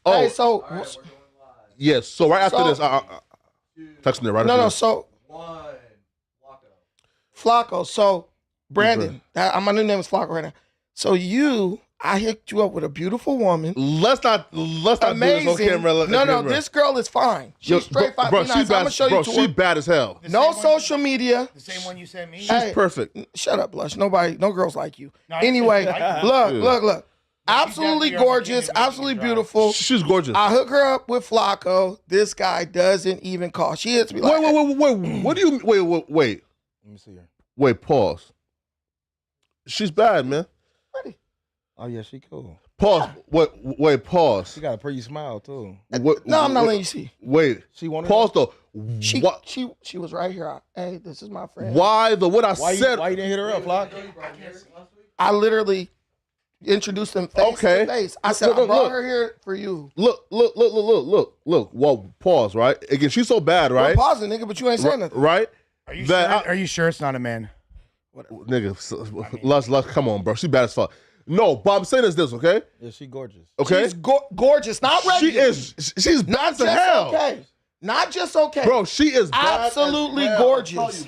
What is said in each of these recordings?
Oh, hey, so yes. So right after this, texting it right after this. So Flacco. So Brandon, my new name is Flacco right now. So I hooked you up with a beautiful woman. Let's not Amazing. do this on camera. No, this girl is fine. She's straight fine. Bro, Nice. I'm gonna show you to she her. bad as hell. No social media. The same one you sent me? She's perfect. Shut up, Blush. No girls like you. No, Anyway, I- look. Absolutely definitely gorgeous, opportunity absolutely to drive. beautiful. She's gorgeous. I hook her up with Flacco. This guy doesn't even call. She hits me like, Wait. What do you wait? Let me see her. Wait, pause. She's bad, man. Oh yeah, she cool. Pause. Wait, pause. She got a pretty smile too. No, I'm not letting you see. Wait. She wanted Pause though. She was right here. Hey, this is my friend. Why I said? Why you didn't hit her up, Flock? I literally introduced them face to face. I said, I brought her here for you. Look. Well, pause, right? Again, she's so bad, right? Well, pause it, nigga, but you ain't saying nothing. Right? Are you sure it's not a man? Nigga, let's come on, bro. She bad as fuck. No, but I'm saying is this, okay? Yeah, she gorgeous. Okay? She's gorgeous, not regular. She's bad as hell. Okay. Not just okay. Bro, she is bad absolutely as hell. gorgeous.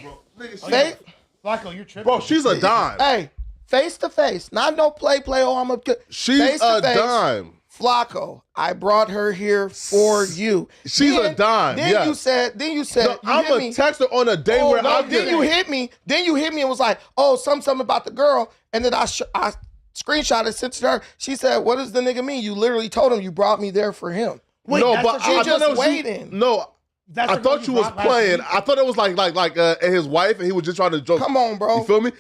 Flacco, you're tripping. Bro, she's a dime. Hey, face to face, not no play. Oh, I'm a. She's a dime. Flacco, I brought her here for you. She's a dime. Then you said, no, I'm a texter on a day where Then you hit me and was like, oh, something about the girl, and then I screenshot it, sent it to her. She said, what does the nigga mean? You literally told him you brought me there for him. Wait, no, but she just waiting. I thought you was playing. I thought it was like his wife, and he was just trying to joke. Come on, bro. You feel me?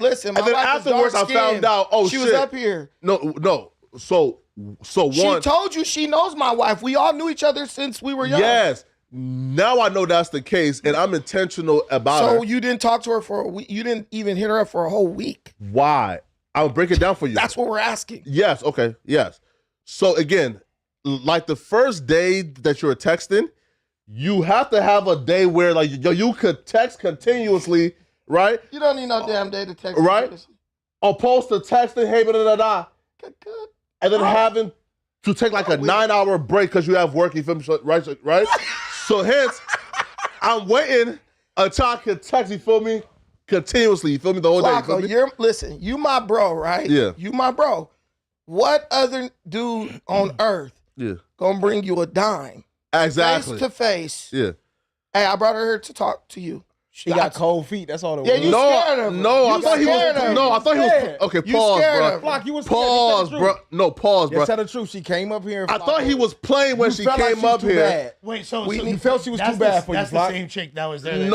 Listen, my and then wife afterwards, I found out. Oh, she shit. was up here. No. So one. She told you she knows my wife. We all knew each other since we were young. Yes. Now I know that's the case, and I'm intentional about her. So you didn't talk to her for a week. You didn't even hit her up for a whole week. Why? I'll break it down for you. That's what we're asking. Yes. Okay. Yes. So again, like the first day that you're texting, you have to have a day where like you could text continuously, right? You don't need no damn day to text. Right? Opposed to texting, hey, Good. and then having to take like a 9-hour break because you have work. You feel me? Right? So hence, I'm waiting until I can text. You feel me? Continuously. You feel me? The whole Flacco, day. Listen, you my bro, right? Yeah. You my bro. What other dude on earth gonna bring you a dime? Exactly. Face to face. Yeah. Hey, I brought her here to talk to you. She got cold feet. That's all it was. Yeah, you scared of her. I thought he was. Okay, pause, bro. Flock, you was Pause, bro. No, pause, bro. Tell the truth. She came up here. I thought he was playing when she came up here. Bad. Wait, so you felt she was too bad for you, That's Flock? the same chick that was there.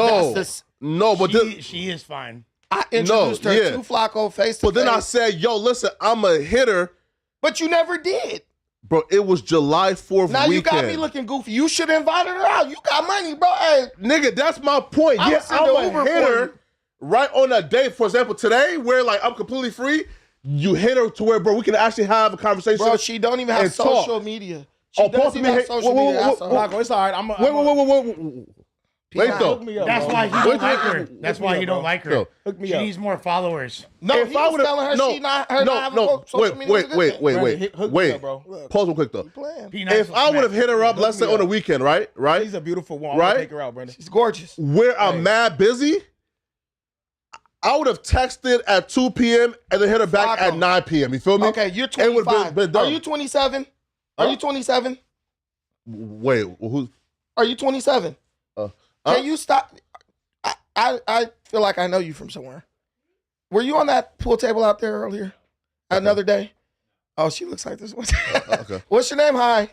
No, but she is fine. I introduced her to Flacco face to face. But then I said, yo, listen, I'm a hitter. But you never did. Bro, it was July 4th now weekend. You got me looking goofy. You should have invited her out. You got money, bro. Hey. Nigga, that's my point. I'm a hitter right on a date. For example, today, where like I'm completely free, you hit her to where, bro, we can actually have a conversation. Bro, she don't even have social media. She doesn't even have social media. It's all right. Wait, though. That's why he don't like her. That's why he don't like her. Hook me she up. needs more followers. No, he was telling her she not having social media. Wait. Pause real quick, though. If I would have hit her up, let's say on the weekend, right? She's a beautiful woman. Right? Take her out, Brandon. She's gorgeous. Where I'm mad busy, I would have texted at 2 p.m. and then hit her back at 9 p.m. You feel me? Okay, you're 25. Are you 27? Are you 27? Wait, who's? Are you 27? Can you stop? I feel like I know you from somewhere. Were you on that pool table out there earlier? Another day? Oh, she looks like this one. Okay. What's your name? Hi. I'm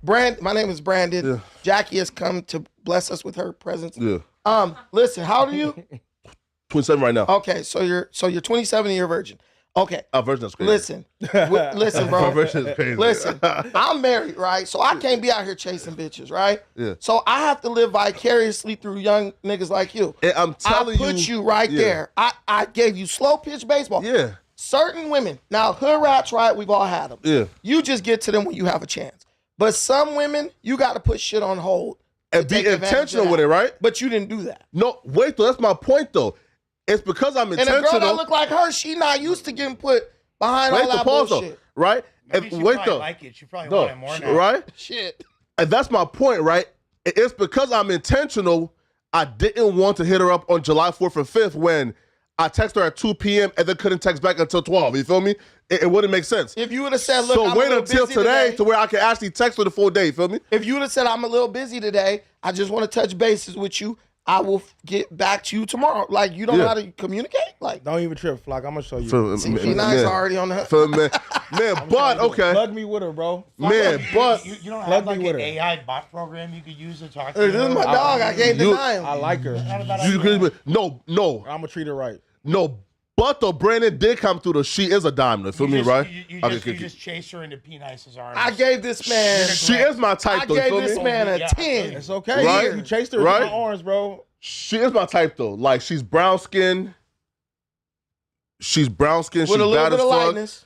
Jackie. My name is Brandon. Yeah. Jackie has come to bless us with her presence. Yeah. Listen, how old are you? 27 right now. Okay, so you're 27 and you're a virgin. Okay. Virgin is crazy. Listen, bro. Virgin is crazy. Listen, I'm married, right? So I can't be out here chasing bitches, right? Yeah. So I have to live vicariously through young niggas like you. And I'm telling you. I put you right there. I gave you slow pitch baseball. Yeah. Certain women, now hood rats, right? We've all had them. Yeah. You just get to them when you have a chance. But some women, you got to put shit on hold. And be intentional with it, right? But you didn't do that. No, wait, though. That's my point, though. It's because I'm intentional. And a girl that look like her, she not used to getting put behind all that bullshit. Though, right? Maybe she wait probably though, like it. She probably no, want it more now. right? Shit. And that's my point, right? It's because I'm intentional. I didn't want to hit her up on July 4th and 5th when I texted her at 2 p.m. and then couldn't text back until 12. You feel me? It wouldn't make sense. If you would have said, look, So I'm wait a little until busy today to where I can actually text her the full day. You feel me? If you would have said, I'm a little busy today, I just want to touch bases with you, I will get back to you tomorrow. Like, you don't know how to communicate? Like, Don't even trip, Flock. I'm gonna show you. P9's already on the Feel me? Man, but okay. Plug me with her, bro. Man, but You don't Plug have me like with an her. AI bot program you could use to talk to This is her? my dog. I can't deny him. I like her. Not a bad you idea. agree with no. I'm gonna treat her right. But though Brandon did come through the she is a diamond. Feel You me, just- right? You Okay, just, okay, you just chased her into P-Nice's arms. I gave this man, she is my type I though. You gave feel this me? man a Yeah, 10. It's okay. Right? You chased her Right? with my arms, bro. She is my type though. Like she's brown skin. She's brown skin. She's With a little bad bit as of fuck. lightness.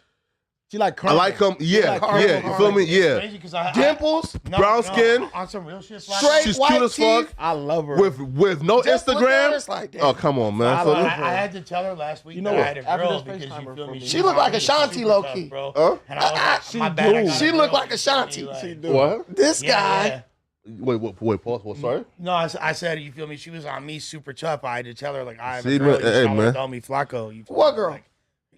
She like I Carmen. like him. Yeah, like Carmen. yeah. You feel me? Yeah. Crazy 'cause I- Dimples. brown skin. On some real shit. Straight She's white cute as fuck. teeth. I love her. With no Just look at her, Instagram. it's like, damn. Oh come on, man. I Feel love me? her. I had to tell her last week You know that what? I had a After girl this because FaceTime you her feel for me. me. She look like was Ashanti, super low-key. tough, bro. Huh? And I was like, She my bad, I do. got a She look girl. like Ashanti. You feel me, She like- do. What? This Yeah, guy. yeah. Wait, pause. What? Sorry. No, I said, you feel me? She was on me super tough. I had to tell her, like, I have See, a girl. man, You hey, saw her man. call me Flacco. You feel What me? girl? Like,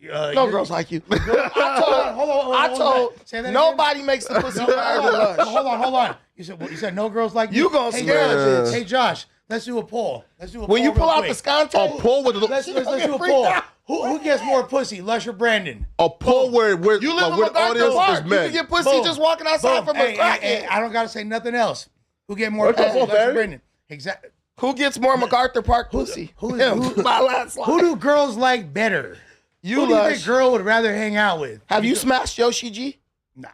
No you're- girls like you. Hold on. I told Say that again. nobody makes the pussy No, fire than Lush. hold on. You said no girls like You gonna Hey, scare Josh, the bitch. Hey Josh, let's do a poll. When you pull out the sky. Scante, A poll with Let's the do a freaked poll. out. Who gets more pussy, Lush or Brandon? a poll where you live in where the MacArthur audience Park. is You can men. get pussy Boom. just walking outside from a Hey, crackhead. I don't gotta say nothing else. Who get more What's pussy, up, Paul Lush or Barry? Brandon? Exactly. Who gets more MacArthur Park pussy? who- Him. who- My landslide. Who do girls like better? you Who do you Lush? think girl would rather hang out with? Have you smashed Yoshi G? Nah,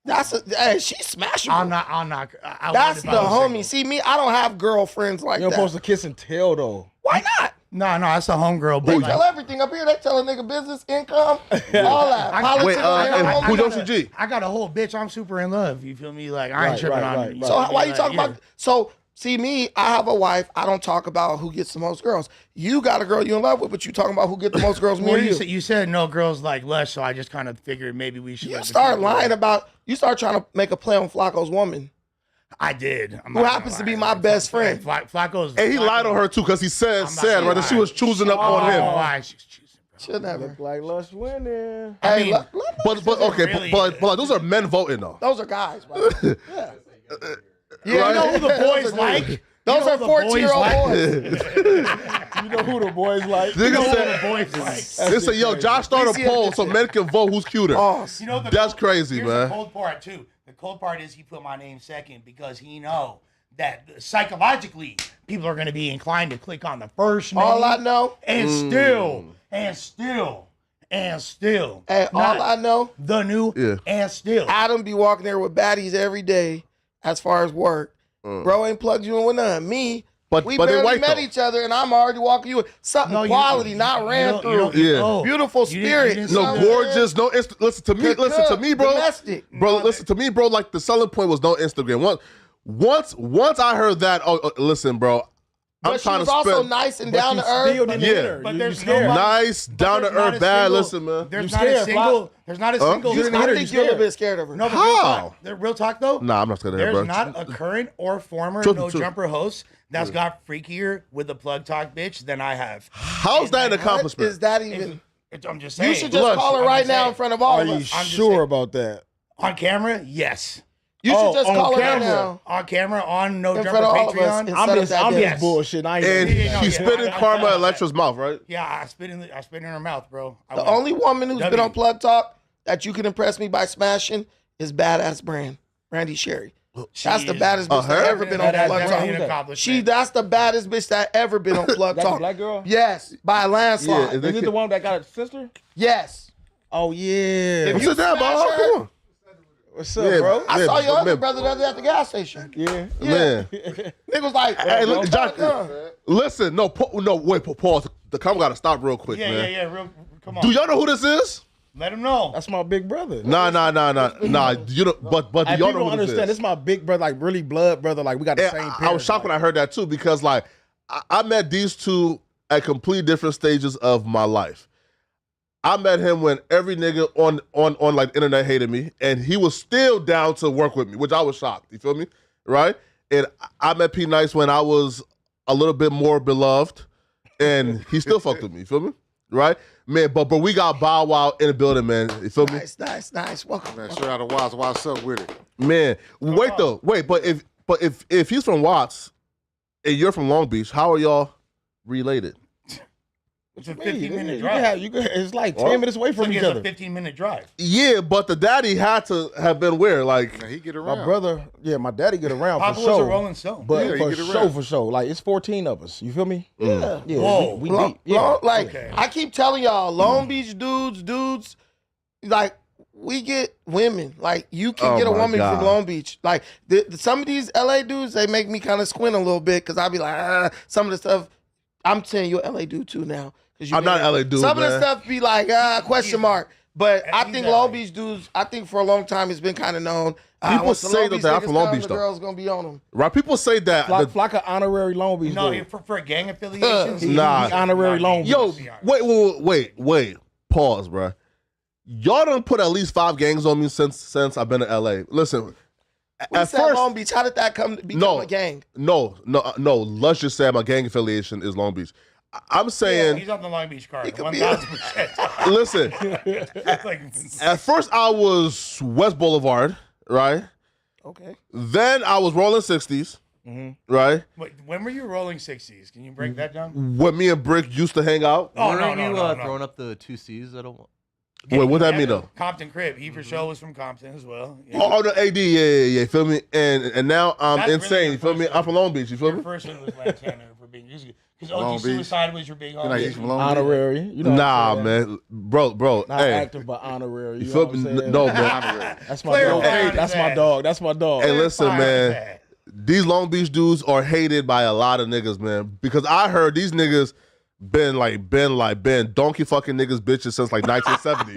That's a hey, she's smashable. I'm not. I That's would the if I was homie. single. See me, I don't have girlfriends like You're that. supposed to kiss and tell though. Why not? No, that's a homegirl. They But tell like, everything up here. They tell a nigga business, income, all that. I- Politics, Wait, and homie. who's Yoshi G? I got a whole bitch. I'm super in love. You feel me? Like I ain't Right, tripping right, on right, you. right. So feel why me? you talking Like, about? So see me, I have a wife. I don't talk about who gets the most girls. You got a girl you in love with, but you talking about who get the most girls. Me Well, or you you. said, you said no girls like Lush, so I just kind of figured maybe we should. You like, start lying about. You start trying to make a play on Flacco's woman. I did. I'm Who not happens gonna to be lie. my best friend. Flacco's. And he lied on her too because he said I'm not gonna right that she was lie. choosing up on him. Why she's choosing, bro. Should never. Look like Lush winning. Hey, mean, But okay, really- but like, those are men voting though. those are guys. Bro. Yeah. You know who the boys like? Those You know are who the boys 14-year-old like? boys. You know who the boys like? Nigga You know who said, the boys like? they said, yo, Josh started We a see poll it. so men can vote who's cuter. Boss. You know the That's cold- crazy, here's man. The cold part too. The cold part is he put my name second because he know that psychologically people are going to be inclined to click on the first name. All I know, and still, and and all not I know, the new Yeah. and still. Adam be walking there with baddies every day as far as work. Bro ain't plugged you in with none. Me, But we they barely white met though. each other, and I'm already walking you with something No, you- quality, you- not you ran don't- through. you don't- Yeah. no. Beautiful You didn't- spirit. you didn't No know that. gorgeous, no listen to me, bro. Domestic. Bro, listen to me, bro. Like the selling point was no Instagram. Once I heard that, listen, bro. I'm But she trying was to also spend nice and But down you to earth. still didn't Yeah. hit her. But You there's scared. nobody- nice, down to there's not earth, a bad. single- Listen, man. There's You not scared, a single. Vlad. There's not a Huh? single. You didn't I hit her, think you you're a little scared. bit scared of her. No, but How? real talk though. Nah, I'm not scared of that, There's bro. not a current or former True, no true. jumper host that's got freakier with the plug talk bitch than I have. How's that an What accomplishment? is that even? I'm just saying. You should just Lush, call her I'm right just now saying. in front of all Are of you us. I'm just sure saying. about that? On camera, yes. You should just on call her right camera. now On camera, on No in Jumper front of all of us. Patreon. and I'm set up just, that I'm day. Yes. just bullshit. I ain't And doing Yeah, no, he's yeah, spitting I- karma Electra's mouth, right? Yeah, I spit in her mouth, bro. The only woman who's been W. on Plug Talk that you can impress me by smashing is Badass Brandy Sherry. That's the baddest bitch that her? ever been on Badass Plug Brandy. Talk. Who's that? accomplishment. That's the baddest bitch that ever been on Plug That's the Talk. black girl? Yes, by a landslide. Yeah, Is it the one that got a sister? Yes. Oh, yeah. If you Sit down, smash bro. her- Come on. What's up, Yeah, bro? I Yeah, saw your other man. brother the other day at the gas station. Yeah. Man. Nigga was like, Hey, look, "Bro, Josh, come." listen, wait, pause. The camera got to stop real quick, Yeah, man. yeah. Real, come on. Do y'all know who this is? Let him know. That's my big brother. Nah. You don't, but do Like, y'all people know who don't this understand. is? This is my big brother, like really blood brother. Like we got the Yeah, same. I was shocked when I heard that too because like I met these two at complete different stages of my life. I met him when every nigga on like the internet hated me, and he was still down to work with me, which I was shocked. You feel me? Right? And I met P Nice when I was a little bit more beloved, and he still fucked with me. You feel me? Right? Man, but we got Bow Wow in the building, man. You feel me? Nice. Welcome. Man, shout out to Watts. What's up with it? Man, but if he's from Watts and you're from Long Beach, how are y'all related? It's a 15-minute drive. It's like 10 minutes away from each other. It's a 15-minute drive. Yeah, but the daddy had to have been where? Like, Yeah, he get around. My brother, my daddy get around Papa for was sure. a Rolling Stone. But Yeah, he for get sure, around. for sure. Like, it's 14 of us. You feel me? Yeah. Yeah. Whoa. We deep. Yeah. Like, Okay. I keep telling y'all, Long Beach dudes, like, we get women. Like, you can Oh get a my woman God. from Long Beach. Like, some of these LA dudes, they make me kind of squint a little bit because I be like, some of the stuff, I'm saying you're an LA dude too now. I'm not an LA dude, Some of man. the stuff be like, question mark. But I He's think LA. Long Beach dudes, I think for a long time it's been kind of known. People once the say Long that Beach they're niggas from Long come, Beach, the though. girls gonna be on them. Right? People say that. Flock an honorary Long Beach No, dude. for gang affiliations. Nah. He honorary Long Beach. Yo, wait. Pause, bro. Y'all done put at least 5 gangs on me since I've been to LA. Listen, We at said first, Long Beach. How did that become No. a gang? no. Lush just said my gang affiliation is Long Beach. I'm saying, He's on the Long Beach card. could be 1,000%. listen. Like, At first, I was West Boulevard, right? Okay. Then I was rolling 60s, right? wait, when were you rolling 60s? Can you break that down? When me and Brick used to hang out. Oh, Weren't you no. throwing up the 2 C's? I don't. Wait, what that mean though? Compton Crib. He for sure was from Compton as well. Yeah. Oh, the AD, yeah. Feel me? And now I'm That's really insane. your You feel me? first I'm from Long Beach. You feel Your me? first one was Lantana for being because Long OG Beach. Suicide was your big You know, he's from Long Beach. Honorary. You know what Nah, I'm saying? man, bro. Not Hey, active, but honorary. you You feel know what I'm me? saying? No, man. Honorary. That's my Player dog. found That's his my ass. dog. That's my dog. Hey, listen, Fire man. that. These Long Beach dudes are hated by a lot of niggas, man. Because I heard these niggas been donkey fucking niggas bitches since like 1970.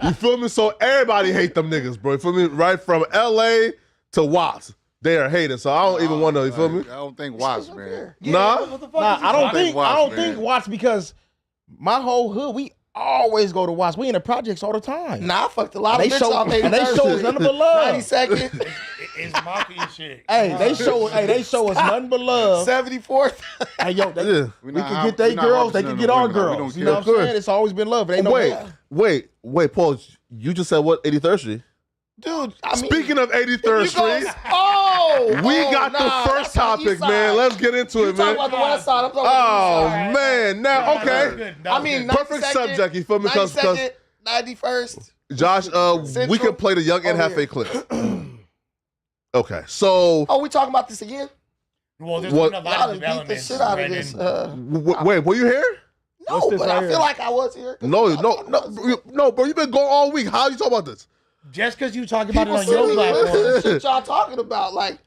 you feel me? So everybody hate them niggas, bro. You feel me? Right from LA to Watts, they are hated. So I don't even want to. You feel me? I don't think Watts, man. Nah. What the fuck Nah, is he I don't talking think Watts, I don't man. think Watts because my whole hood we always go to Watts. We in the projects all the time. Nah, I fucked a lot They of bitches show off and they show us nothing but love. 92nd, It's mafia shit. Hey, they show us nothing but love. 74th. Hey, yo, Yeah. we not can get they we not girls, they can representing get the our women, though. We girls. don't You know what I'm care. saying? It's always been love. It ain't no Wait, Paul. You just said what? 83rd Street. Dude, I mean, Speaking of 83rd Street, we got the first topic, man. Let's get into You it, man. talking about the west side? I'm talking Oh about the east side. man, now That was okay. good. That I was mean, good. Perfect 92nd, subject, you feel me? Because 92nd, 91st. Josh, we Central. can play the Young and Oh, Hefe yeah. clip. Okay, so Oh, we talking about this again? Well, there's What- been a Y'all lot of done beat the developments. shit out of right this. in- wait, were you here? No, What's this but right I here? feel like I was here. No, bro. You've been going all week. How you talking about this? just because you talk about People it on your silly platform. listen to shit y'all talking about. Like,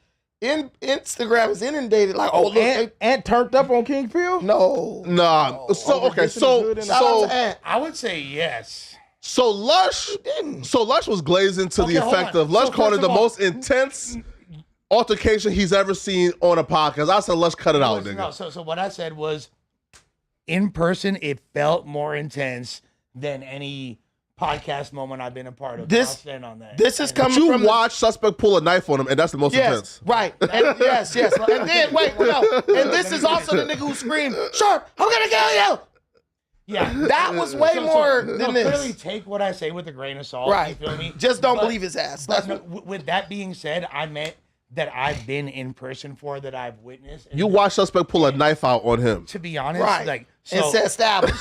Instagram is inundated. Like, oh, look, Ant turned up on King Phil? no. Nah. So over okay, dissing the so hood and Shout out so to Ant. I would say yes. so Lush. Didn't. So Lush was glazing to Okay, the hold effect on. of Lush So called first it the of all- most intense altercation he's ever seen on a podcast. I said, let's cut it out, No, nigga. so what I said was, in person, it felt more intense than any podcast moment I've been a part of. This- I'll stand on that. This is And- coming You from the- watch suspect pull a knife on him, and that's the most Yes, intense. right. And yes. And then wait, no. And this is also the nigga who screamed, "Sharp, I'm gonna kill you!" Yeah, That was way more than Clearly, this. take what I say with a grain of salt. Right. You feel me? Just don't But- believe his ass. But That's no, what, with that being said, I meant that I've been in person for, that I've witnessed. And You watch suspect pull a knife out on him. to be honest, right. like It said established.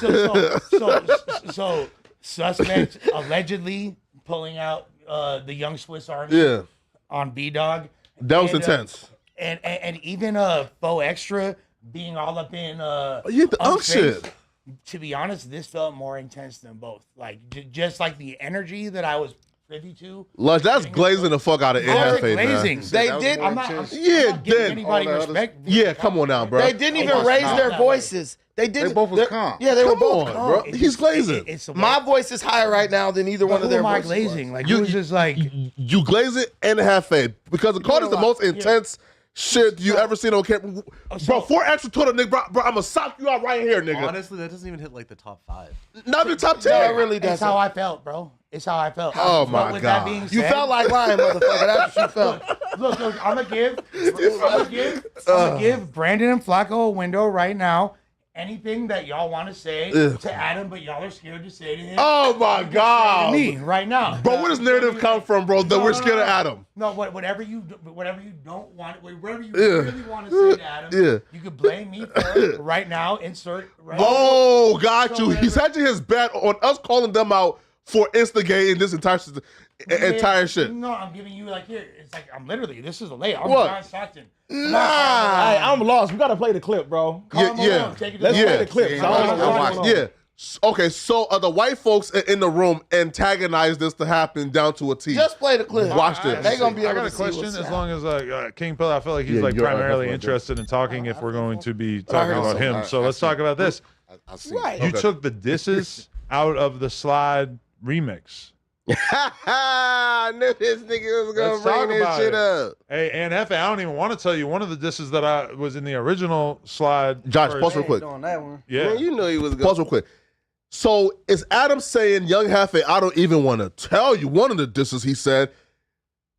so suspect allegedly pulling out the young Swiss Army Yeah, on B Dog. that was intense. And even faux extra being all up in You the unk Unk's shit. face. To be honest, this felt more intense than both. Like just like the energy that I was privy to. Lush, that's glazing the fuck out of I wasn't Inhefe, glazing. man. They That was did. more I'm not, intense. Yeah, I'm not giving then. anybody All that other- respect. Yeah, come on now, bro. They didn't even was raise not their that way. voices. They didn't. They both was they're- calm. Yeah, they were Come both on, calm. bro. It He's just- glazing. it's the My way- voice is higher right now than either one Who of their am I voices was. glazing? Like You- you was just like You glaze it and have faith because the card is the most intense shit you ever seen on camera. Bro, for extra Twitter, nigga, bro, I'm gonna sock you out right here, nigga. Honestly, that doesn't even hit like the top 5. Not the top 10. No, it really It's doesn't. how I felt, bro. It's how I felt. Oh, But my with God. That being You said, felt like lying, motherfucker. That's what you felt. Look, I'm gonna give Brandon and Flacco a window right now. Anything that y'all want to say to Adam, but y'all are scared to say to him. Oh my to God. me right now. Bro, where does narrative come from, bro? That we're scared of Adam. No, whatever you don't want, whatever you really want to say to Adam, you could blame me for it right now. Insert. Right Oh, got So you. He's hedging his bet on us calling them out for instigating this entire shit. No, I'm giving you like here. It's like I'm literally. This is a layup. I'm What? John Stockton. Hey, I'm lost. We gotta play the clip, bro. Calm Yeah. down, take it to Let's the play Yeah. the clip. Yeah, So I don't know I'm what's watching. going on. Yeah. Okay, so the white folks in the room antagonized this to happen down to a T. Just play the clip. Watch this. They gonna be I able got to a see question. what's As happening. long as King Pill, I feel like he's Yeah, like you're primarily right. interested in talking if we're going to be I talking heard about so. him. So let's talk about this. I see. Right. You took the disses out of the Slide remix. I knew this nigga was gonna Let's talk bring this about shit it. up. Hey, and Hefe, I don't even want to tell you one of the disses that I was in the original Slide. Josh, verse. pause real quick. On that one. Yeah. Man, you know he was Pause going. real quick. So is Adam saying, Young Hefe, I don't even want to tell you one of the disses he said,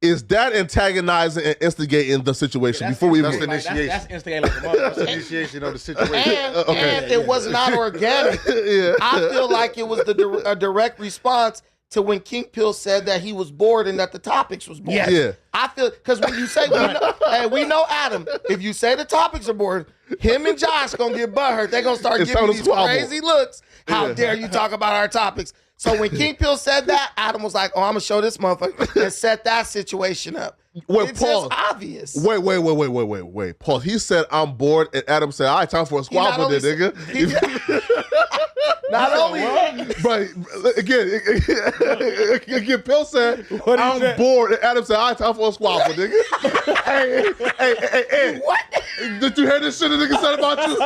is that antagonizing and instigating the situation before we That's even... the initiation. That's instigating like the That's mother. the initiation of the situation. And it was not organic. Yeah. I feel like it was a direct response to when King Pill said that he was bored and that the topics was bored. Yes. Yeah. I feel because when you say we know Adam, if you say the topics are bored, him and Josh gonna get butthurt. They gonna start It's giving time to these squabble. crazy looks. How dare you talk about our topics? So when King Pill said that, Adam was like, "Oh, I'm gonna show this motherfucker," and set that situation up. Wait, It's pause. just obvious. Wait. Pause. He said, I'm bored, and Adam said, all right, time for a He not squabble only there, nigga. Not only But again, Pill said, I'm bored, and Adam said, all right, time for a squabble, nigga. hey. what? Did you hear this shit the nigga said about you?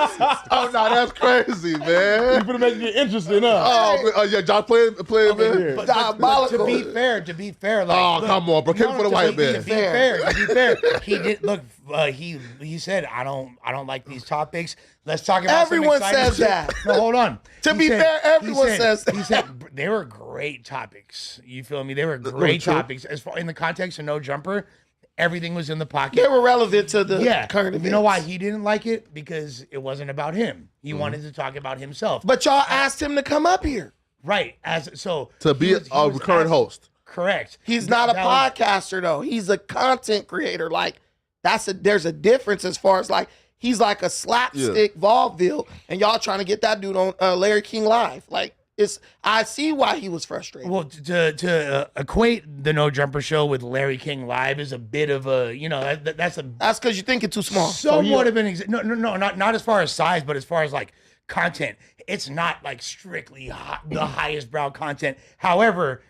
Oh, no, that's crazy, man. You finna make it interesting, huh? Oh, yeah, Josh, play it, man. But Diabolical. to be fair, like, Oh, come on, bro. Kick for the white man. To be fair, he did look. He said, I don't like these topics. Let's talk about. Everyone some exciting says shit." that. No, hold on. To be fair, everyone says that. He said they were great topics. You feel me? They were great true. topics. As far in the context of No Jumper, everything was in the pocket. They were relevant to the current events. You know why he didn't like it? Because it wasn't about him. He wanted to talk about himself. But y'all asked him to come up here. right. To be a recurrent host. Correct. He's not a That was- podcaster though. He's a content creator. Like there's a difference as far as like he's like a slapstick vaudeville, and y'all trying to get that dude on Larry King Live. Like I see why he was frustrated. Well, to equate the No Jumper show with Larry King Live is a bit of a, that's That's because you're thinking too small. somewhat of an no, not as far as size, but as far as like content. It's not like strictly the highest brow content. However,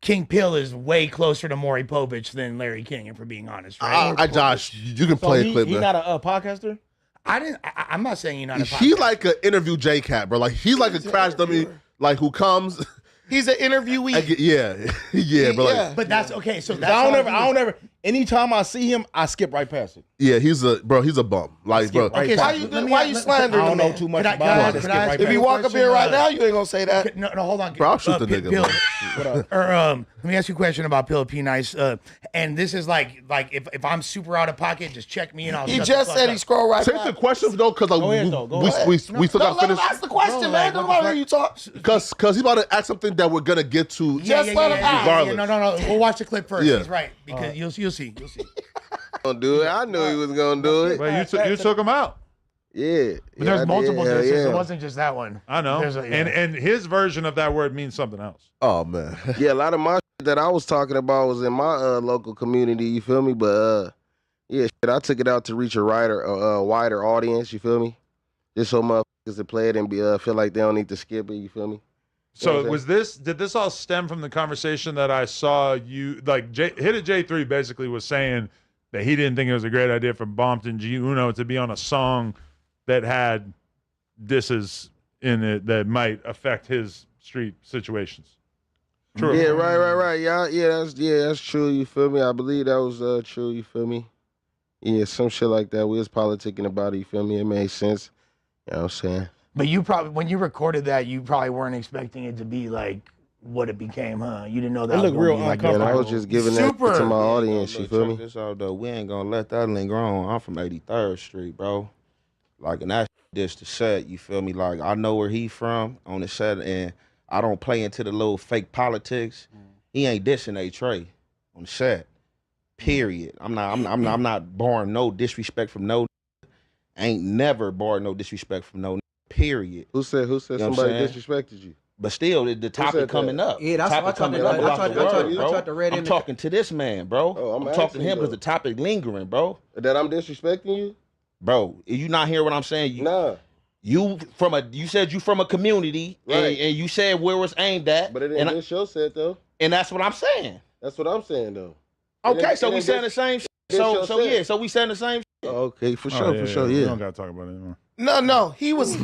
King Pill is way closer to Maury Povich than Larry King, if we're being honest, right? Josh, you can So play a clip, he man. not a podcaster? I'm not saying you're not a He's podcast. like an interview J Cat, bro. Like he's like a crash dummy, like who comes. He's an interviewee. Yeah, bro. Like, Yeah. But that's okay. So that's I how don't ever. Anytime I see him, I skip right past it. yeah, he's a bum. Like, bro. right Okay, Why so you let me- why you let- slandering I the don't know man? too much Could I- about could I- him. I just could skip I- right could If past you it. walk up here right now, you ain't gonna say that. No, hold on. Bro, I'll shoot the nigga, Bill, bro. let me ask you a question about Pill P Nice. And this is like if I'm super out of pocket, just check me and I'll. He shut just the said fuck he up. scrolled right Take past. the questions though, because like, Go ahead, though. Go we ahead. we still No, got let him finished. ask the question, Bro, man. like, what the Nobody fuck? hear you talk. Because he's about to ask something that we're gonna get to. Just let him ask. Regardless. No. We'll watch the clip first. Yeah. He's right because you'll see. Gonna do it. I knew he was gonna do it. But you took him out. Yeah. But there's multiple disses. disses. It wasn't just that one. I know. There's a- yeah. And his version of that word means something else. Oh man. Yeah, a lot of my shit that I was talking about was in my local community. You feel me? But yeah, shit, I took it out to reach a wider audience. You feel me? Just so motherfuckers to play it and feel like they don't need to skip it. You feel me? So Yeah, did this all stem from the conversation that I saw you like Hit a J3 basically was saying that he didn't think it was a great idea for Bompton G Uno to be on a song that had disses in it that might affect his street situations. True. Yeah, right. Yeah, that's true. You feel me? I believe that was true. You feel me? Yeah, some shit like that. We was politicking about it, you feel me? It made sense. You know what I'm saying? But you probably, when you recorded that, you probably weren't expecting it to be like what it became, huh? You didn't know that It was looked gonna real be like Man, I uncomfortable. was just giving that Super. to my We ain't audience, gonna you feel check me? this out though. We ain't gonna let that linger on. I'm from 83rd Street, bro. Like, and that's just the set. You feel me? Like, I know where he from on the set, and I don't play into the little fake politics. He ain't dissing A Trey on the set. Period. I'm not barring no disrespect from no. Ain't never barred no disrespect from no. Period. Who said You know what I'm somebody saying? disrespected you? But still, the topic said coming that? up. Yeah, that's topic what I tried coming to- up I about tried the to- I tried- word, I bro. tried to read I'm in the- talking to this man, bro. Oh, I'm talking to asking him because though. the topic lingering, bro. That I'm disrespecting you? Bro, you not hear what I'm saying? You, Nah. you said you from a community, Right. and you said where it's aimed at, But it ain't and, this show said though. and that's what I'm saying. That's what I'm saying though. Okay, It so ain't we saying the this- same shit. this So your so set. yeah, so we saying the same shit. Oh, okay, for Oh, sure, for sure, We yeah. don't gotta talk about it anymore. No, he was.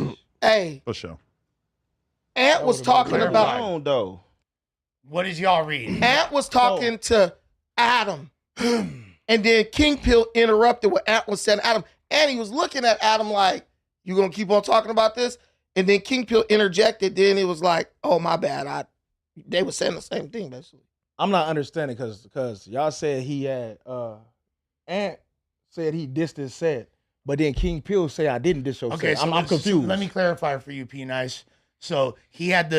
Hey, For sure. Ant was talking clear. about. On though. What did y'all read? Ant was talking to Adam, and then King Pill interrupted what Ant was saying to Adam, and he was looking at Adam like, "You gonna keep on talking about this?" And then King Pill interjected. Then it was like, "Oh my bad, they were saying the same thing basically." I'm not understanding because y'all said he had Ant said he dissed his set, but then King Pill say I didn't diss your Okay, set. so I'm confused. Let me clarify for you, P Nice. So he had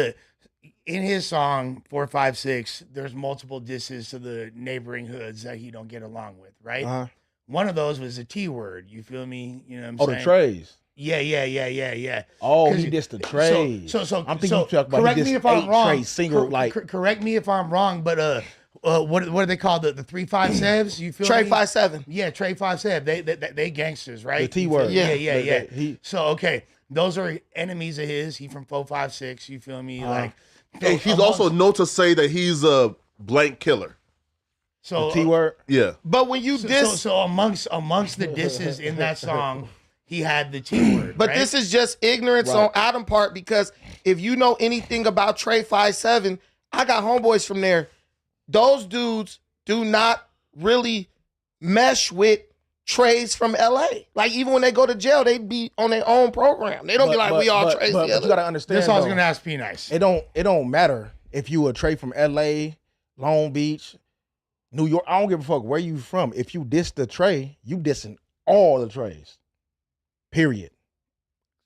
in his song 456. There's multiple disses to the neighboring hoods that he don't get along with, right? Uh-huh. One of those was a T word. You feel me? You know what I'm Oh, saying? the trays. Yeah. Oh, 'Cause he dissed the trays. So I'm thinking you talking about correct he me dissed if I'm 8 wrong. trays single like Correct me if I'm wrong, but what do they call the 357s? You feel Trey me? 57. Yeah, Trey 57. They gangsters, right? the T You feel- word. Yeah. He So okay, those are enemies of his. He from 456. You feel me? Like, Hey, he's also known to say that he's a blank killer. so the T word. Yeah. But when you diss, so amongst the disses in that song, he had the T word. but right? this is just ignorance Right. on Adam part because if you know anything about Trey 57, I got homeboys from there. Those dudes do not really mesh with Treys from LA. Like even when they go to jail, they be on their own program. They don't be like we all Treys but together. you gotta understand. That's all I was though, gonna ask. P Nice. It don't matter if you a Trey from LA, Long Beach, New York. I don't give a fuck where you from. If you diss the Trey, you dissing all the Treys. Period.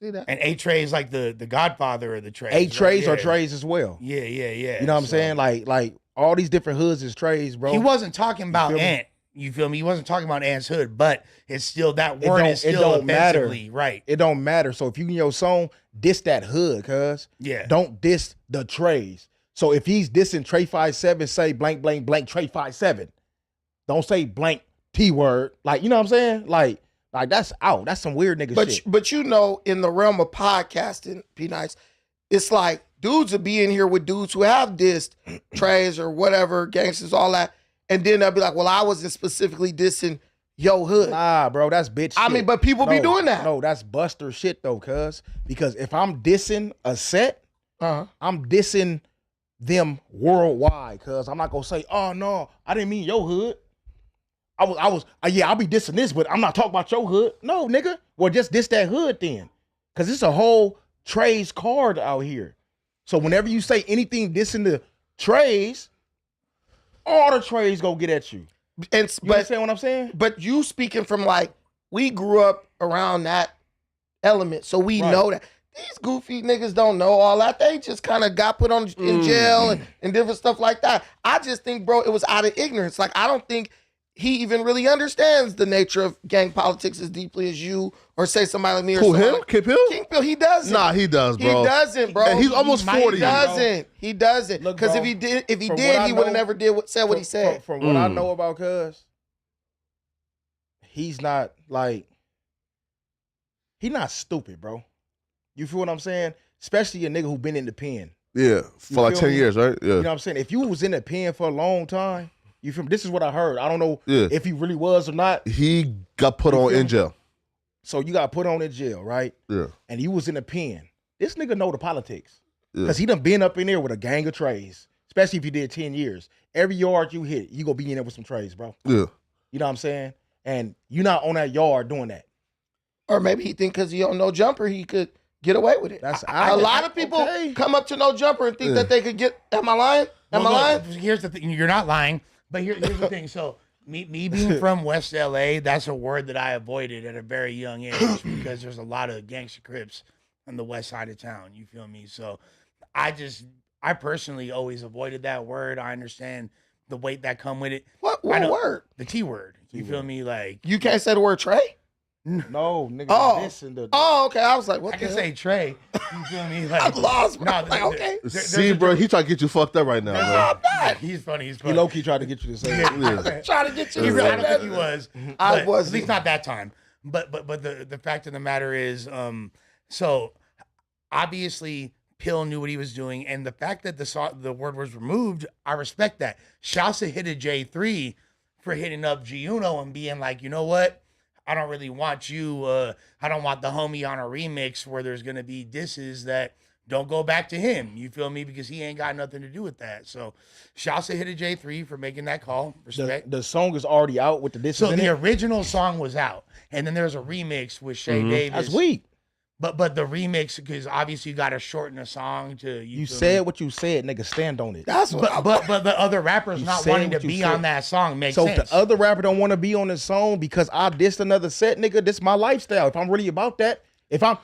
See that? And A Trey is like the godfather of the Treys. 8 Treys right? are Treys as well. Yeah. You know what I'm So- saying? Like all these different hoods is Treys, bro. He wasn't talking about feel me? Ant. You feel me? He wasn't talking about Ant's hood, but it's still that It word don't- is it still don't matter. offensively right. It don't matter. So if you in your song, diss that hood, cuz. Yeah. Don't diss the Treys. So if he's dissing Trey 57, say blank, blank, blank Trey 57. Don't say blank T word. Like, you know what I'm saying? Like that's out. That's some weird nigga shit. But you know, in the realm of podcasting, P Nice, it's like dudes will be in here with dudes who have dissed Treys or whatever, gangsters, all that. And then they'll be like, well, I wasn't specifically dissing yo hood. Nah, bro, that's bitch I shit. mean, but people be doing that. No, that's buster shit though, cuz. Because if I'm dissing a set, Uh-huh. I'm dissing them worldwide, cuz. I'm not gonna say, oh no, I didn't mean your hood. Yeah, I'll be dissing this, but I'm not talking about your hood. No, nigga. Well, just diss that hood then. Cause it's a whole Trey's card out here. So whenever you say anything dissing the Treys, all the Treys go get at you. And You but understand what I'm saying? but you speaking from like we grew up around that element, so we Right. know that these goofy niggas don't know all that. They just kind of got put on in jail and different stuff like that. I just think, bro, it was out of ignorance. Like I don't think he even really understands the nature of gang politics as deeply as you or say somebody like me or Who, somebody him? like- Kip Hill? King Bill, he doesn't. Nah, he does, He bro. doesn't, bro. And he's almost might 40. He doesn't. He doesn't. Look, Because bro, if he did, from he what I would have know- never said what he said. From what I know about cuz, he's not like, he not stupid, bro. You feel what I'm saying? Especially a nigga who been in the pen. Yeah, for like feel 10 me? years, right? Yeah. You know what I'm saying? If you was in the pen for a long time, you feel me? This is what I heard. I don't know Yeah. if he really was or not. He got put You on feel in me? jail. So you got put on in jail, right? Yeah. And you was in the pen. This nigga know the politics. Yeah. Because he done been up in there with a gang of trays. Especially if you did 10 years. Every yard you hit, you gonna be in there with some trays, bro. Yeah. You know what I'm saying? and you're not on that yard doing that. Or maybe he think because he on No Jumper, he could get away with it. That's A lot of people come up to No Jumper and think that they could get. Am I lying? Am I lying? Here's the thing. You're not lying, but here's the thing. So me being from West LA, that's a word that I avoided at a very young age because there's a lot of gangster Crips on the west side of town. You feel me? So I personally always avoided that word. I understand the weight that come with it. What word? The T word. You feel me? Like You can't say the word Trey? No, nigga. Oh, okay. I was like, what I the can hell? say Trey. You feel me? Like, I'm lost, bro. No, Like, okay. See, bro, he trying to get you fucked up right now, No, bro. I'm not. He's funny. He's He funny. low key tried to get you to say it. Yeah. Trying to get you He to really, say I don't think he that. was. I but wasn't. At least not that time. But the fact of the matter is, so obviously Pill knew what he was doing, and the fact that the word was removed, I respect that. Shouts to hit a J3 for hitting up G Uno and being like, you know what? I don't really want you. I don't want the homie on a remix where there's gonna be disses that don't go back to him. You feel me? Because he ain't got nothing to do with that. So, shouts to hit a J3 for making that call. Respect. The song is already out with the disses So in the it. original song was out, and then there's a remix with Shay Davis. That's weak. But the remix, because obviously you got to shorten a song to You feel said me? what you said, nigga. Stand on it. That's what But the other rappers You not said wanting to what you be said. on that song makes So sense. if the other rapper don't want to be on the song because I dissed another set, nigga, this my lifestyle. If I'm really about that, if I'm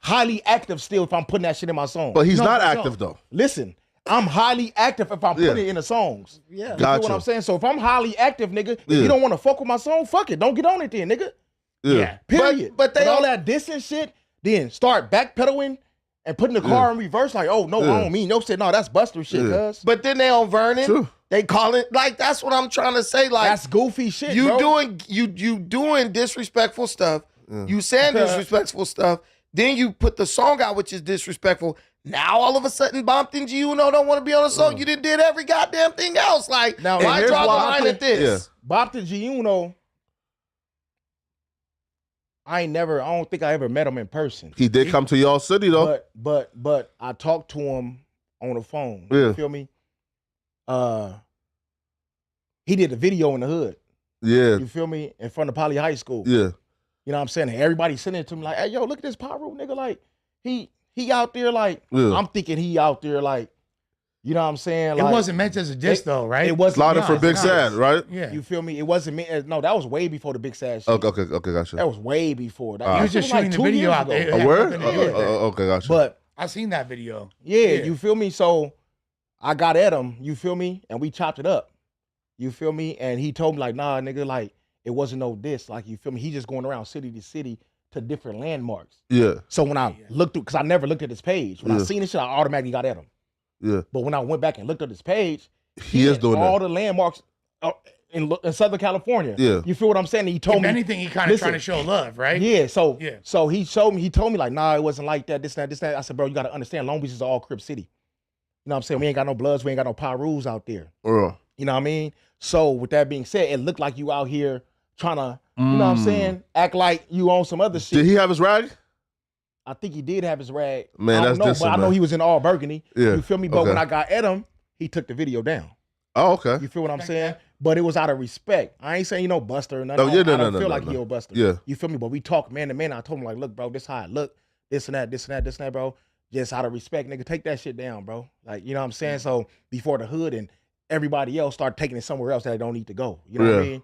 highly active still if I'm putting that shit in my song. But he's No, not no. active though. Listen, I'm highly active if I'm putting Yeah. it in the songs. Yeah. You Gotcha. feel what I'm saying? So if I'm highly active, nigga, if Yeah. you don't want to fuck with my song, fuck it. Don't get on it then, nigga. yeah. Period. But they all don't- that dissing shit, then start backpedaling and putting the car in reverse like, oh, no, Yeah. I don't mean no shit. No, that's Buster shit, Yeah. cuz. But then they on Vernon. True. They call it like that's what I'm trying to say. Like That's goofy shit, you bro. doing disrespectful stuff. You saying disrespectful stuff. Then you put the song out, which is disrespectful. Now all of a sudden, Bumped into you know don't want to be on the song. You did every goddamn thing else. Like Now, why here's draw the why I line think- at this? Bopta G Uno, I don't think I ever met him in person. He did come to y'all city though. But I talked to him on the phone. Yeah. You feel me? He did a video in the hood. Yeah. You feel me? In front of Poly High School. Yeah. You know what I'm saying? And everybody sending it to me like, hey, yo, look at this Pyro nigga. Like, he out there like, Yeah. I'm thinking he out there like, you know what I'm saying? It Like, wasn't meant as a diss, though, right? It wasn't. Slaughter No, for it's Big not. Sad, right? Yeah. You feel me? It wasn't me. No, that was way before the Big Sad shit. Okay, gotcha. That was way before. That, He He Alright. was just like shooting the 2 video years out ago. there. It A had word? nothing to do with that. Okay, gotcha. But I seen that video. yeah, you feel me? So I got at him, you feel me? And we chopped it up. You feel me? And he told me like, nah, nigga, like it wasn't no diss. Like, you feel me? He just going around city to city to different landmarks. Yeah, So when I looked through, because I never looked at his page. When I Yeah. seen this shit, I automatically got at him. yeah. But when I went back and looked at his page, He is had doing all that. the landmarks in Southern California. Yeah. You feel what I'm saying? And he told If me anything, he kind of listen, trying to show love, right? Yeah, so Yeah. so he told me like, nah, it wasn't like that, this, that. I said, bro, you gotta understand, Long Beach is all Crip City. You know what I'm saying? We ain't got no Bloods, we ain't got no Pyrus out there. You know what I mean? So with that being said, it looked like you out here trying to, you know what I'm saying, act like you on some other shit. Did he have his rag? I think he did have his rag. Man, I don't that's know, but dissing, I know man. he was in all burgundy. Yeah, You feel me? But okay. when I got at him, he took the video down. Oh, okay. You feel what I'm saying? But it was out of respect. I ain't saying, Buster or nothing. Oh, yeah, I don't no, feel no, like no. he owe Buster. Yeah. You feel me? But we talk man to man. I told him like, look, bro, this how I look. This and that, bro. Just out of respect, nigga, take that shit down, bro. Like, you know what I'm saying? So before the hood and everybody else start taking it somewhere else that they don't need to go. You know what I Yeah. mean?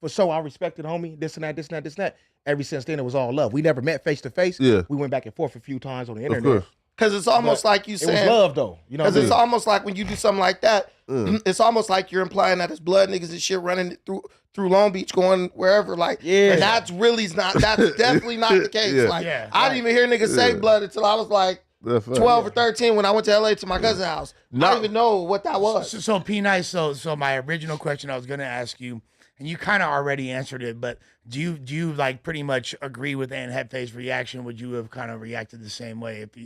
For so I respected homie, this and that. Ever since then, it was all love. We never met face to face. Yeah. We went back and forth a few times on the Of internet. course. Because it's almost But like you It was saying. love though. You know what I Because mean? it's almost like when you do something like that, Mm. it's almost like you're implying that it's blood niggas and shit running through Long Beach, going wherever. Like, Yeah. and that's definitely not the case. Yeah. Like, Yeah. I didn't even hear niggas say Yeah. blood until I was like That's fine. 12 or 13 when I went to LA to my cousin's house. I No. didn't even know what that was. So P Nice. So my original question I was gonna ask you, and you kind of already answered it, but do you like pretty much agree with Ann Headface's reaction? Would you have kind of reacted the same way if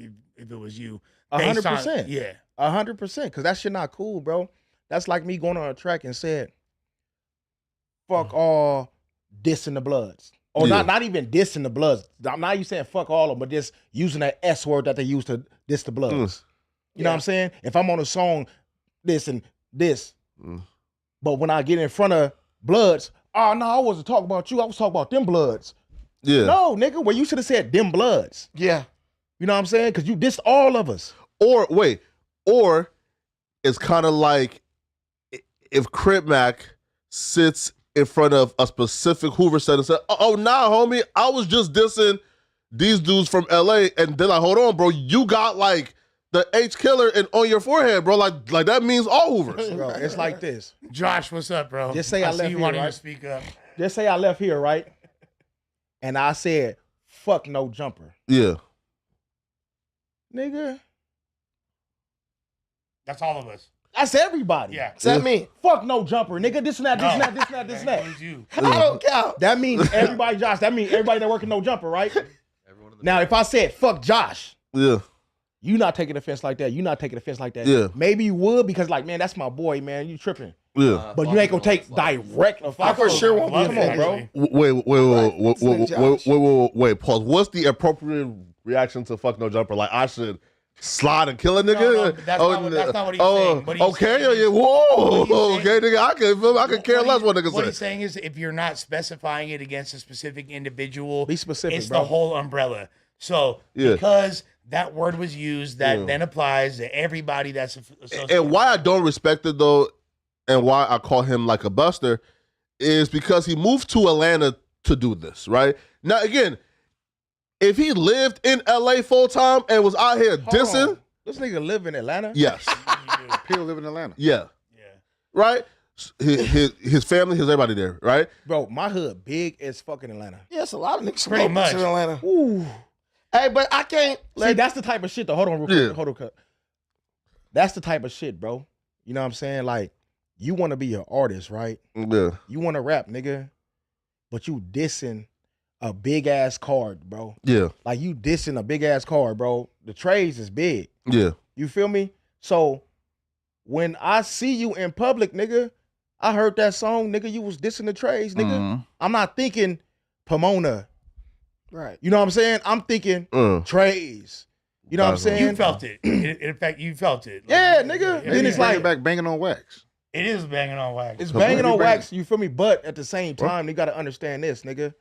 it was you? Based on- 100%. Yeah. 100%, because that shit not cool, bro. That's like me going on a track and said, fuck all dissing the Bloods. Or Yeah. not even dissing the Bloods. I'm not even saying fuck all of them, but just using that S word that they use to diss the Bloods. You know what I'm saying? If I'm on a song, this and this, Mm. but when I get in front of Bloods, oh no, I wasn't talking about you. I was talking about them bloods. Yeah. No, nigga, well, you should have said them bloods. Yeah. You know what I'm saying? Because you dissed all of us. Or wait, or it's kind of like if Crip Mac sits in front of a specific Hoover set and said, "Oh, nah, homie, I was just dissing these dudes from LA," and they're like, "Hold on, bro, you got like the H killer and on your forehead, bro. Like that means all Hoovers." Bro, it's like this. Josh, what's up, bro? Just say I see left you here, wanting right? to speak up. Just say I left here, right? And I said, fuck no jumper. Yeah. Nigga, That's all of us. that's everybody. Yeah. What's that mean? Fuck no jumper, nigga. This and that, this and No. that, this and that, this and that. includes you. I don't count. That means everybody, Josh. That means everybody that working no jumper, right? Now, if I said fuck Josh, Yeah. you not taking offense like that. You not taking offense like that. Yeah. Maybe you would because, like, man, that's my boy, man. You tripping. Yeah. But you ain't gonna take direct offense. I for sure won't be Love it, offended, bro. actually. Wait, pause. What's the appropriate reaction to fuck no jumper? Like, I should slide and kill a nigga? No, that's not what he's saying. What he's okay, saying yeah, is- whoa, what he's okay, nigga, I can care less what niggas What say. he's saying is, if you're not specifying it against a specific individual, Be specific, it's bro. the whole umbrella. So Yeah. because that word was used, that Yeah. then applies to everybody that's associated. And why I don't respect it though, and why I call him like a buster, is because he moved to Atlanta to do this, right? Now again, if he lived in LA full time and was out here Hold dissing, on. This nigga live in Atlanta? yes, People live in Atlanta. yeah, Yeah. right. His family, his everybody there, right? Bro, my hood big as fucking Atlanta. Yeah, it's a lot of niggas Pretty from much. Atlanta. Ooh. Hey, but I can't See, let that's the type of shit, though. Hold on real quick. Yeah. Hold on, cut. That's the type of shit, bro. You know what I'm saying? Like, you want to be an artist, right? Yeah, You want to rap, nigga, but you dissing a big ass card, bro. yeah, Like, you dissing a big ass card, bro. The trades is big. yeah. You feel me? So when I see you in public, nigga, I heard that song, nigga, you was dissing the trades, nigga. Mhm. I'm not thinking Pomona. right. You know what I'm saying? I'm thinking trades. You know what I'm That's right. saying? You felt it. In fact, you felt it. Yeah, nigga. And Then you it's bring like it back banging on wax. It is banging on wax. it's banging Bring on it back. wax, you feel me? But at the same time, you gotta understand this, nigga.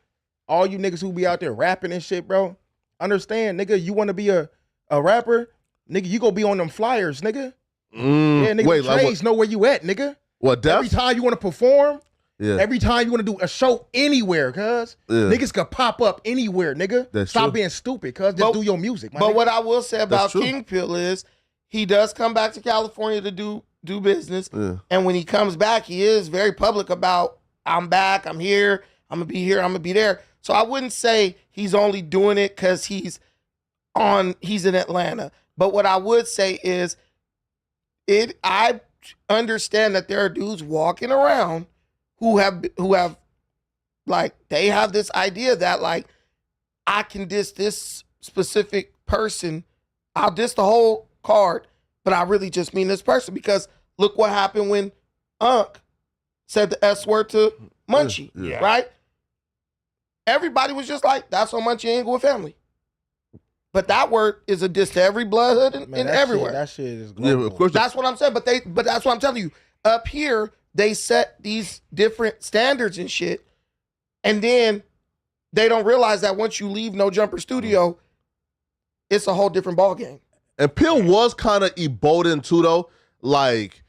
All you niggas who be out there rapping and shit, bro, understand, nigga, you wanna be a rapper, nigga, you gonna be on them flyers, nigga. Yeah, nigga, Wait, the like trades know where you at, nigga. what? Every Death? time you wanna perform, Yeah, every time you wanna do a show anywhere, cuz yeah. niggas could pop up anywhere, nigga. That's Stop true. being stupid, cuz. Just But- do your music, my But nigga. what I will say about true. King Pill is he does come back to California to do business. Yeah. And when he comes back, he is very public about I'm back, I'm here, I'm gonna be here, I'm gonna be there. So I wouldn't say he's only doing it because he's in Atlanta. But what I would say is I understand that there are dudes walking around who have like they have this idea that like I can diss this specific person, I'll diss the whole card, but I really just mean this person because look what happened when Unc said the S word to Munchie, Yeah. right? Everybody was just like, that's on Munchie ain't good family. But that word is a diss to every bloodhood and, Man, that everywhere. That shit is Yeah, global. of course. That's what I'm saying. But that's what I'm telling you. Up here, they set these different standards and shit. And then they don't realize that once you leave No Jumper Studio, it's a whole different ballgame. And Pill was kind of emboldened too, though. Like,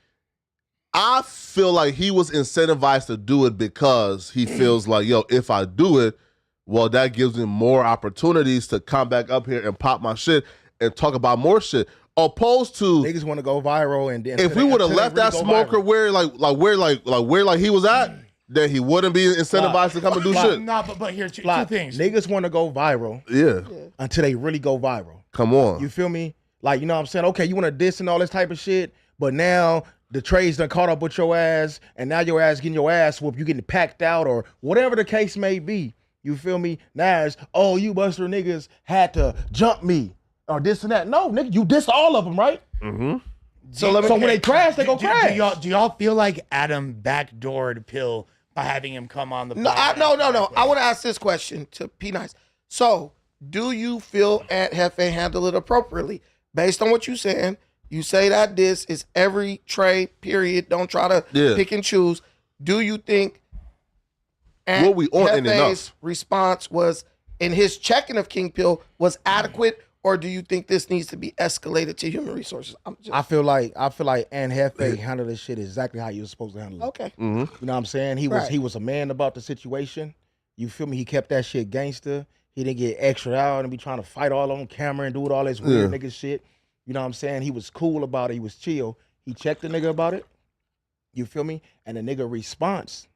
I feel like he was incentivized to do it because he feels like, yo, if I do it, well, that gives him more opportunities to come back up here and pop my shit and talk about more shit. Opposed to Niggas want to go viral, and then if we would have left that smoker where he was at, then he wouldn't be incentivized to come and do shit. No, but here two things. Niggas want to go viral Yeah, until they really go viral. come on. You feel me? Like, you know what I'm saying? Okay, you want to diss and all this type of shit, but now the trades done caught up with your ass, and now your ass getting your ass whooped, you getting packed out, or whatever the case may be. You feel me? Now it's, oh, you buster niggas had to jump me, or this and that. No, nigga, you dissed all of them, right? Mm-hmm. So let me. So when they crash, they go crash. Do y'all feel like Adam backdoored Pill by having him come on the No, podcast? no. I want to ask this question to P Nice. So, do you feel Aunt Hefe handled it appropriately? Based on what you're saying, you say that this is every trade, period. Don't try to Yeah. pick and choose. Do you think And what we on ain't Hefe's enough. response was, in his checking of King Pill, was adequate, or do you think this needs to be escalated to human resources? I feel like Aunt Hefe handled this shit exactly how you were supposed to handle it. Okay. You know what I'm saying? He Right. was a man about the situation. You feel me? He kept that shit gangster. He didn't get extra out and be trying to fight all on camera and do all this weird nigga shit. You know what I'm saying? He was cool about it. He was chill. He checked the nigga about it. You feel me? And the nigga response.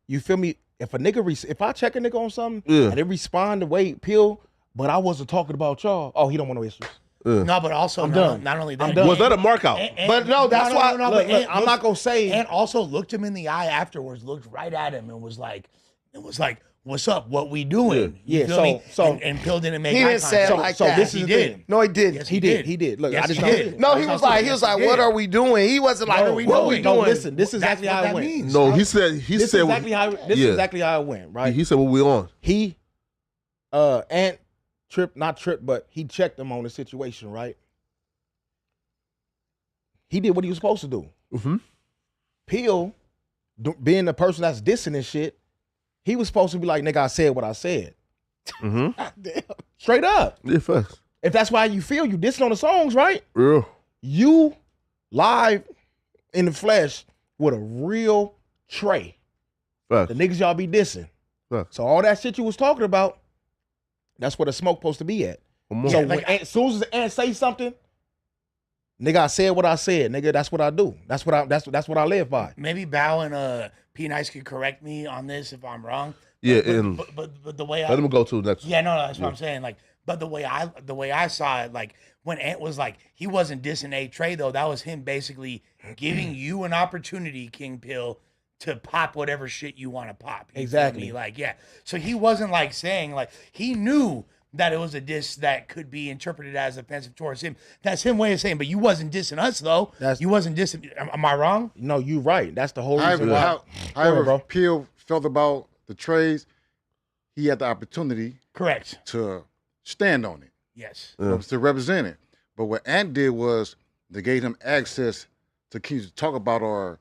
You feel me? If if I check a nigga on something and they respond the way Pill, but I wasn't talking about y'all. Oh, he don't want no issues. No, but also I'm not, done. not only that. I'm done. Was that a mark out? But no, that's why- Look, I'm not gonna say. And also looked him in the eye afterwards, looked right at him, and was like, "What's up? What we doing?" You Yeah, feel so- me? so- and Pill didn't make He eye didn't say it contact. like so that. this He is the did. thing. No, he didn't. Yes, He did. Look, Yes, I just he know. did. No, he That's was not like, something- yes, he "What did. are we doing?" He wasn't like, No, "What we no, doing?" listen, this is That's exactly what how that it went. means. No, Huh? he said This is said exactly how this is Yeah. exactly how it went, right? he said what we on. He not tripped, but he checked him on the situation, right? He did what he was supposed to do. Mm-hmm. Peel, being the person that's dissing and shit, he was supposed to be like, nigga, I said what I said. Mm-hmm. Straight up. Yeah, fast. If that's why you feel you dissing on the songs, right? Real. You live in the flesh with a real Trey. Fast. The niggas y'all be dissing. Fast. So all that shit you was talking about, that's where the smoke supposed to be at. Come on. So like, as soon as the ant say something, nigga, I said what I said. Nigga, that's what I do. That's what I live by. Maybe Bow and P Nice could correct me on this if I'm wrong. Yeah, but, and but the way let him go to next. Yeah, no, that's what I'm saying. Like, but the way I saw it, like when Ant was like, he wasn't dissing A Trey though. That was him basically giving you an opportunity, King Pill, to pop whatever shit you want to pop. You feel Exactly. me? Like, yeah. So he wasn't like saying like he knew that it was a diss that could be interpreted as offensive towards him. That's him way of saying, but you wasn't dissing us though. You wasn't dissing. Am I wrong? No, you right. That's the whole reason However, why. however bro. Peel felt about the trades, he had the opportunity Correct. to stand on it, Yes. to represent it. But what Ant did was they gave him access to talk about or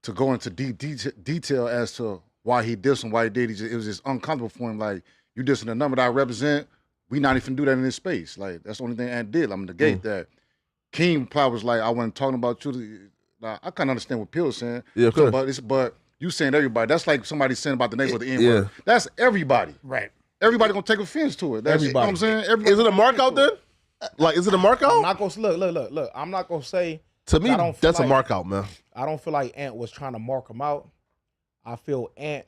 to go into detail as to why he did and why he did. It was just uncomfortable for him. Like, you dissing the number that I represent, we not even do that in this space. Like, that's the only thing Ant did. I'm gonna negate that. King probably was like, I wasn't talking about you. Like, I kind of understand what Peel was saying. Yeah, so, course. but you saying everybody. That's like somebody saying about the neighbor of the N word. Yeah. That's everybody. Right. Everybody gonna take offense to it. That's, you know what I'm saying? Everybody Is it a mark out then? Like, is it a mark I'm out? not gonna look. I'm not gonna say To me, I don't feel that's a like- mark out, man. I don't feel like Ant was trying to mark him out. I feel Ant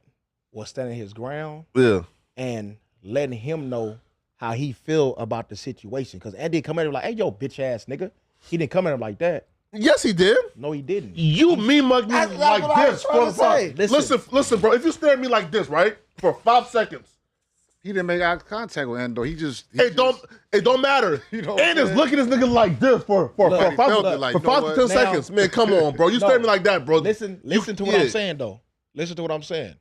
was standing his ground Yeah. and letting him know how he feel about the situation. Because Ant didn't come at him like, "Hey, yo, bitch ass nigga." He didn't come at him like that. Yes, he did. No, he didn't. You mean mug me That's like what I was this trying to for 5 say. Listen, bro. If you stare at me like this, right, for 5 seconds, He didn't make eye contact with Ant though. He it don't matter. You know what And I'm is saying? looking at this nigga like this for Look, he 5 felt it like, for you know 5 to 10 what? Now- seconds. Man, come on, bro. You stare at me like that, bro. Listen to what yeah. I'm saying though. Listen to what I'm saying.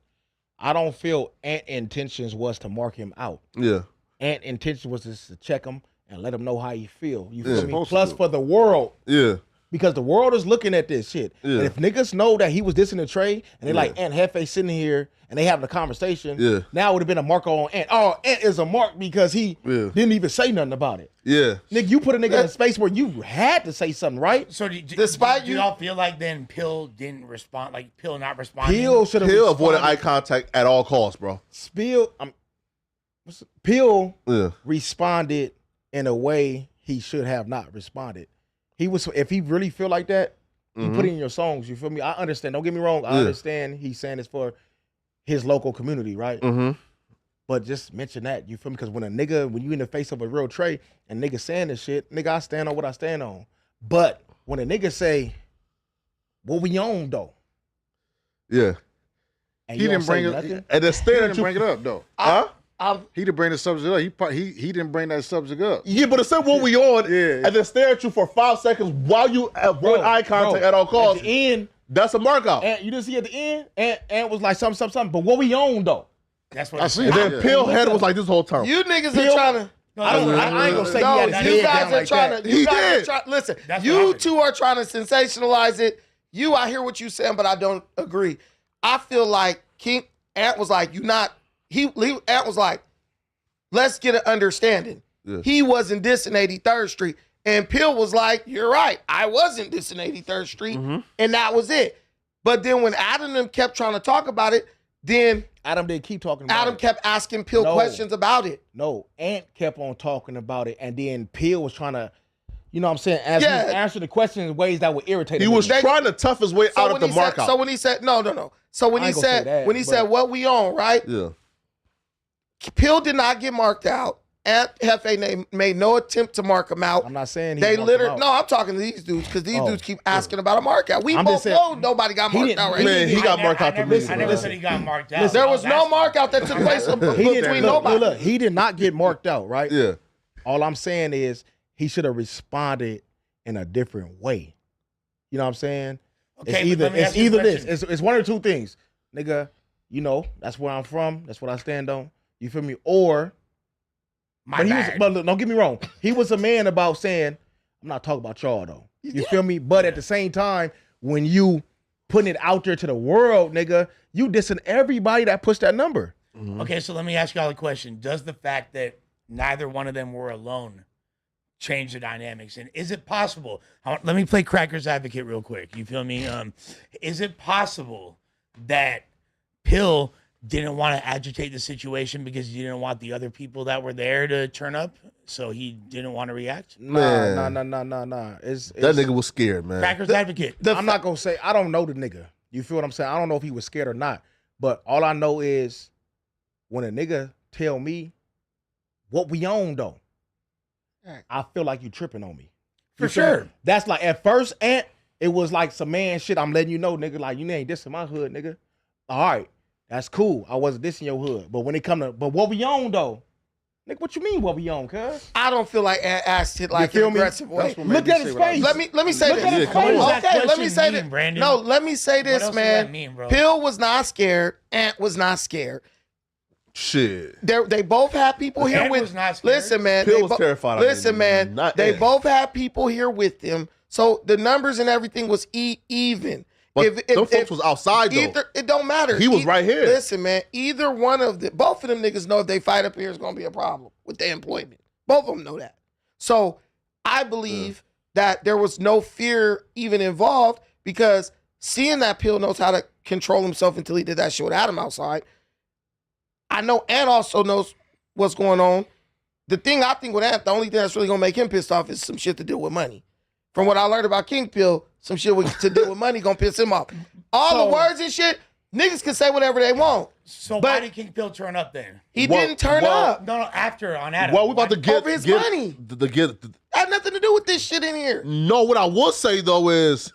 I don't feel Ant intentions was to mark him out. Yeah. Ant intention was just to check him and let him know how he feel. You Yeah. feel me? Supposed to Plus do. for the world. Yeah. Because the world is looking at this shit. Yeah. And if niggas know that he was dissing the Trey and they like Ant Hefe sitting here and they having a conversation, Yeah. now it would have been a mark on Ant. Oh, Ant is a mark because he Yeah. didn't even say nothing about it. Yeah. Nigga, you put a nigga in a space where you had to say something, right? So Despite do you- y'all feel like then Pill didn't respond, like Pill not responding? Peel should have He'll avoid eye contact at all costs, bro. Peel Yeah. responded in a way he should have not responded. He was, if he really feel like that, you put it in your songs. You feel me? I understand. Don't get me wrong. I Yeah. understand he's saying it's for his local community, right? Mm-hmm. But just mention that. You feel me? Because when you in the face of a real Trey and nigga saying this shit, nigga, I stand on what I stand on. But when a nigga say, what we own though? Yeah. And He you don't didn't bring say it. nothing, And then He stare didn't at you. bring it up though. Huh? He didn't bring the subject up. He didn't bring that subject up. Yeah, but it said what we on, Yeah. and then stare at you for 5 seconds while you avoid Bro, eye contact bro, at all costs. At the end, That's a mark out. and you didn't see at the end, and was like something. But what we own though? That's what I it see said. And then Yeah. Pill head was like this whole time. You niggas Peel- are trying to. I ain't gonna say No, he had his you head guys down are like trying that. to. He You guys did. are trying. Listen, That's what you happened. two are trying to sensationalize it. I hear what you're saying, but I don't agree. I feel like Ant was like, Ant was like, let's get an understanding. Yeah. He wasn't dissing 83rd Street. And Pill was like, you're right. I wasn't dissing 83rd Street. Mm-hmm. And that was it. But then when Adam and them kept trying to talk about it, then Adam didn't keep talking about Adam it. kept asking Pill No. questions about it. No, Ant kept on talking about it, and then Pill was trying to, you know what I'm saying, answer the question in ways that would irritate He him. was trying to tough his way out of the mark out. So when he said, no. So when I he ain't gonna say said, that, said what we own, right? Yeah. Pill did not get marked out. Ant Hefe made no attempt to mark him out. I'm not saying They marked him literally, out. no, I'm talking to these dudes because these Oh, dudes keep asking about a mark out. We I'm both just saying- know nobody got He marked didn't- out right Man, now. he got marked out to me. I never said he got marked out. There was no mark out that took place He between didn't, nobody. look, he did not get marked out, right? Yeah. All I'm saying is he should have responded in a different way. You know what I'm saying? Okay, it's but let me ask you a either this. question. It's one or two things. Nigga, you know, that's where I'm from. That's what I stand on. You feel me? Or My but bad. look, don't get me wrong. He was a man about saying, I'm not talking about y'all though. You feel me? But at the same time, when you putting it out there to the world, nigga, you dissing everybody that pushed that number. Okay, so let me ask y'all a question. Does the fact that neither one of them were alone change the dynamics? And is it possible? Let me play Cracker's advocate real quick. You feel me? Is it possible that Pill didn't want to agitate the situation because he didn't want the other people that were there to turn up, so he didn't want to react? Man. Nah. It's That nigga was scared, man. Cracker's advocate. I'm not gonna say I don't know the nigga. You feel what I'm saying? I don't know if he was scared or not. But all I know is when a nigga tell me what we own though, I feel like you tripping on me. For You feel me? sure. That's like at first, Ant, it was like some man shit. I'm letting you know, nigga, like you ain't dissing my hood, nigga. All right, that's cool. I wasn't dissing your hood. But when it come to what we own though, nigga, what you mean what we own, cuz? I don't feel like Ant asked it like You feel an me? aggressive way. That's what made Look me at say his what I face. was- Let me say Look this. at his come face. on. Okay, let me question say mean, that. Brandon? No, let me say What this, else does man. that mean, bro? Pill was not scared. Ant was not scared. Shit. They both had people here Ant with. was not scared. Listen, man. Pill they was bo- terrified of Listen, me, man. not They Ant. both had people here with them, so the numbers and everything was even. But them folks was outside, though. Either, it don't matter. He was right here. Listen, man. Either one of the both of them niggas know if they fight up here is gonna be a problem with their employment. Both of them know that. So I believe that there was no fear even involved because seeing that Pill knows how to control himself until he did that shit with Adam outside. I know Ant also knows what's going on. The thing I think with Ant, the only thing that's really gonna make him pissed off is some shit to deal with money. From what I learned about King Pill, some shit to deal with money gonna piss him off. All the words and shit, niggas can say whatever they want. So why But- did King Pill turn up then? He Well- didn't turn well- up. No, after on Adam. Well, we about to get Over his get money. get. Had nothing to do with this shit in here. No, what I will say though is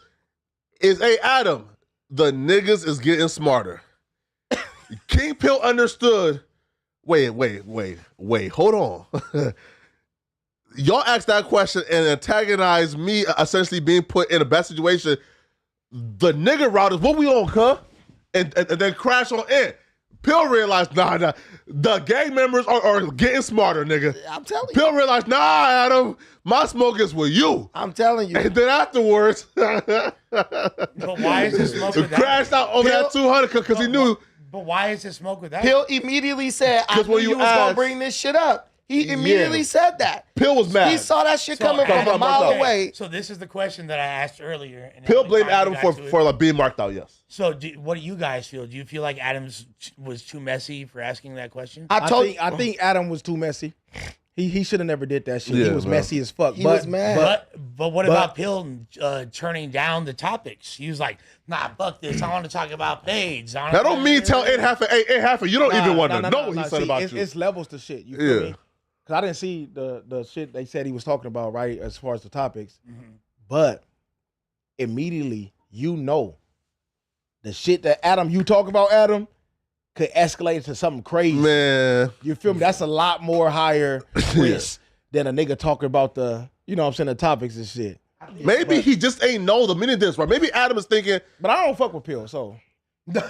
hey Adam, the niggas is getting smarter. King Pill understood. Wait, hold on. Y'all asked that question and antagonized me, essentially being put in a bad situation. The nigga route is what we on, cuh? And then crash on in. Pill realized, nah, the gang members are getting smarter, nigga. I'm telling you. Pill realized, nah, Adam, my smoke is with you. I'm telling you. And then afterwards, But why is this smoke with that? crashed out over Pill- that 200 because he knew. But why is this smoke with that? Pill immediately said, I 'Cause knew when you you was gonna asked- bring this shit up. He immediately said that. Pill was mad. He saw that shit So coming from Adam- a mile okay, away. So this is the question that I asked earlier. And Pill we blamed finally Adam got to it. for like being marked out, yes. So what do you guys feel? Do you feel like Adams was too messy for asking that question? I told you. I think Adam was too messy. He should have never did that shit. Yeah, he was man. messy as fuck. He was mad. But what about Pill turning down the topics? He was like, nah, fuck this. I want to talk about Page. That don't mean tell it half you don't even want to know what he said See, about it's, you. It's levels to shit. You feel Yeah. me? Because I didn't see the shit they said he was talking about, right, as far as the topics. But immediately, you know, the shit that you talk about, Adam, could escalate to something crazy. Man, You feel me? That's a lot more higher risk than a nigga talking about the, you know what I'm saying, the topics and shit. maybe he just ain't know the minute this, right? Maybe Adam is thinking, But I don't fuck with Pill, so. No,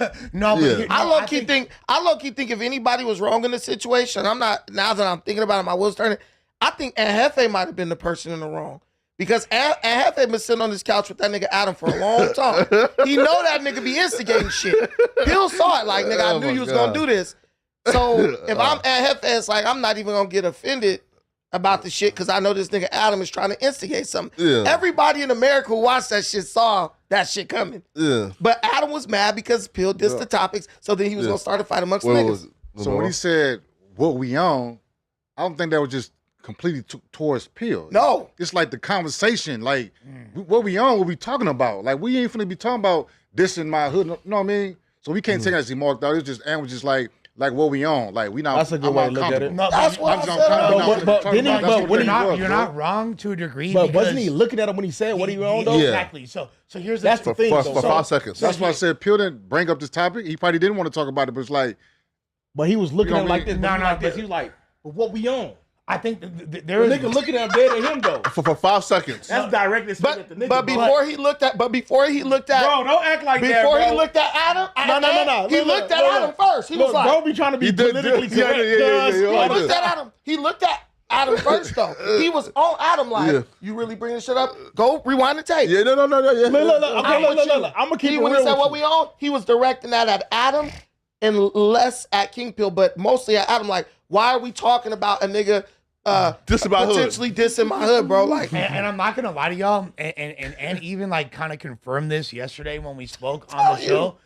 but Yeah. I low key think if anybody was wrong in the situation, I'm not, now that I'm thinking about it, my wheels turning, I think Aunt Hefe might have been the person in the wrong. Because Hefe been sitting on this couch with that nigga Adam for a long time. He know that nigga be instigating shit. Hill saw it like, nigga, I knew you was gonna do this. So if I'm at Hefe, it's like I'm not even gonna get offended about the shit because I know this nigga Adam is trying to instigate something. Yeah. Everybody in America who watched that shit saw that shit coming. Yeah. But Adam was mad because Pill dissed the topics, so then he was gonna start a fight amongst niggas. So when he said what we on, I don't think that was just completely towards Pill. No. It's like the conversation, like what we on, what we talking about. Like we ain't finna be talking about this in my hood. You know what I mean? So we can't take it as he marked out. It's just and was just like what we on. Like we not. That's a good way to look at it. No, That's what I said. you're not wrong to a degree. But because wasn't he looking at him when he said what he on though? Yeah. Exactly. So here's That's the the thing. For though. 5 seconds. That's why I said Pill didn't bring up this topic. He probably didn't want to talk about it, but it's like But he was looking You at know him like this. No, but he no, like this. but- He was like, "But what we on?" I think The there is nigga looking at him dead at him though. For 5 seconds. That's directly straight at the nigga. But before he looked at, bro, don't act like that, before bro. he looked at Adam, No. he Look, looked at look, Adam look. first. He was Look, like, bro, be trying to be He did- politically yeah, correct. yeah, he like looked this. at Adam. He looked at Adam first though. He was on Adam like, Yeah. you really bringing this shit up? Go rewind the tape. Yeah, no. Yeah. Look, okay, look. I'm gonna keep it When he real said with what you. we on, he was directing that at Adam and less at King Pill, but mostly at Adam. Like, why are we talking about a nigga Diss about hood. potentially dissing my hood, bro? Like, and I'm not gonna lie to y'all, and even like kind of confirmed this yesterday when we spoke on the show.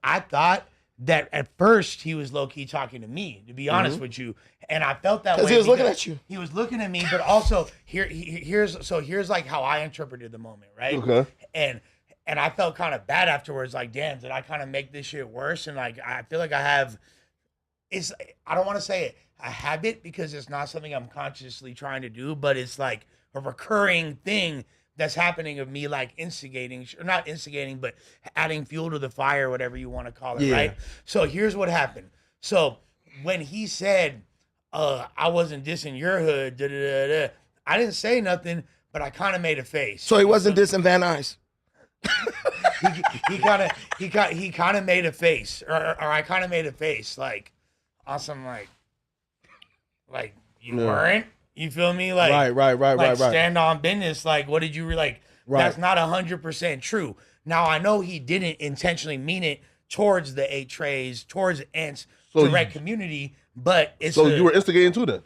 I thought that at first he was low key talking to me, to be honest with you, and I felt that way because he was looking at you. He was looking at me, but also here's like how I interpreted the moment, right? Okay. And I felt kind of bad afterwards, like, damn, did I kind of make this shit worse? And like, I feel like I don't want to say it, a habit, because it's not something I'm consciously trying to do, but it's like a recurring thing that's happening of me like instigating, or not instigating, but adding fuel to the fire, whatever you want to call it, right? So here's what happened. So when he said, I wasn't dissing your hood, I didn't say nothing, but I kind of made a face. So he wasn't dissing Van Nuys. he kind of made a face, or I kind of made a face, like on some like you weren't. You feel me? Like Right. Stand on business. Like, what did you like? Right. That's not 100% true. Now I know he didn't intentionally mean it towards the 8 trays, towards Ant's So direct community, but it's So you were instigating too then?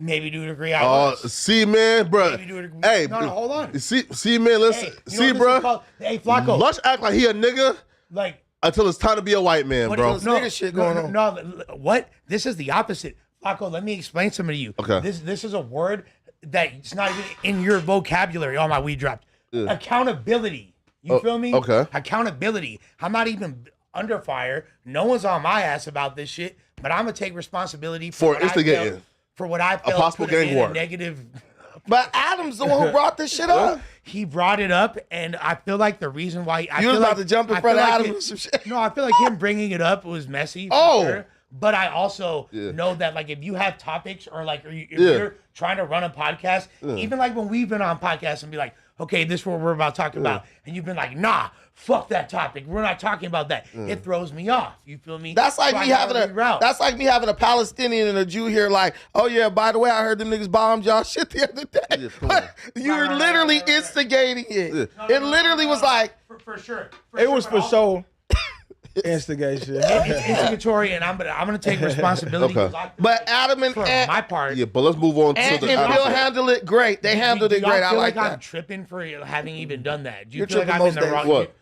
maybe to a degree. I was. See, man, bro. Maybe to a degree. Hey, no, hold on. See, man, listen. Hey, you know See, what this is bro. called? Hey, Flacco. Lush act like he a nigga Like. until it's time to be a white man, What bro. is- nigga shit going on. No, what? This is the opposite. Flacco, let me explain something to you. Okay. This is a word that it's not even in your vocabulary. Oh, my weed dropped. Accountability. You feel me? okay. Accountability. I'm not even under fire. No one's on my ass about this shit, but I'm going to take responsibility For what I instigating. felt- for what I felt possible could have gang been a war. negative. But Adam's the one who brought this shit up. He brought it up, and I feel like the reason why I You feel was about like, to jump in I front feel of like Adam it- or some shit. No, I feel like him bringing it up was messy. For Oh. sure. But I also know that like if you have topics or like if you're trying to run a podcast, even like when we've been on podcasts and be like, okay, this is what we're about to talk about, and you've been like, nah, fuck that topic. We're not talking about that. It throws me off. You feel me? That's like So I me gotta having reroute. that's like me having a Palestinian and a Jew here. Like, oh yeah, by the way, I heard them niggas bombed y'all shit the other day. But you were literally instigating it. It literally was like, for sure. It was for also- sure instigation. It's instigatory, and I'm gonna take responsibility. Okay. 'cause I- but Adam and for Ant, my part. Yeah, but let's move on to Ant the and other Bill side. handled it great. They handled it Do y'all great. I feel like I'm that. tripping for having even done that. Do you You're feel like tripping I'm in most the days. wrong? What?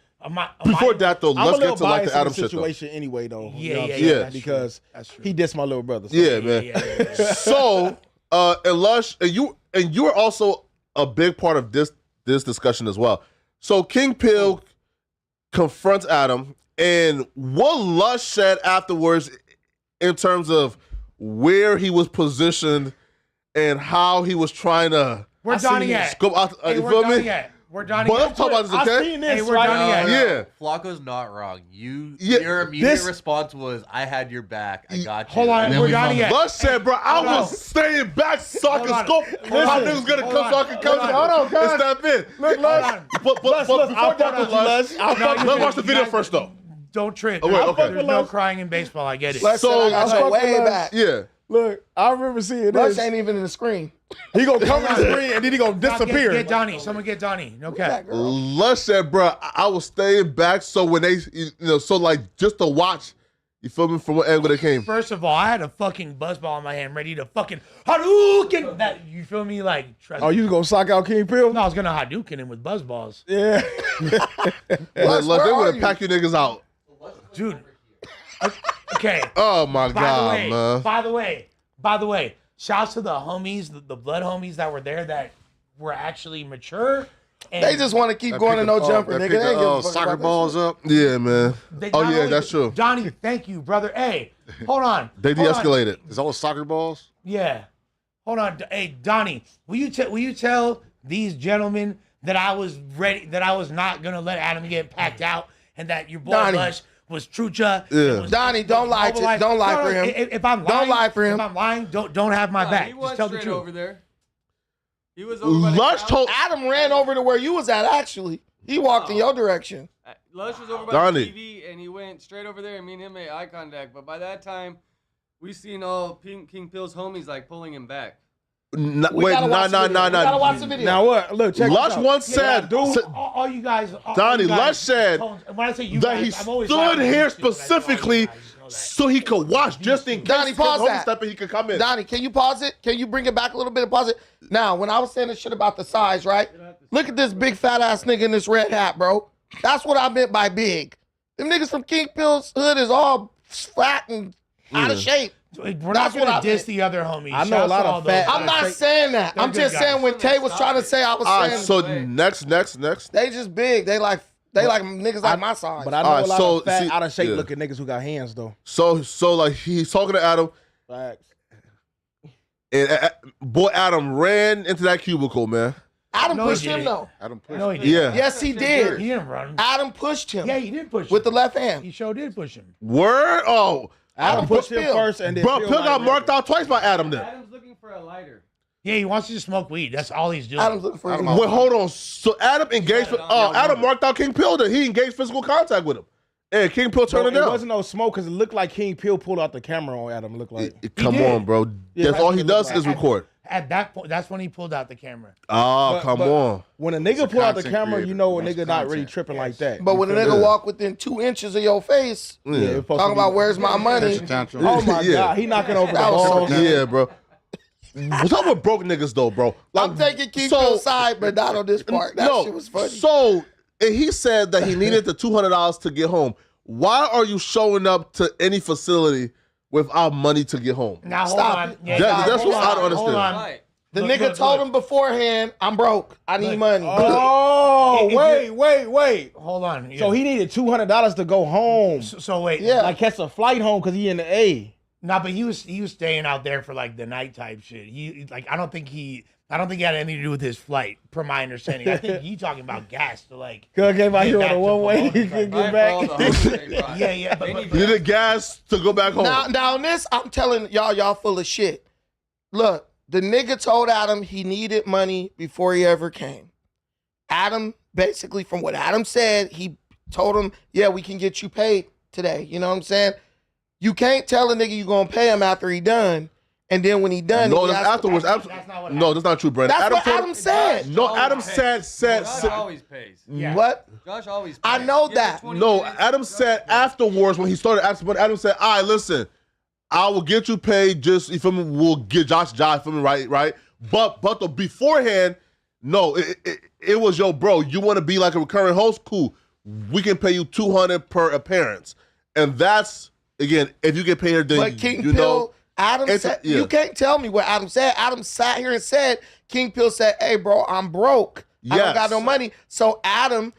Before that though, I'm a let's little get to like biased the in Adam the shit though. situation anyway, though. Yeah, You know what I'm yeah, saying? yeah, that's true. Because That's true. he dissed my little brother. So. Yeah, man. Yeah. So, and Lush, and you are also a big part of this discussion as well. So King Pill confronts Adam, and what Lush said afterwards, in terms of where he was positioned and how he was trying to We're Donnie at. scope out. Hey, You we're feel Donnie me? at. We're Donnie But at. let's talk about this, I okay? seen this, Hey, we're right? Donnie at. Yeah. Flacco's not wrong. Yeah, Your immediate this- response was, "I had your back. I got you." Hold on, And then we're we Donnie found- at. Lush said, bro, I hold on. was staying back so I Hold could on. scope. My Listen, niggas gonna hold come on. so I can come. Hold Hold on. on, guys. Step in. Look, Lush. But before I'll that, fuck with you, Lush. I'll No, fuck you let's watch the you video guys- first though. Don't trip. Oh, wait, okay. There's no crying in baseball. I get it. Let's So- say I got I'll you fuck way with back. Yeah. Look, I remember seeing Lush this. ain't even in the screen. He gonna come in the screen and then he gonna disappear. Get Donnie. Someone get Donnie. No cap. That girl. Lush said, bro, I was staying back so when they, so like just to watch, you feel me, from what angle they came. First of all, I had a fucking buzzball in my hand ready to fucking Hadouken that. You feel me? Like, trust Oh, me. you gonna sock out King Pill? No, I was gonna Hadouken him with buzzballs. Yeah. Lush, where they are would have you? packed you niggas out. Dude. Okay. Oh my God, man. By the way, shouts to the homies, the blood homies that were there that were actually mature. And They just want to keep going to no jumper, nigga. They ain't give a fuck soccer about balls that up. Yeah, man. they Oh not yeah, only- that's true. Johnny, thank you, brother. Hey, hold on. They Hold on. de-escalated. Is all soccer balls? Yeah. Hold on. Hey, Donnie, will you tell these gentlemen that I was ready, that I was not gonna let Adam get packed out, and that your boy Donnie. Lush was Trucha. Yeah. was- Donnie, don't lie to- mobilized. don't lie for him. If I'm Don't lying, lie for him. If I'm lying, don't have my back. He Just was tell the straight truth. over there. He was over by the Lush couch. told Adam ran over to where you was at, actually. He walked in your direction. Lush was over by Donnie. the TV, and he went straight over there, and me and him made eye contact. But by that time, we seen all King Pill's homies like pulling him back. We gotta watch the video. We gotta watch the video. Now what? Look, check Lush this out. once said, All you guys, Donnie, you guys- Lush said when I say you that guys, he I'm always stood laughing at here you stupid. I say all you specifically guys, you know that. so he could watch, just in case Donnie, pause his homie that. step in, he could come in. Donnie, can you pause it? Can you bring it back a little bit and pause it? Now, when I was saying this shit about the size, right? Look at this big fat ass nigga in this red hat, bro. That's what I meant by big. Them niggas from King Pill's hood is all fat and out of shape. We're That's not what gonna I diss meant. the other homies. I know a Shouts lot to of all fat- those I'm guys. not saying that. They're I'm good just guys. saying when Tay was trying to say, I was All right, saying so Wait. next. they just big. They like niggas like my size. But I know All right, a lot so, of fat, see- out of shape yeah. looking niggas who got hands though. So like he's talking to Adam, Facts. and boy Adam ran into that cubicle, man. Adam No, he pushed him didn't. though. Adam pushed. No, he didn't. Yeah. Yes, he did. He didn't run. Adam pushed him Yeah, he did push him. with the left hand. He sure did push him. Word? Oh, Adam pushed him Pill. first and then bro, Pill Pill got might marked out twice by Adam then. Adam's looking for a lighter. Yeah, he wants to just smoke weed. That's all he's doing. Adam's looking for his Wait, hold on. So Adam engaged. Adam marked out King Pill. Then he engaged physical contact with him, and King Pill turned No, it it down. wasn't no smoke because it looked like King Pill pulled out the camera on Adam. It looked like. Come did. on, bro. Yeah, That's that's all what he it does looked is like. record. At that point, that's when he pulled out the camera. Oh, come but on. When a nigga pull out the content camera, creator. you know a That's nigga not really content. tripping like that. But when a nigga walk within 2 inches of your face, Yeah, it's supposed talking to be- about where's my money, That's a tantrum. Oh my Yeah. god, he knocking over the That was so ball. good. yeah, bro. What's up with broke niggas though, bro? Like, I'm taking King so- Pill's side, but not on this part. That shit was funny. So and he said that he needed the $200 to get home. Why are you showing up to any facility without money to get home? Now hold Stop on. it. Yeah, That- that's hold what I don't on, understand. Hold on. Right. The Look, nigga look, told look. him beforehand, I'm broke. I need money. Oh, If you- wait. Hold on. So he needed $200 to go home. So wait. Yeah. Like catch a flight home because he in the A. No, but he was staying out there for like the night type shit. He like I don't think he had anything to do with his flight, per my understanding. I think he talking about gas to like. Cause came out Get here on back a to one way. Pomona, He could Right, get for all the back. homies they brought. Yeah, They need He needed gas to go back home. Now on this, I'm telling y'all full of shit. Look, the nigga told Adam he needed money before he ever came. Adam, basically, from what Adam said, he told him, yeah, we can get you paid today. You know what I'm saying? You can't tell a nigga you gonna pay him after he done, and then when he done, No, he that's has to- afterwards. That's not what No, that's not true, Brandon. That's what told- Adam said. No, Josh Adam always said. Josh always pays. Yeah. What? Josh always pays. I know Give him that. 20 No, minutes, Adam Josh said pays. afterwards when he started asking, but Adam said, all right, listen, I will get you paid, just, you feel me, we'll get Josh, you feel me, right? But the beforehand, no, it was, yo, bro, you want to be like a recurring host? Cool. We can pay you $200 per appearance. And that's, again, if you get paid, then But King you Pill, know. Adam it's- said, yeah. you can't tell me what Adam said. Adam sat here and said, King Pill said, hey, bro, I'm broke. I don't Yes. got no money. So Adam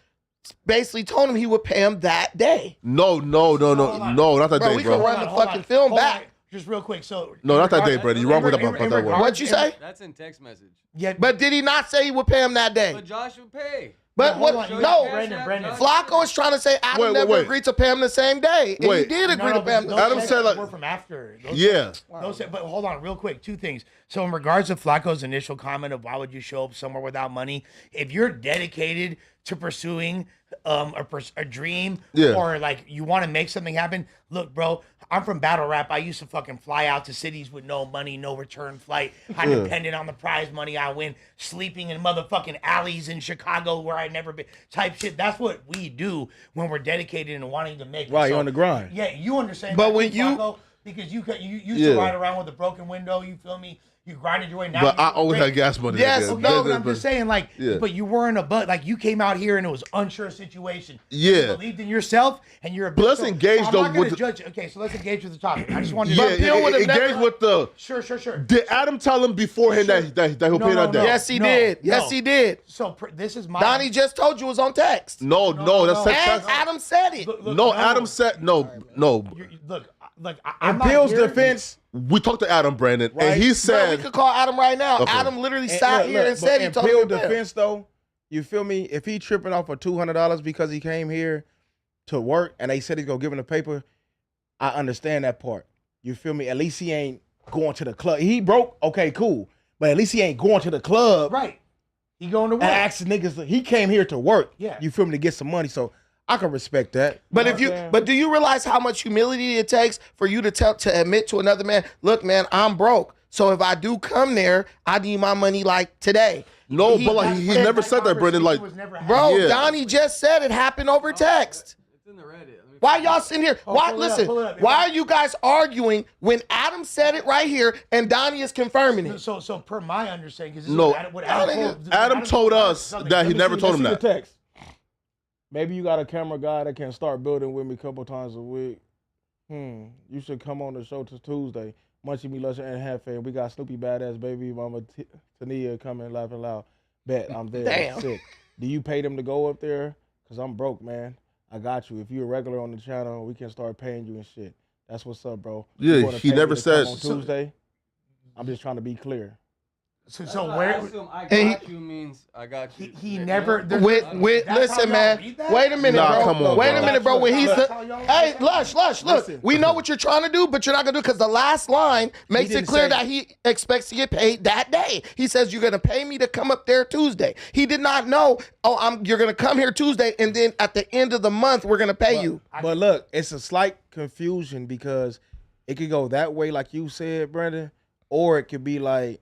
basically told him he would pay him that day. No, not that Bro, day, we bro. can run the fucking film Hold on. back. Just real quick. So No, not that day, regard- Brady. You're wrong with in about that regard- word. What'd you say? That's in text message. Yeah, But did he not say he would pay him that day? But Josh would pay. But No, what? hold on. No, Brendan. Flacco is trying to say Adam never agreed to pay him the same day. And he Wait. did agree to pay him the those same Adam checks said, like- were from after. Those Yeah. Those, but hold on, real quick, two things. So in regards to Flacco's initial comment of why would you show up somewhere without money, if you're dedicated to pursuing a dream Yeah. or like you want to make something happen. Look, bro, I'm from battle rap. I used to fucking fly out to cities with no money, no return flight. I depended on the prize money I win, sleeping in motherfucking alleys in Chicago where I never been. Type shit. That's what we do when we're dedicated and wanting to make it. Right, So, you're on the grind. Yeah, you understand. But that when too, you- Flacco, because you used Yeah. to ride around with a broken window. You feel me? You grinded your way. Now But you I always great. had gas money. Yes, nigga. no, But I'm just saying, like, Yeah. but you weren't a butt. Like, you came out here and it was unsure situation. Yeah. You believed in yourself, and you're a. But let's so- engage, so I'm though, not gonna with the- judge. Okay, so let's engage with the topic. I just wanted Yeah, to. Bill would've engage never- with the. Sure. Did Adam tell him beforehand Sure. that he'll pay No, that debt? Yes, he No, did. no. Yes, he did. So this is my. Donnie just told you it was on text. No, that's no. text. And Adam said it. No, Adam said no. Look. In I'm not Bill's here- defense, We talked to Adam, Brandon, Right. and he Bro, we said, could call Adam right now. Okay. Adam literally and sat look, here look, and said he in told Bill's me to defense though, you feel me? If he tripping off for $200 because he came here to work and they said he's gonna give him the paper, I understand that part. You feel me? At least he ain't going to the club. He broke, okay, cool. But at least he ain't going to the club Right. He going to work. and asking niggas. He came here to work. Yeah. You feel me? To get some money. So I can respect that. But know if what you, I'm saying? but do you realize how much humility it takes for you to admit to another man, look, man, I'm broke. So if I do come there, I need my money like today. no, but like he never said that, Brandon. Like, Bro, Yeah. Donnie just said it happened over text. It's in the Reddit. Let me- Why y'all sitting here? Why pull it up, listen? pull it up. Why are you guys arguing when Adam said it right here and Donnie is confirming it? So per my understanding, because No. Adam told us that he never told him Let's that. see the text. Maybe you got a camera guy that can start building with me a couple times a week. You should come on the show to Tuesday. Munchie Me Lusher and Half and we got Snoopy Badass Baby Mama Tania coming laughing loud. Bet I'm there. Damn. Sick. Do you pay them to go up there? Cause I'm broke, man. I got you. If you're a regular on the channel, we can start paying you and shit. That's what's up, bro. Yeah, You gonna he pay me never to said- come on Tuesday. I'm just trying to be clear. So That's why I where assume I and got you means I got you. he Yeah, never. you know? there's- With that's how listen, y'all man. read that? Wait a minute, Nah, bro. come on, Wait bro. a minute, bro. When he's That's how y'all read hey, that? Lush, look. Listen. We know what you're trying to do, but you're not gonna do because the last line makes it didn't clear say- that he expects to get paid that day. He says you're gonna pay me to come up there Tuesday. He did not know. Oh, you're gonna come here Tuesday, and then at the end of the month we're gonna pay you. But look, it's a slight confusion because it could go that way, like you said, Brandon, or it could be like.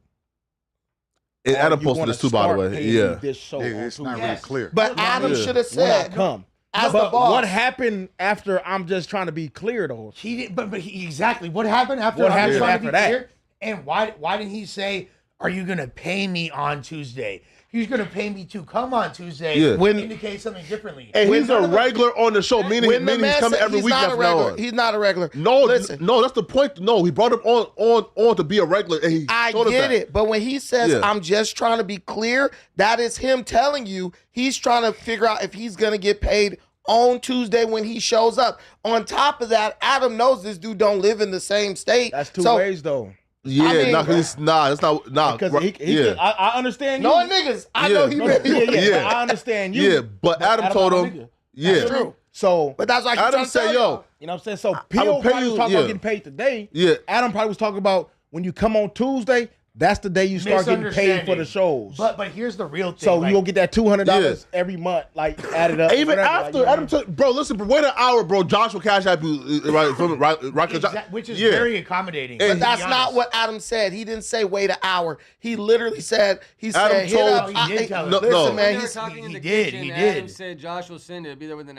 And oh, Adam you posted wanna this too, by the start way. paying me Yeah. this show Yeah, on it's not Tuesday. really clear. But Adam Yeah. should have When I said, come. as the But boss. what happened after? I'm just trying to be clear though. He did, but exactly what happened after. What I'm happened trying to after be that? clear, and why didn't he say, "Are you gonna pay me on Tuesday"? He's gonna pay me to come on Tuesday. Yeah. When- indicate something differently. And When he's a none of us- regular on the show, meaning when the he's man coming said every he's week not a after now regular, on. he's not a regular. No, listen. no, that's the point. No, he brought him on to be a regular, and he I told us get that. it, but when he says Yeah. I'm just trying to be clear, that is him telling you he's trying to figure out if he's gonna get paid on Tuesday when he shows up. On top of that, Adam knows this dude don't live in the same state. That's two so, ways though. Yeah, I mean- that's not. Because right, he yeah, I understand you. Knowing niggas, I know he Yeah. really. yeah. Yeah. But I understand you. yeah, but Adam told not a him, nigga. yeah, That's true. So But that's like Adam said, "Yo, you know what I'm saying? So I'ma Peel pay probably you, was talking yeah. about getting paid today. yeah." Adam probably was talking about when you come on Tuesday, that's the day you start getting paid for the shows. But here's the real thing. so like, you'll get that $200 every month, like added up. Even whatever, after like, Adam took, bro, listen, bro, wait an hour, bro. Josh will cash out you, right? Right, 'cause which is yeah. very accommodating. And to But be that's not honest. what Adam said. He didn't say wait an hour. He literally said Adam hit told- up. No, he did tell us. No, listen, no. man. When they were He's, talking in he the did, kitchen, he Adam did. said Josh will send it. It'll be there within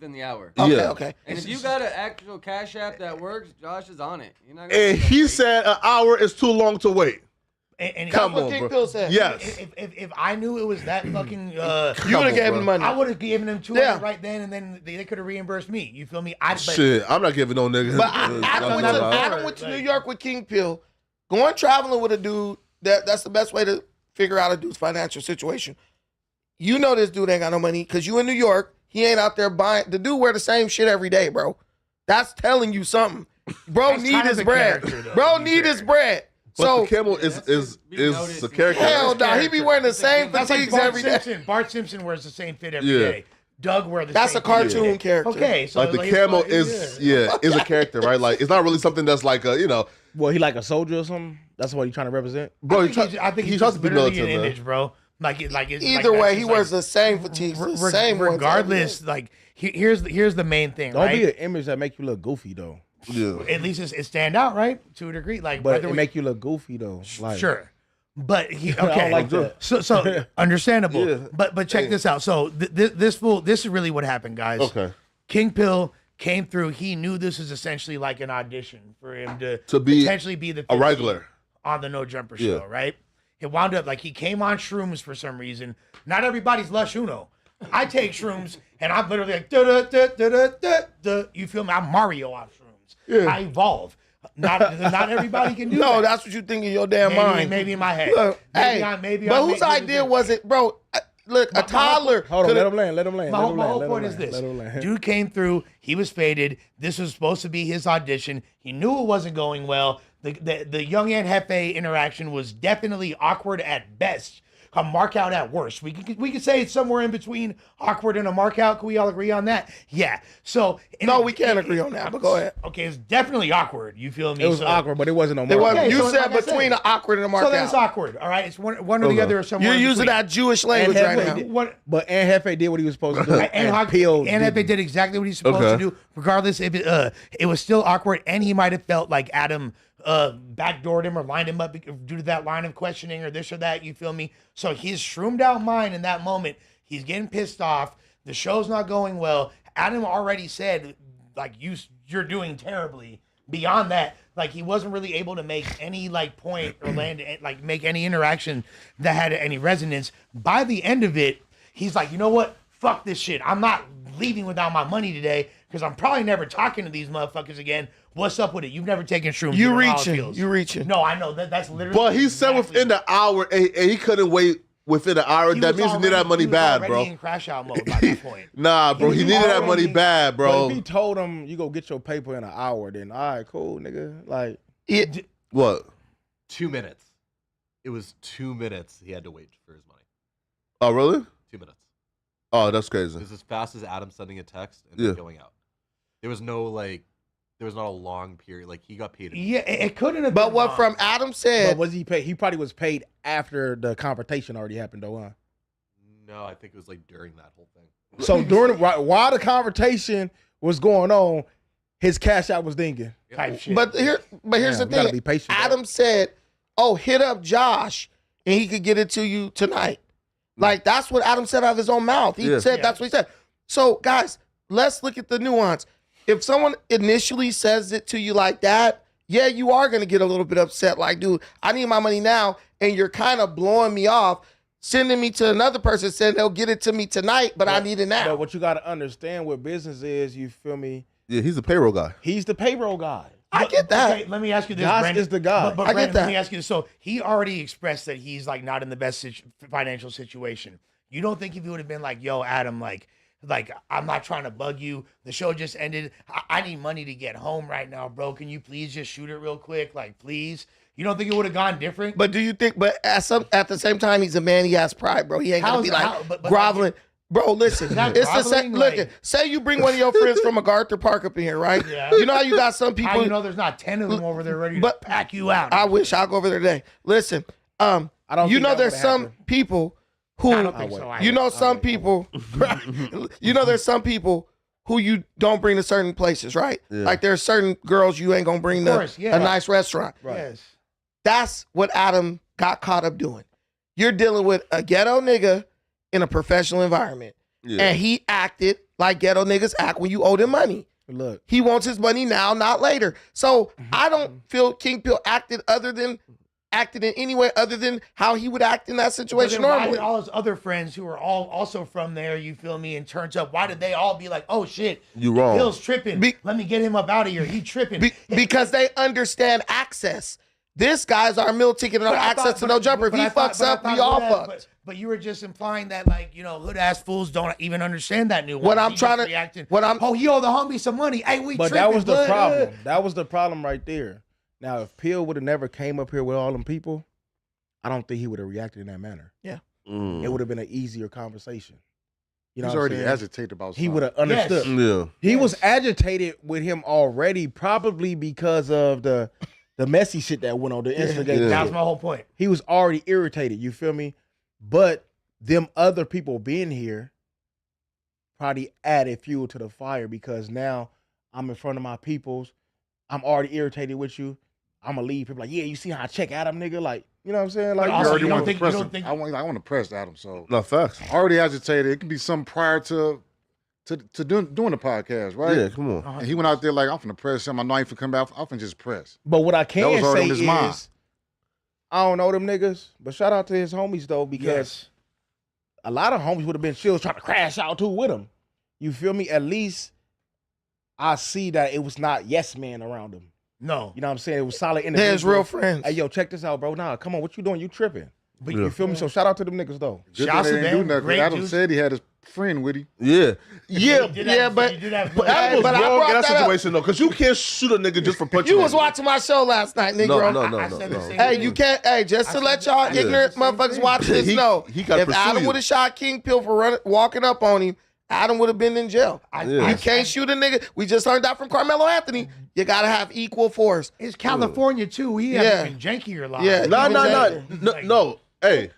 the hour. okay, Yeah. okay. And if you got an actual cash app that works, Josh is on it. You're not gonna And he said an hour is too long to wait. And Come what on, King bro. Bill said. Yes. If I knew it was that fucking, You would have on, gave bro. him money. I would have given him 200 Yeah. right then, and then they could have reimbursed me. You feel me? But Shit, I'm not giving no nigga. But Adam went to New York with King Pill. Going traveling with a dude, that's the best way to figure out a dude's financial situation. You know this dude ain't got no money because you in New York. He ain't out there buying. The dude wear the same shit every day, bro. That's telling you something. Bro That's need kind of his the bread. character, though, Bro to be need fair. his bread. But So the camel Yeah, is that's is just be is noticed the in character. hell no, he be character. wearing the That's same That's like fatigues Bart every day. Simpson. Bart Simpson wears the same fit every Yeah. day. Doug wear the That's same a cartoon fit every day. character. Okay, so Like the it's camel like- is is a character, right? Like it's not really something that's like a Well, he like a soldier or something? That's what he trying to represent? bro. I think he's he tries just to be literally militant, an man. image, bro. Either way, he wears the same fatigues, the same ones regardless. every day. Like here's the main thing, Don't right? be an image that make you look goofy though. Yeah. At least it stand out, right? To a degree, like But whether it make you look goofy though. Like, sure. But he I don't okay, like that. so understandable. Yeah. But check this out. So this is really what happened, guys. Okay. King Pill came through. He knew this was essentially like an audition for him to be potentially be the a regular on the No Jumper Yeah. show, right? It wound up like he came on shrooms for some reason. Not everybody's Lush Uno. I take shrooms and I'm literally like da da da da da da da. You feel me? I'm Mario on shrooms. Yeah. I evolve. Not everybody can do that. No, that's what you think in your damn mind. Maybe in my head. Look, Maybe hey, but whose idea was it, bro? Look, a toddler. Hold on, could've- let him land. My whole point is this. Dude came through. He was faded. This was supposed to be his audition. He knew it wasn't going well. The young Aunt Hefe interaction was definitely awkward at best. A mark out at worst. We could say it's somewhere in between awkward and a mark out. Can we all agree on that? Yeah. So No, we can't agree on that, but go ahead. Okay, it's definitely awkward. You feel me? It was So- awkward, but it wasn't no It more. was, Okay, you so said like I between said- an awkward and a mark So then it's out. awkward. All right, it's one or the other or somewhere. You're in using between. that Jewish language right now. What? But Aunt Hefe did what he was supposed to do. And Peel Hefe didn't. did exactly what he's supposed Okay. to do, regardless if it was still awkward, and he might have felt like Adam backdoored him or lined him up due to that line of questioning or this or that. You feel me? So his shroomed out mind in that moment, he's getting pissed off. The show's not going well. Adam already said, like, you're doing terribly. Beyond that, like, he wasn't really able to make any like point or land like make any interaction that had any resonance. By the end of it, he's like, you know what? Fuck this shit. I'm not leaving without my money today because I'm probably never talking to these motherfuckers again. What's up with it? You've never taken shrooms. You don't know how it reaching. feels. You reaching. No, I know that's literally. But he said exactly- within the hour, and he couldn't wait within an hour. He That was means he needed that money he was bad, already bro. in crash out mode by that point. Nah, bro, he was needed that money already- bad, But bro. if he told him you go get your paper in an hour, then all right, cool, nigga. Like What? 2 minutes. It was 2 minutes he had to wait for his money. Oh, really? 2 minutes. Oh, that's crazy. It was as fast as Adam sending a text and Yeah. then going out. There was no there was not a long period. Like he got paid. Yeah, it couldn't have. But been what long. from Adam but said, was he paid? He probably was paid after the confrontation already happened, though, huh? No, I think it was like during that whole thing. So while the confrontation was going on, his cash out was dinging. type shit. but here's Damn, the we gotta thing. be patient, bro. Adam said, "Oh, hit up Josh, and he could get it to you tonight." Like that's what Adam said out of his own mouth. He Yeah. said that's what he said. So guys, let's look at the nuance. If someone initially says it to you like that, yeah, you are gonna get a little bit upset. Like, dude, I need my money now, and you're kind of blowing me off, sending me to another person saying they'll get it to me tonight, but I need it now. But what you got to understand with business is, you feel me? Yeah, he's a payroll guy. He's the payroll guy. I get that. Okay, let me ask you this, Josh Brandon. is the guy. But I get Brandon, that. let me ask you this. So he already expressed that he's like not in the best financial situation. You don't think if he would have been like, yo, Adam, like I'm not trying to bug you. The show just ended. I need money to get home right now, bro. Can you please just shoot it real quick? Like, please. You don't think it would have gone different? But do you think? But at the same time, he's a man. He has pride, bro. He ain't gonna How's- be like how- but groveling. Bro, listen. that It's the same. groveling? Look, Like- say you bring one of your friends from MacArthur Park up in here, right? Yeah. You know how you got some people. How you know there's not 10 of them over there ready to But- pack you out? I wish I'll go over there today. Listen, I don't. you think know, that there's would've some happened. people who I don't think so. you know some people. You know, there's some people who you don't bring to certain places, right? Yeah. Like there's certain girls you ain't gonna bring Of to course, yeah. a nice restaurant. Yes. That's what Adam got caught up doing. You're dealing with a ghetto nigga in a professional environment. Yeah. And he acted like ghetto niggas act when you owe them money. Look, He wants his money now, not later. So I don't feel King Pill acted in any way other than how he would act in that But situation then why normally. did all his other friends who are all also from there, you feel me, and turns up, why did they all be like, oh shit, You wrong. Bill's tripping. Let me get him up out of here. He tripping. Because they understand access. This guy's our meal ticket and our But I access thought- to but- no jumper. If but he I thought- fucks but I up, thought we all hood ass- fucked. But you were just implying that, like, you know, hood ass fools don't even understand that nuance. What I'm He just trying to- reacting, what I'm- oh, he owe the homie some money. Hey, we but tripping, that was the blood. problem. That was the problem right there. Now, if Peel would have never came up here with all them people, I don't think he would have reacted in that manner. Mm. It would have been an easier conversation. You know He's what I'm already saying? agitated about He something. would have understood. Yeah. He was agitated with him already, probably because of the messy shit that went on, the instigate. Yeah. That was my whole point. He was already irritated. You feel me? But them other people being here probably added fuel to the fire because now I'm in front of my peoples. I'm already irritated with you. I'm gonna leave. People like, yeah, you see how I check Adam, nigga? Like, you know what I'm saying? Like, also, already you don't want to think- press you him. don't think- I want to press Adam. So No facts. already agitated. It can be something prior to doing the podcast, right? Yeah, come on. And he went out there like, I'm finna press him. I know I ain't finna come back. I'm finna just press. but what I That can was already say on his is, mind. I don't know them niggas, but shout out to his homies though, because Yes. a lot of homies would have been chills trying to crash out too with him. You feel me? At least I see that it was not yes man around him. No. You know what I'm saying? It was solid There's individuals. real friends. Hey, yo, check this out, bro. Nah, come on. What you doing? You tripping. But You feel me? So shout out to them niggas, though. Good Shouts thing to they didn't them. do nothing. Great Adam dudes. said he had his friend with him. Yeah. Yeah. You did yeah, have- but- you did have- But Adam was But I wrong brought in that that up. situation, though, because you can't shoot a nigga just for punching You him. was watching my show last night, Negro. I said the same Hey, thing. you can't. Hey, just to I let said- y'all I said ignorant the same motherfuckers thing. watch this He- know, he gotta if pursue Adam you. would have shot King Pill for walking up on him, Adam would have been in jail. Yeah. You can't shoot a nigga. We just learned that from Carmelo Anthony. You gotta have equal force. It's California too. He Yeah. hasn't been jankier live. Yeah. No, Even no, Xavier. no, no. Hey,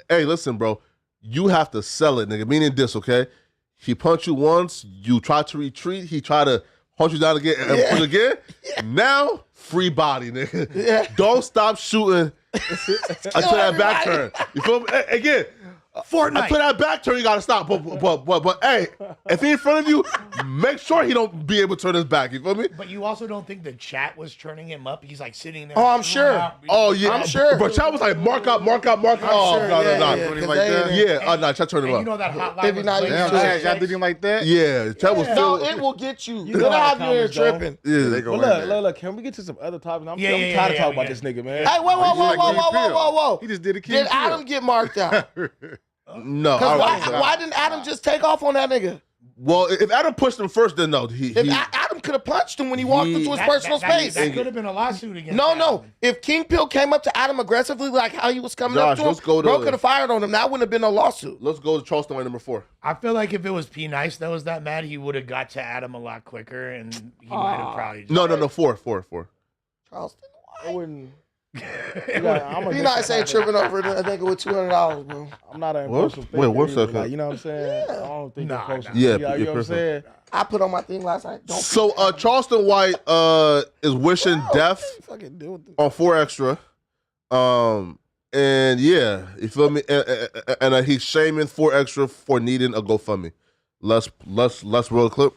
listen, bro. You have to sell it, nigga. Meaning this, okay? He punched you once. You try to retreat. He tried to punch you down again and punch again. Now, free body, nigga. Yeah. Don't stop shooting until that back turn. You feel me? Again. Fortnite. Until that back turn, you gotta stop. But hey, if he in front of you, make sure he don't be able to turn his back. You feel me? But you also don't think the chat was turning him up? He's like sitting there. Oh, I'm sure. Oh yeah, I'm sure. But chat was like, mark out. Oh sure, no, yeah, no, yeah, no. 'cause like they that? ain't- Yeah, no, chat turned him And up. you know that hotline Maybe was not blazing. even Damn, sure. Chad, y'all did him like that? Yeah, chat was No, still. it will get you. You They know don't how have it you here comes, though. tripping. Yeah, They go But in look, there. look, look. Can we get to some other topics? I'm Yeah, tired yeah, of yeah, talking about yeah. this nigga, man. Hey, whoa, whoa, He just whoa, like whoa, King whoa, whoa, Pill. whoa, whoa. He just did a King Did Pill. Adam get marked out? No, Because I- why didn't Adam just take off on that nigga? well, if Adam pushed him first, then no. If Adam could have punched him when he walked into his personal space. That could have been a lawsuit against No, Adam. no. If King Pill came up to Adam aggressively, like how he was coming Josh, up to him, let's go to- bro could have fired on him. That wouldn't have been no lawsuit. Let's go to Charleston White number 4. I feel like if it was P Nice that was that mad, he would have got to Adam a lot quicker, and he might have probably. No, 4. Charleston. I wouldn't. Be nice ain't tripping over it. I think it was $200, bro. I'm not an What? impulsive Wait, thinker what's either, that? like, you know what I'm saying? I don't think Nah, impulsive. nah. Yeah, you know what I'm you're saying? I put on my thing last night. Don't So Charleston White is wishing death fucking deal with it. on 4 Extra. And yeah, you feel me? And he's shaming 4 Extra for needing a GoFundMe. Let's roll the clip.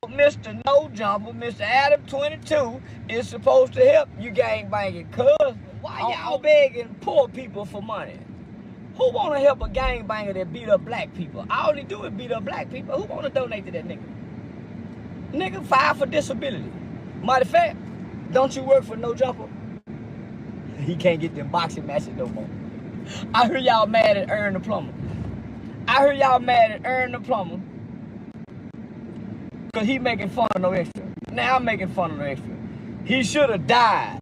Mr. No Jumper, Mr. Adam 22 is supposed to help you gangbanging, cuz why y'all begging poor people for money? Who want to help a gangbanger that beat up black people? All he do is beat up black people. Who want to donate to that nigga? Nigga, file for disability. Matter of fact, don't you work for No Jumper? He can't get them boxing matches no more. I heard y'all mad at Aaron the Plumber. Cause he making fun of No Extra. Now I'm making fun of No Extra. He should have died.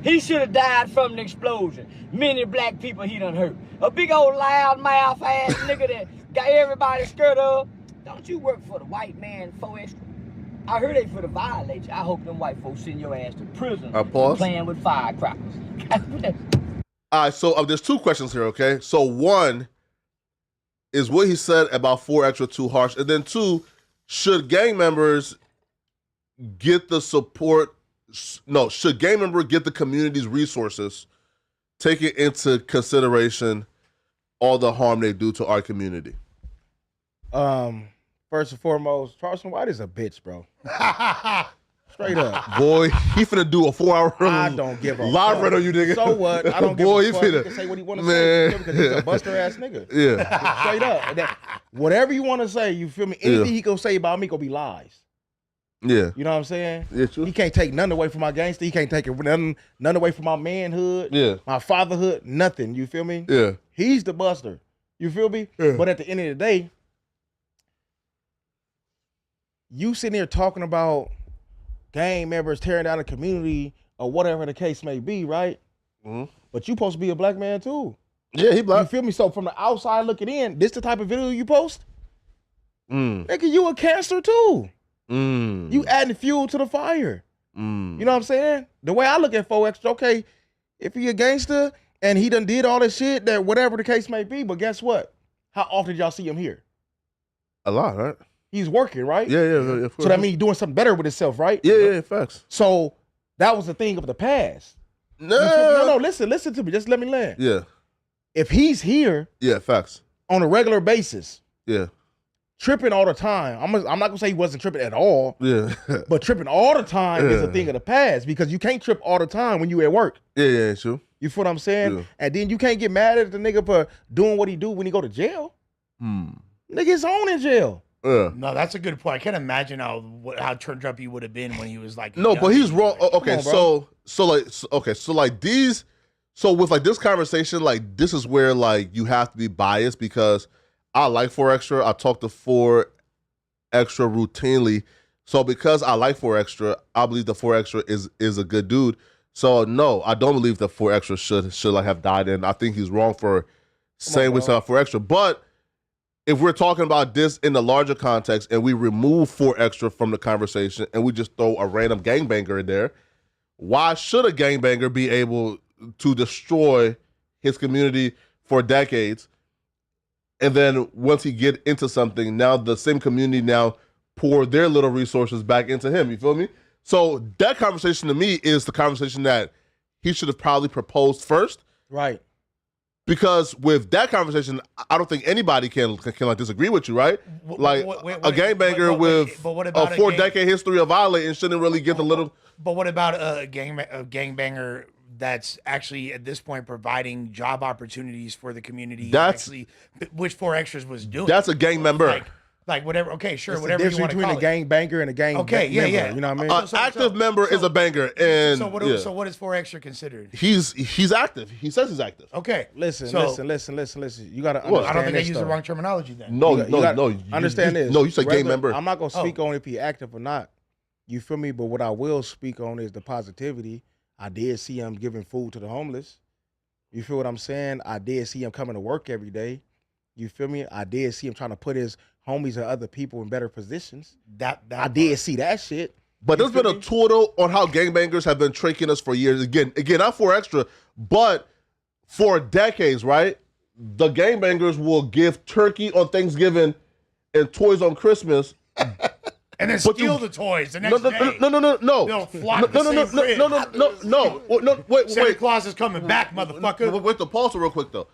He should have died from an explosion. Many black people he done hurt. A big old loud mouth ass nigga that got everybody scared of. Don't you work for the white man 4 Extra? I heard they for the violate you. I hope them white folks send your ass to prison for Pause. playing with firecrackers. All right, so there's 2 questions here, okay? So 1 is what he said about 4 Extra too harsh, and then 2, should gang members get the support? No, should gang member get the community's resources, taking into consideration all the harm they do to our community? First and foremost, Charleston White is a bitch, bro. Straight up. Boy, he finna do a 4-hour I don't give a live fuck. run on you, nigga. So what? I don't Boy, give a he fuck. He finna- can say what he want to Man. say because he's a buster ass nigga. Yeah. Straight up. That, whatever you want to say, you feel me? Anything he gonna say about me gonna be lies. Yeah. You know what I'm saying? Yeah, true. He can't take none away from my gangster. He can't take none away from my manhood. Yeah. My fatherhood. Nothing. You feel me? Yeah. He's the buster. You feel me? Yeah. But at the end of the day, you sitting here talking about gang members tearing down the community or whatever the case may be, right? Mhm. But you supposed to be a black man too. Yeah, he You black. feel me? So from the outside looking in, this the type of video you post? Nigga, you a cancer too. You adding fuel to the fire. You know what I'm saying? The way I look at 4 Extra, okay, if he a gangster And he done did all this shit that whatever the case may be. But guess what? How often did y'all see him here? A lot, right? He's working, right? Yeah. Of course. So that means he's doing something better with himself, right? Yeah, facts. So that was the thing of the past. No, No, listen to me. Just let me land. Yeah, If he's here facts. on a regular basis, Yeah, tripping all the time, I'm not gonna say he wasn't tripping at all, yeah, but tripping all the time is a Yeah. thing of the past because you can't trip all the time when you at work. yeah, sure. You feel what I'm saying? Yeah. And then you can't get mad at the nigga for doing what he do when he go to jail. Nigga's on in jail. Yeah. No, that's a good point. I can't imagine how turned up he would have been when he was like. No, young. but he's wrong. Okay, Come on, so like these, so with like this conversation, like this is where like you have to be biased because I like 4Extra. I talk to 4Extra routinely. So because I like 4Extra, I believe the 4Extra is a good dude. So no, I don't believe that 4Extra should like have died, and I think he's wrong for saying we saw 4Extra. But if we're talking about this in the larger context and we remove 4Extra from the conversation and we just throw a random gangbanger in there, why should a gangbanger be able to destroy his community for decades? And then once he get into something, now the same community now pour their little resources back into him. You feel me? So that conversation to me is the conversation that he should have probably proposed first. Right. Because with that conversation, I don't think anybody can like disagree with you, right? Like a gangbanger with but what a about 4-decade history of violating shouldn't really get the little. But what about a gangbanger that's actually at this point providing job opportunities for the community? Which 4Extras was doing. That's a gang member. Like whatever. Okay, sure. It's whatever the you want difference to between call a gang banger and a gang member. You know what I mean? Active member is a banger, and so what is 4Extra considered? He's active. He says he's active. Okay. Listen. You got to understand I don't think I this, used the though. wrong terminology then. No. Understand this. No, you said gang member. I'm not gonna speak on if he active or not. You feel me? But what I will speak on is the positivity. I did see him giving food to the homeless. You feel what I'm saying? I did see him coming to work every day. You feel me? I did see him trying to put his homies and other people in better positions. I did see that shit. But there's been a tour though on how gangbangers have been tricking us for years. Again, not 4Extra, but for decades, right? The gangbangers will give turkey on Thanksgiving and toys on Christmas. And then steal the toys the next day. No. They'll flock the same crib. No. Wait. Santa Claus is coming back, motherfucker. Wait, the pause real quick though.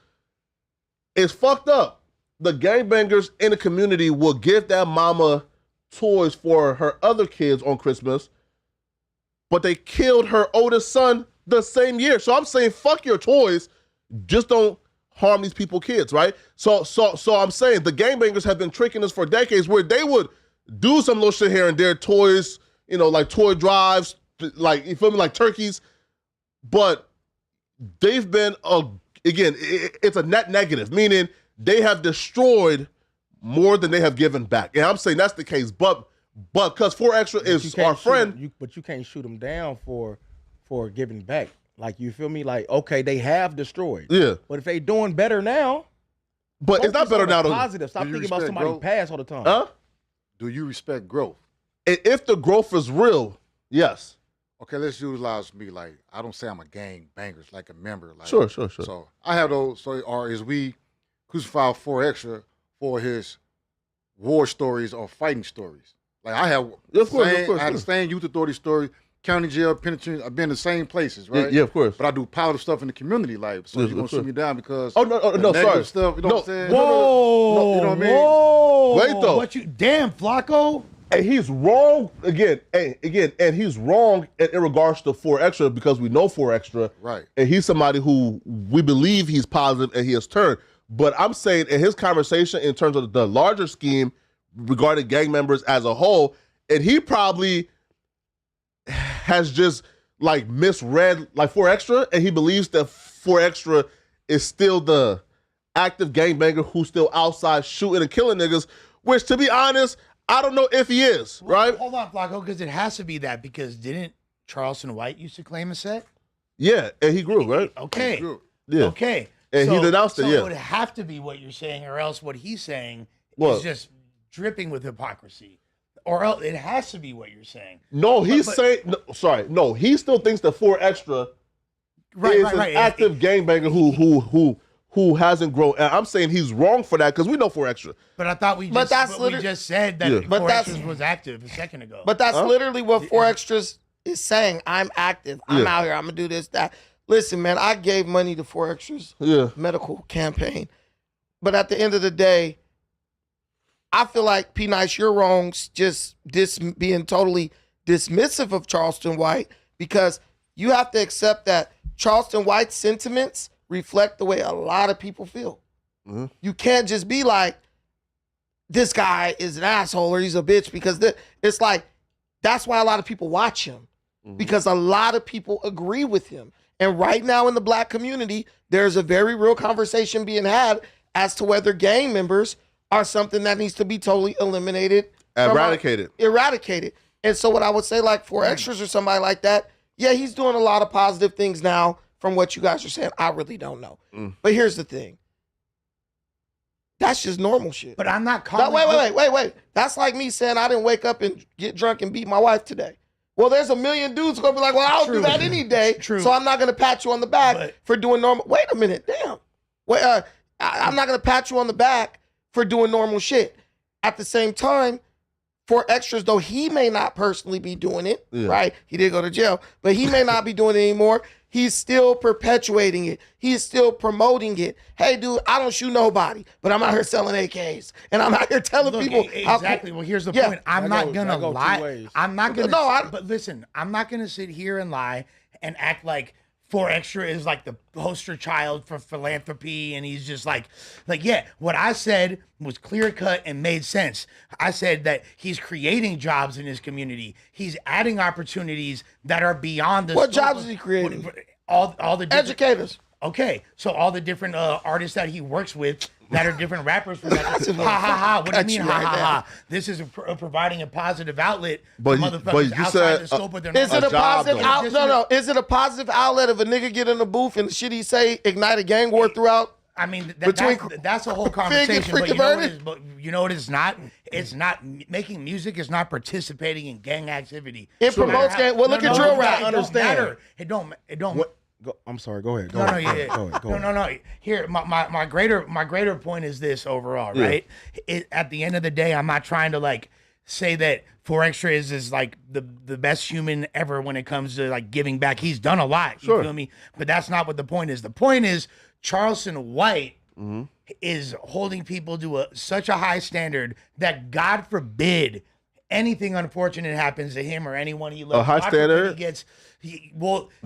It's fucked up. The gangbangers in the community will give that mama toys for her other kids on Christmas, but they killed her oldest son the same year. So I'm saying, fuck your toys, just don't harm these people kids, right? So I'm saying the gangbangers have been tricking us for decades where they would do some little shit here and there, toys, like toy drives, like, you feel me, like turkeys, but they've been, it's a net negative, meaning they have destroyed more than they have given back. And I'm saying that's the case, but because 4Extra is our friend. But you can't shoot them down for giving back. Like, you feel me? Like, okay, they have destroyed. Yeah. But if they doing better now. But it's not better now. Positive. Stop thinking about somebody past all the time. Huh? Do you respect growth? If the growth is real, yes. Okay, let's utilize me. Like, I don't say I'm a gang banger, it's like a member. Like, Sure. So I have those. So, or is we crucify 4Extra for his war stories or fighting stories? Like, I have, I had the same youth authority story, county jail, penitentiary. I've been in the same places, right? Yeah, of course. But I do positive stuff in the community, like, so you're gonna shoot me down because no, sorry. Stuff, you know what I'm saying? Whoa, you know what I mean? Whoa, wait though. Damn, Flacco. And he's wrong again, and he's wrong in regards to 4Extra because we know 4Extra, right? And he's somebody who we believe he's positive and he has turned. But I'm saying in his conversation in terms of the larger scheme regarding gang members as a whole, and he probably has just like misread like 4Extra, and he believes that 4Extra is still the active gangbanger who's still outside shooting and killing niggas, which, to be honest, I don't know if he is, right? Hold on, Flacco, because it has to be that, because didn't Charleston White used to claim a set? Yeah, and he grew, right? Okay. Yeah. Okay. And he denounced it, So yeah. it would have to be what you're saying, or else what he's saying What? is just dripping with hypocrisy. Or else it has to be what you're saying. No, he's saying, no, he still thinks that 4Extra Right, is right, an right. active gangbanger who hasn't grown. And I'm saying he's wrong for that because we know 4Extra. But I thought we just said that Yeah. But 4 that's- Extras was active a second ago. But that's literally what 4Extras is saying. I'm active. I'm out here. I'm gonna do this, that. Listen, man, I gave money to 4Extras medical campaign. But at the end of the day, I feel like P Nice, you're wrong just being totally dismissive of Charleston White, because you have to accept that Charleston White's sentiments reflect the way a lot of people feel. Mm-hmm. You can't just be like, this guy is an asshole or he's a bitch, because it's like, that's why a lot of people watch him, because a lot of people agree with him. And right now in the black community, there's a very real conversation being had as to whether gang members are something that needs to be totally eliminated. Eradicated. And so what I would say, like 4Extras or somebody like that, yeah, he's doing a lot of positive things now from what you guys are saying. I really don't know. But here's the thing. That's just normal shit. But I'm not calling. Wait. That's like me saying I didn't wake up and get drunk and beat my wife today. Well, there's a million dudes going to be like, well, I'll do that any day. So I'm not going to pat you on the back for doing normal. Wait a minute. Damn. I'm not going to pat you on the back for doing normal shit. At the same time, 4Extras, though he may not personally be doing it, right? He did go to jail, but he may not be doing it anymore. He's still perpetuating it. He's still promoting it. Hey, dude, I don't shoot nobody, but I'm out here selling AKs. And I'm out here telling people. Exactly. Well, here's the point. I'm not going to lie. I'm not going to. But listen, I'm not going to sit here and lie and act like 4Extra is like the poster child for philanthropy, and he's just like, yeah, what I said was clear cut and made sense. I said that he's creating jobs in his community. He's adding opportunities that are beyond the. What jobs is he creating? All the educators. Okay, so all the different artists that he works with that are different rappers. From that, What do you mean, ha? This is providing a positive outlet for motherfuckers outside the scope of their. Is it a positive outlet? No. Is it a positive outlet if a nigga get in the booth and the shit he say ignite a gang war throughout? I mean, that's a whole conversation. But you know what it's not? It's not making music. Is not participating in gang activity. It promotes gang. Well, look at drill rap. Understand? It don't. I'm sorry. Go ahead. No. Here, my greater point is this overall, right? At the end of the day, I'm not trying to like say that 4Extra is like the best human ever when it comes to like giving back. He's done a lot. You feel me? But that's not what the point is. The point is Charleston White is holding people to such a high standard that God forbid anything unfortunate happens to him or anyone he loves. A high standard?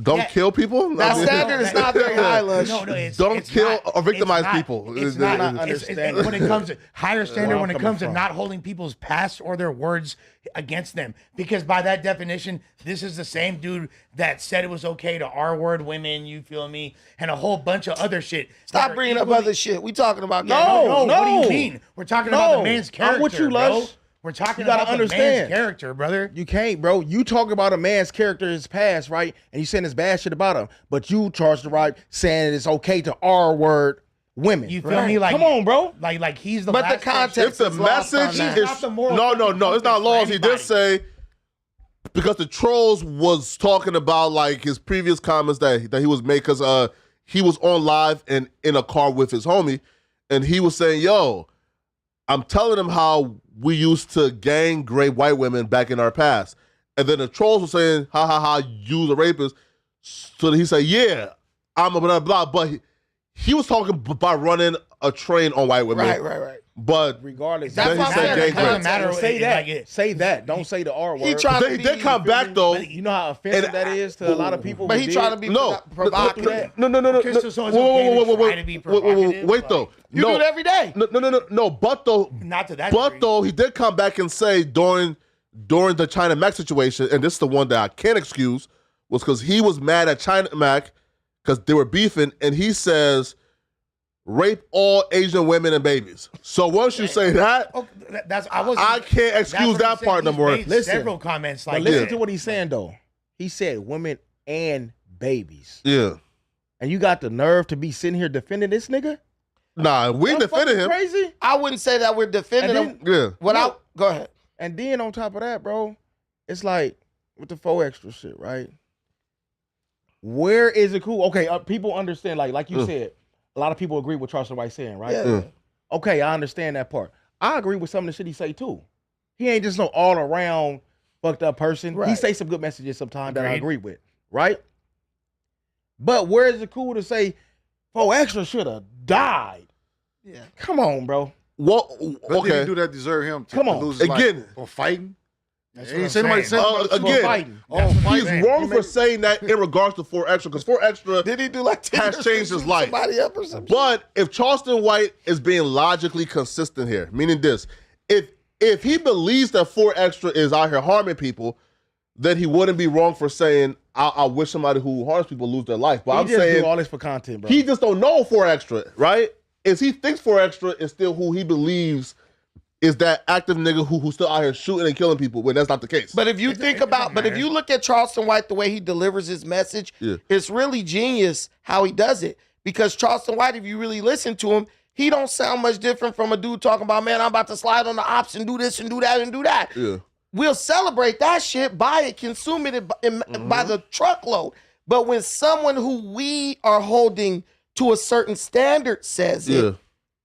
Don't kill people? That standard is not very high, Lush. No, don't kill or victimize people. It's not understanding. When it comes to higher standard, when it comes to not holding people's past or their words against them. Because by that definition, this is the same dude that said it was okay to R-word women, you feel me? And a whole bunch of other shit. Stop bringing up other shit. We talking about No, what do you mean? We're talking about the man's character, I'm with you, Lush. bro. We're talking about the man's character, brother. You can't, bro. You talk about a man's character, his past, right? And you saying this bad shit about him, but you charge the right saying it's okay to R-word women. You feel me? Like, come on, bro. Like he's the. But the context. If the message is no, it's not laws. He did say because the trolls was talking about like his previous comments that he was made because he was on live and in a car with his homie, and he was saying, "Yo, I'm telling him how we used to gang rape white women back in our past." And then the trolls were saying, ha, you the rapist. So he said, yeah, I'm a blah, blah. But he was talking about running a train on white women. Right. But regardless, that's why it doesn't matter. Say that. Say that. Don't say the R word. He did come back though. You know how offensive that is to a lot of people. But he trying to be provocative. No. Wait though. You do it every day. No. But though, not to that. But though, he did come back and say during the China Mac situation, and this is the one that I can't excuse, was because he was mad at China Mac because they were beefing, and he says, rape all Asian women and babies. So once you say that, I can't excuse that part no more. Listen, several comments like listen to what he's saying though. He said women and babies. Yeah. And you got the nerve to be sitting here defending this nigga? Nah, we defended him. Crazy? I wouldn't say that we're defending him. Yeah. Go ahead. And then on top of that, bro, it's like with the 4Extra shit, right? Where is it cool? Okay, people understand, like you said, a lot of people agree with Charleston White saying, right? Yeah. Okay, I understand that part. I agree with some of the shit he say too. He ain't just no all around fucked up person. Right. He say some good messages sometimes that I agree with, right? But where is it cool to say, Extra should have died? Yeah. Come on, bro. Well, What did okay. he do that deserve him to, Come to on. lose his Again. life for fighting? That's Ain't what say I'm nobody saying. said about Again, fighting. He's saying. wrong for saying that in regards to 4 Extra, because 4 Extra Did he do like 10 has years changed to his shoot life. somebody up or something? But if Charleston White is being logically consistent here, meaning this, if he believes that 4 Extra is out here harming people, then he wouldn't be wrong for saying, I wish somebody who harms people lose their life. But He I'm just saying do all this for content, bro. he just don't know 4 Extra, right? Is he thinks 4 Extra is still who he believes is that active nigga who's still out here shooting and killing people when that's not the case. But if you if you look at Charleston White, the way he delivers his message, it's really genius how he does it. Because Charleston White, if you really listen to him, he don't sound much different from a dude talking about, man, I'm about to slide on the ops and do this and do that and do that. Yeah. We'll celebrate that shit, buy it, consume it by the truckload. But when someone who we are holding to a certain standard says it,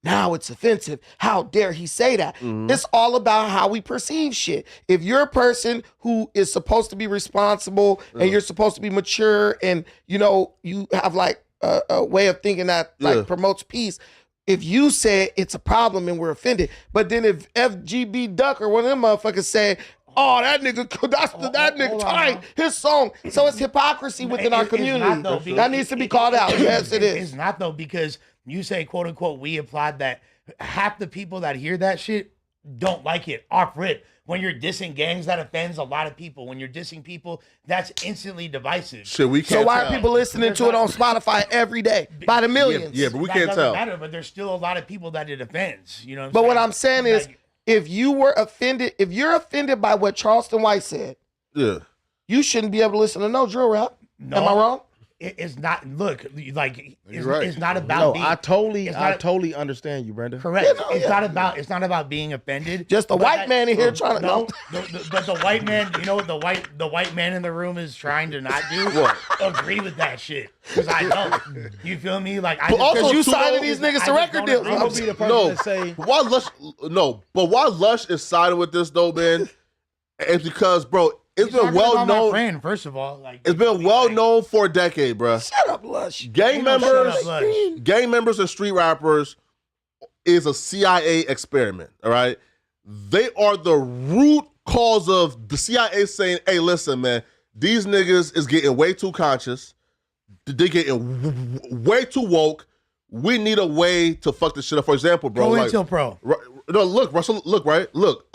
now it's offensive. How dare he say that? It's all about how we perceive shit. If you're a person who is supposed to be responsible and you're supposed to be mature and, you know, you have like a way of thinking that like promotes peace, if you say it's a problem and we're offended, but then if FGB Duck or one of them motherfuckers say, oh, that nigga tight, his song. So it's hypocrisy within our community. That needs to be called out. Yes, it is. It's not though, because you say, quote unquote, we applaud that. Half the people that hear that shit don't like it off rip. When you're dissing gangs, that offends a lot of people. When you're dissing people, that's instantly divisive. Shit, we can't So why tell. are people listening to it on Spotify every day by the millions? Yeah, but we That can't doesn't tell. matter, but there's still a lot of people that it offends. You know But what I'm saying is, if you were offended, if you're offended by what Charleston White said, you shouldn't be able to listen to no drill rap. No. Am I wrong? It's not. Look, like it's, right. it's not about. No, being, I totally it's not- totally understand you, Brenda. correct. Yeah, no, it's yeah. not about. It's not about being offended. Just a but white that- man in here trying to no. But the white man, you know what the white man in the room is trying to not do? What? Agree with that shit. Because I don't. You feel me? Like I. But also, Because you too, signing though, these I niggas just to record don't deals. agree I'm I'm gonna be the person No, to say why Lush is siding with this though, man? It's because, bro, it's He's been talking about well my known. friend, first of all, like It's been well known for a decade, bro. Shut up, Lush. Gang Shut members, up, Lush. gang members and street rappers is a CIA experiment. All right, they are the root cause of the CIA saying, "Hey, listen, man, these niggas is getting way too conscious. They're getting way too woke. We need a way to fuck this shit up." For example, bro, Go like, until pro. no, look, Russell, look, right, look,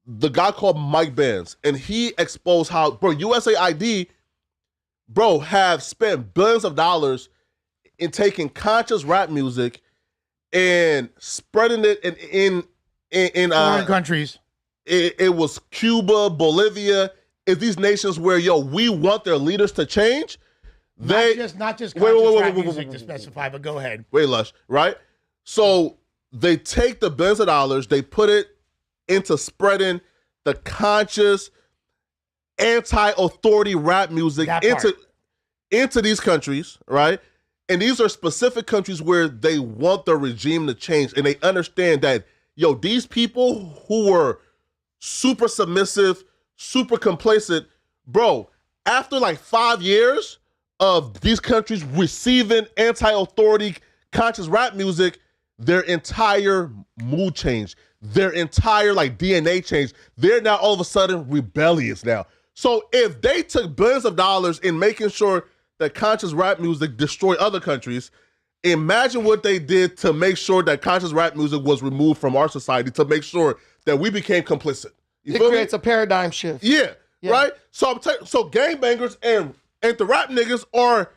the guy called Mike Benz, and he exposed how, bro, USAID, bro, have spent billions of dollars in taking conscious rap music and spreading it in Foreign countries. it was Cuba, Bolivia. It's these nations where, yo, we want their leaders to change. They Not just wait, conscious wait, rap wait, music wait, to specify, but go ahead. Wait, Lush, right? So they take the billions of dollars, they put it into spreading the conscious anti-authority rap music That part. into these countries, right? And these are specific countries where they want the regime to change, and they understand that, yo, these people who were super submissive, super complacent, bro, after like 5 years of these countries receiving anti-authority conscious rap music, their entire mood changed. Their entire like DNA changed. They're now all of a sudden rebellious now. So if they took billions of dollars in making sure that conscious rap music destroyed other countries, imagine what they did to make sure that conscious rap music was removed from our society, to make sure that we became complicit. You It feel me? creates a paradigm shift. Yeah, Yeah. right? So so gangbangers and the rap niggas are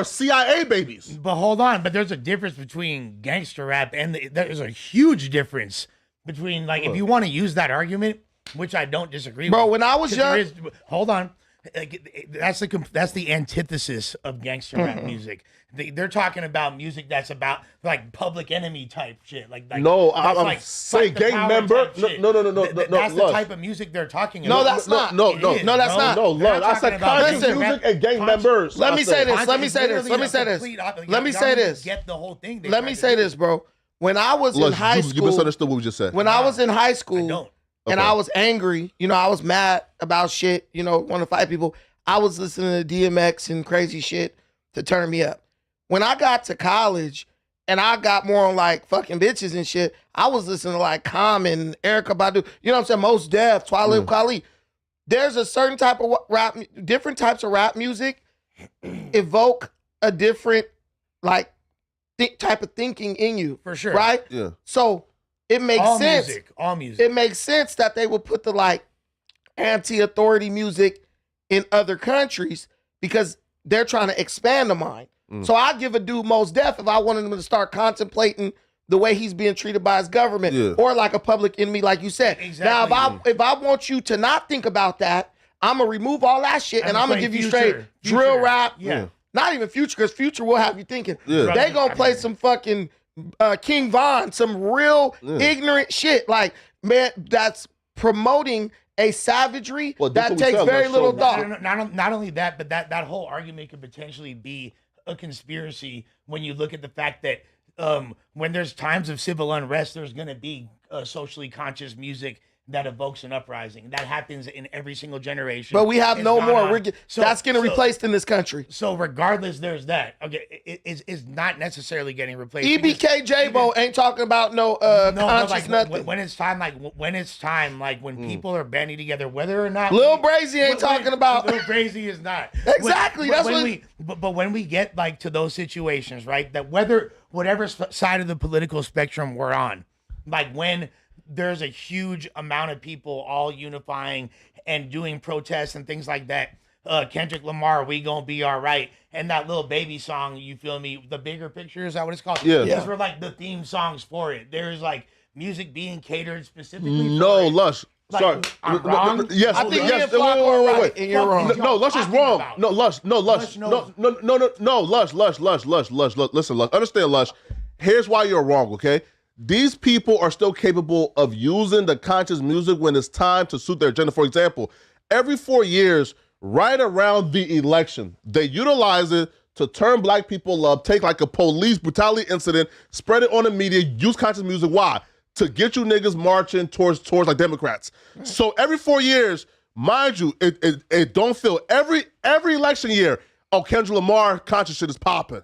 CIA babies. But hold on, but there's a difference between gangster rap and there's a huge difference between, like, if you want to use that argument, which I don't disagree Bro, with. when I was 'cause young- hold on. like that's the antithesis of gangster rap music. They're talking about music that's about like Public Enemy type shit. Like No, that's I'm like saying fight the gang power member. type shit. No. That's the Lush. type of music they're talking No, about. that's not. No, It no, is, no, that's bro. not. No, They're Lush. I not said talking about conscious Listen, music and gang members. Let me say this. Content Let me is say this. literally Let me a say this. complete Let me y'all say need to this. Get the whole thing. Let me say this, bro. When I was in Lush, high you school, misunderstood what we just said. when I was in high I school, don't. and Okay. I was angry, I was mad about shit, want to fight people. I was listening to DMX and crazy shit to turn me up. When I got to college and I got more on like fucking bitches and shit, I was listening to like Common, Erykah Badu, you know what I'm saying? Mos Def, Talib Kweli. There's a certain type of rap, different types of rap music evoke a different like type of thinking in you. For sure. Right? Yeah. So it makes All sense. music. It makes sense that they would put the like anti-authority music in other countries because they're trying to expand the mind. So I'd give a dude Mos Def if I wanted him to start contemplating the way he's being treated by his government or like a public enemy, like you said. Exactly. Now, if I want you to not think about that, I'm gonna remove all that shit and I'm gonna give you straight drill rap. Yeah. Not even Future, because Future will have you thinking. Yeah. They gonna play some fucking King Von, some real ignorant shit. Like, man, that's promoting a savagery Well, that's that what we takes tell very them, little so- thought. Not only that, but that whole argument could potentially be a conspiracy when you look at the fact that when there's times of civil unrest, there's going to be socially conscious music that evokes an uprising. That happens in every single generation. But we have It's no gone more. on. That's getting replaced in this country. So regardless, there's that. Okay, it's not necessarily getting replaced. EBK J-Bo ain't talking about no but conscious like nothing. when it's time, when people are banding together, whether or not Lil Brazy ain't talking about. Lil Brazy is not Exactly, that's when what- but when we get like to those situations, right? That whatever side of the political spectrum we're on, like when there's a huge amount of people all unifying and doing protests and things like that. Kendrick Lamar, "We Gonna Be All Right," and that little baby song, you feel me? The Bigger Picture, is that what it's called? Yeah. Those were like the theme songs for it. There's like music being catered specifically. No, for it. Lush. Like, Sorry. I'm wrong? Yes. I think yes. me and Flock are right, and you're wrong. No, Lush is Talking wrong. about. No, Lush. No, Lush. Lush No, Lush. Listen, Lush. Understand, Lush. Here's why you're wrong, okay? These people are still capable of using the conscious music when it's time to suit their agenda. For example, every 4 years, right around the election, they utilize it to turn black people up, take like a police brutality incident, spread it on the media, use conscious music. Why? To get you niggas marching towards like Democrats. So every 4 years, mind you, it don't feel every election year, Kendrick Lamar conscious shit is popping.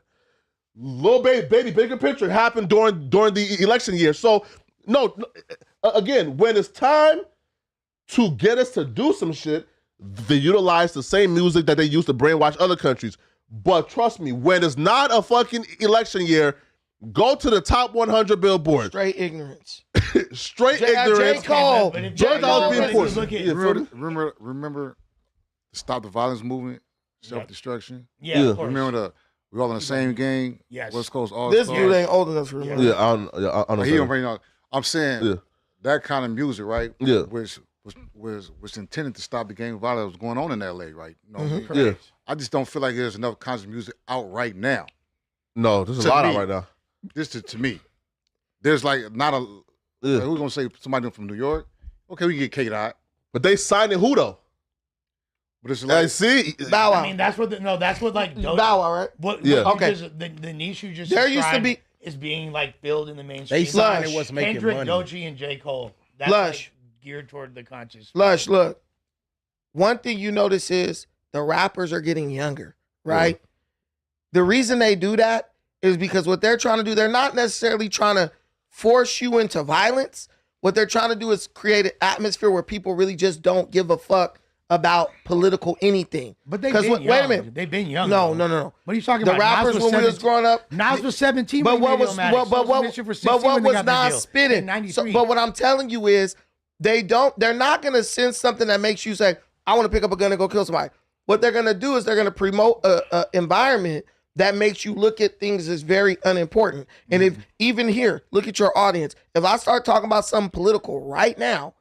Little baby, Bigger Picture happened during the election year. So no, again, when it's time to get us to do some shit, they utilize the same music that they used to brainwash other countries. But trust me, when it's not a fucking election year, go to the top 100 Billboard. Straight ignorance. Straight J. ignorance. Cole. But if George J. Allen Cole being was forced. looking- Yeah, feel me? Remember the Stop the Violence movement, self-destruction. Yeah, of course. Remember we all in the same gang. Yes. West Coast All This Stars. dude ain't old enough to remember. Yeah, I understand. He don't bring up. I'm saying Yeah. that kind of music, right? Yeah. Which was intended to stop the gang violence that was going on in LA, right? You know, Mm-hmm. Yeah. I just don't feel like there's enough conscious music out right now. No, there's a To lot me. out right now. Just to me, there's like not a. Yeah. Like, who's gonna say somebody from New York? Okay, we can get Kate out, But they signed it who though? but it's I like see. Bow Wow. I mean, that's what like Bow Wow, right? What Yeah. you Okay. the niche you just There used to described be- is being like filled in the mainstream. They signed Lush. it was making Kendrick, money. Doechii, and J. Cole. That's Lush. like geared toward the conscious. Lush, look. One thing you notice is the rappers are getting younger, right? The reason they do that is because what they're trying to do, they're not necessarily trying to force you into violence. What they're trying to do is create an atmosphere where people really just don't give a fuck about political anything. But they've 'Cause been wait young. a minute. They've been young. No, though. no. What are you talking The about? rappers Nas when we was 17 growing up, Nas was 17. but when what he made was Illmatic. but Social what Mission for but 16 what when they was got their Nas deal. spitting? In 93. But what I'm telling you is they're not gonna send something that makes you say, I want to pick up a gun and go kill somebody. What they're gonna do is they're gonna promote a environment that makes you look at things as very unimportant. And if even here, look at your audience. If I start talking about something political right now,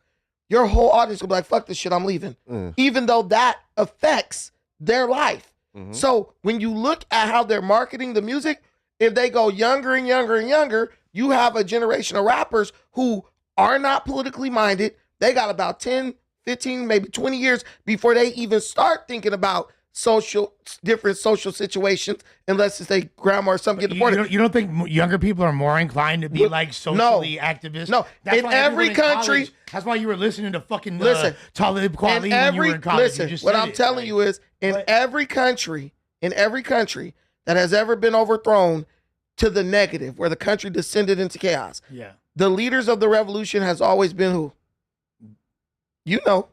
your whole audience will be like, fuck this shit, I'm leaving. Even though that affects their life. So when you look at how they're marketing the music, if they go younger and younger and younger, you have a generation of rappers who are not politically minded. They got about 10, 15, maybe 20 years before they even start thinking about different social situations, unless it's their grandma or something get deported. You don't think younger people are more inclined to be like socially activists? No. That's In why every everyone country, college, that's why you were listening to fucking Talib Kweli in when every, you were in college. listen, You just what said I'm it. telling you is, in every country that has ever been overthrown to the negative, where the country descended into chaos, the leaders of the revolution has always been who? You know.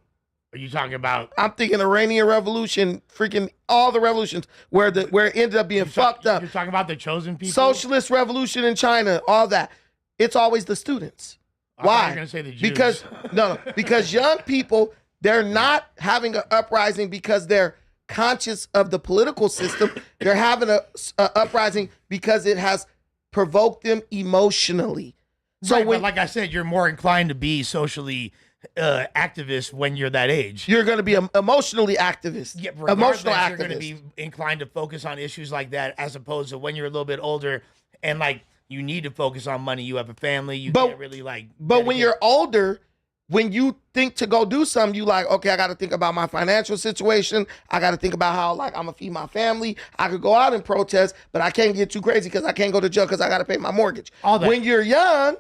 Are you talking about? I'm thinking Iranian Revolution, freaking all the revolutions where it ended up being fucked up. You're talking about the chosen people? Socialist revolution in China, all that. It's always the students. I thought you Why? were gonna say the Jews. Because young people, they're not having an uprising because they're conscious of the political system. They're having a uprising because it has provoked them emotionally. So but like I said, you're more inclined to be socially activist when you're that age. You're going to be emotionally activist. Yeah, emotional activist. You're going to be inclined to focus on issues like that, as opposed to when you're a little bit older and like you need to focus on money. You have a family. You can't really like. But when you're older, when you think to go do something, you like, okay, I got to think about my financial situation. I got to think about how like I'm gonna feed my family. I could go out and protest, but I can't get too crazy because I can't go to jail because I got to pay my mortgage. All that. When you're young,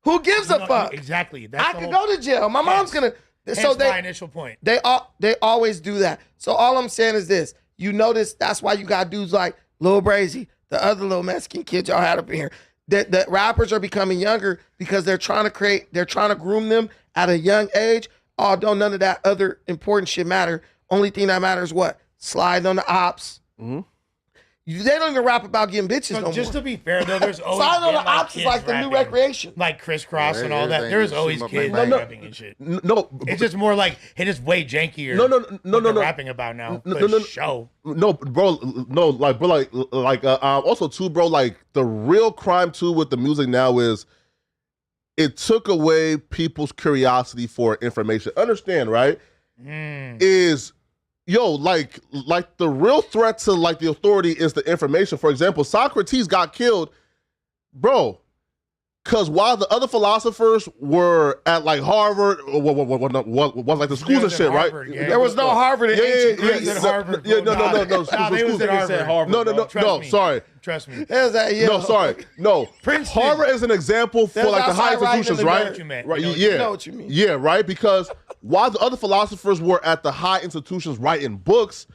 who gives a fuck? Exactly. I could go to jail. My mom's gonna. So my initial point. They always do that. So all I'm saying is this: you notice that's why you got dudes like Lil Brazy, the other little Mexican kid y'all had up in here. The rappers are becoming younger because they're trying to groom them at a young age. Oh, don't none of that other important shit matter. Only thing that matters is what? Sliding on the ops. They don't even rap about getting bitches no more. Just to be fair, though, there's always Sliding on the been, like, ops is like the new rapping, recreation. like crisscross Right, and all that. everything There's is always shooting kids up like rapping and shit. No, It's just more like it is way jankier. No. Rapping about now. Show. No, bro. No, like, bro, also too, bro. Like the real crime too with the music now is it took away people's curiosity for information. Understand, right? Is like the real threat to like the authority is the information. For example, Socrates got killed, bro, because while the other philosophers were at like Harvard or what like the schools and shit, Harvard, right? yeah. There was no Harvard in ancient Greece. at Harvard, Yeah, bro. no. Nah, they was at Harvard. No, sorry. Trust me. There's that, yeah. No, sorry. No. Princeton. Harvard is an example for There's like the high outside writing institutions, in the right? dirt. You meant. Right. You know what you mean. Yeah, right. Because while the other philosophers were at the high institutions writing books,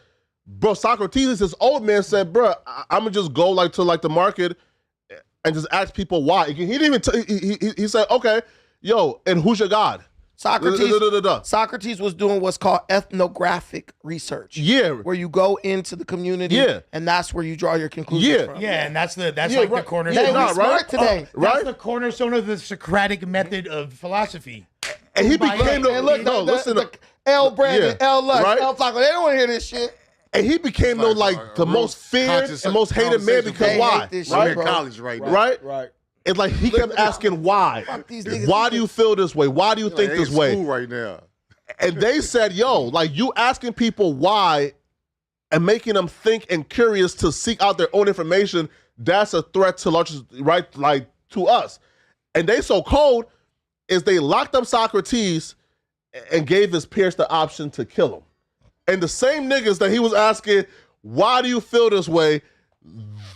bro, Socrates, this old man said, bro, I'm gonna just go like to like the market and just ask people why. He didn't even. He said, okay, yo, and who's your god? Socrates was doing what's called ethnographic research. Yeah. Where you go into the community, Yeah. and that's where you draw your conclusions from. Yeah, and that's like right. the cornerstone. Hey, we smart today. That's Right? the cornerstone of the Socratic method of philosophy. And he By became the- the And look, listen. L. Brandon, Yeah. L. Lux, Right? L. Flacco, they don't want to hear this shit. And he became like the real most feared conscious and most hated man conversation. because They why? hate this I'm shit, in bro. college right now. Right? It's like he kept asking why. Fuck these niggas. Why do you feel this way? Why do you think Like, this in way? school right now. And they said, yo, like you asking people why and making them think and curious to seek out their own information, that's a threat to right, like to us. And they so cold is they locked up Socrates and gave his peers the option to kill him. And the same niggas that he was asking, why do you feel this way?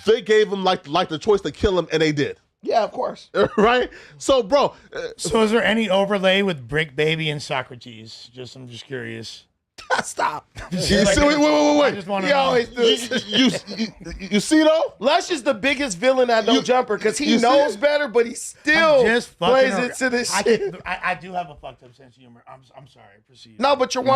They gave him like the choice to kill him, and they did. Yeah, of course. Right? So, bro. So is there any overlay with Brick Baby and Socrates? I'm just curious. Stop. You see, wait. I just want to He know. always do this. You see though? Lush is the biggest villain at No Jumper because he you see knows it? better, but he still I'm just fucking plays around. into this I shit. I do have a fucked up sense of humor. I'm sorry. Proceed. No, but you're Boy,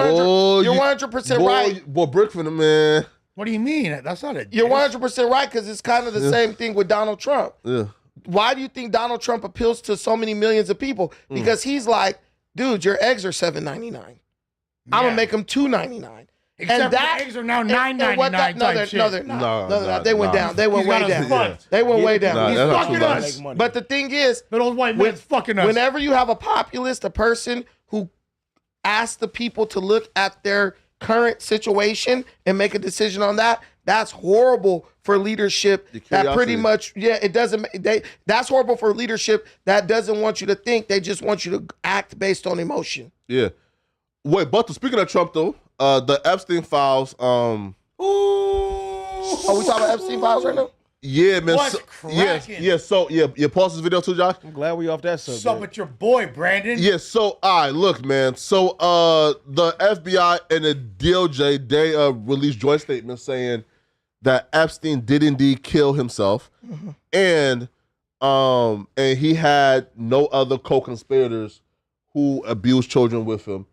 100% right. Boy, Brick for the man. What do you mean? That's not a. You're diss. 100% right because it's kind of the same thing with Donald Trump. Yeah. Why do you think Donald Trump appeals to so many millions of people? Because he's like, dude, your eggs are $7.99. I'm gonna make them $2.99. Except and that, eggs are now $9.99 no, type shit. No, they're not. No, No, they're not. They went down. They went He's way got us down. fucked. They went way down. Nah, He's that's not fucking too us. bad. But the thing is, That old white man's fucking us. whenever you have a populist, a person who ask the people to look at their current situation and make a decision on that, that's horrible for leadership. That pretty much, it doesn't. That's horrible for leadership that doesn't want you to think. They just want you to act based on emotion. Yeah. Wait, but speaking of Trump though, the Epstein files. Are we talking about Epstein files right now? Yeah, man. What's cracking? So pause this video too, Josh. I'm glad we off that subject. What's up with your boy, Brandon? Yeah, so look, man. So the FBI and the DOJ, they released joint statements saying that Epstein did indeed kill himself, and he had no other co-conspirators who abused children with him.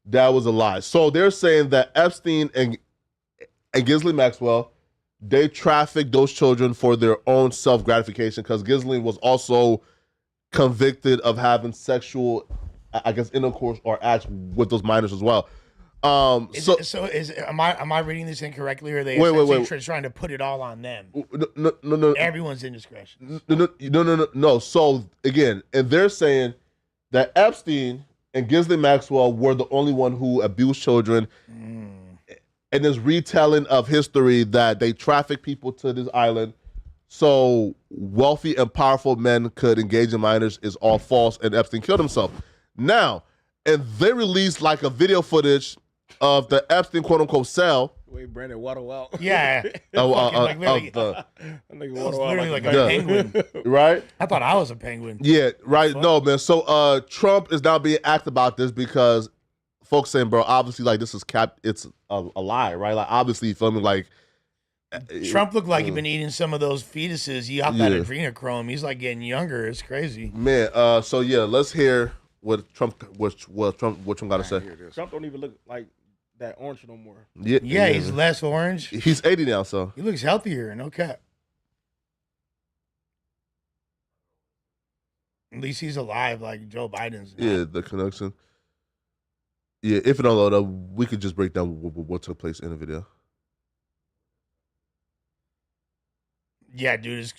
That was a lie. So they're saying that Epstein and Ghislaine Maxwell, they trafficked those children for their own self-gratification, because Ghislaine was also convicted of having sexual, I guess, intercourse or acts with those minors as well. Am I reading this incorrectly, or are they wait. trying to put it all on them? No. Everyone's indiscretion. No. So again, and they're saying that Epstein and Ghislaine Maxwell were the only one who abused children. And this retelling of history that they traffic people to this island so wealthy and powerful men could engage in minors is all false, and Epstein killed himself. Now, and they released like a video footage of the Epstein quote-unquote cell. Wait, Brandon, waddle out. Yeah. Literally like a penguin. Right? I thought I was a penguin. Yeah, right. Fuck. No, man. So Trump is now being asked about this because folks saying, bro, obviously, like, this is it's a lie, right? Like, obviously, you feel me? Like, Trump looked like he'd been eating some of those fetuses. He hopped that adrenochrome. He's like getting younger. It's crazy, man. So yeah, let's hear what Trump got to say. Trump don't even look like that orange no more. Yeah, he's less orange. He's 80 now, so he looks healthier. No cap. At least he's alive, like Joe Biden's. Yeah, the connection. Yeah, if you don't know, though, we could just break down what took place in the video. Yeah, dude.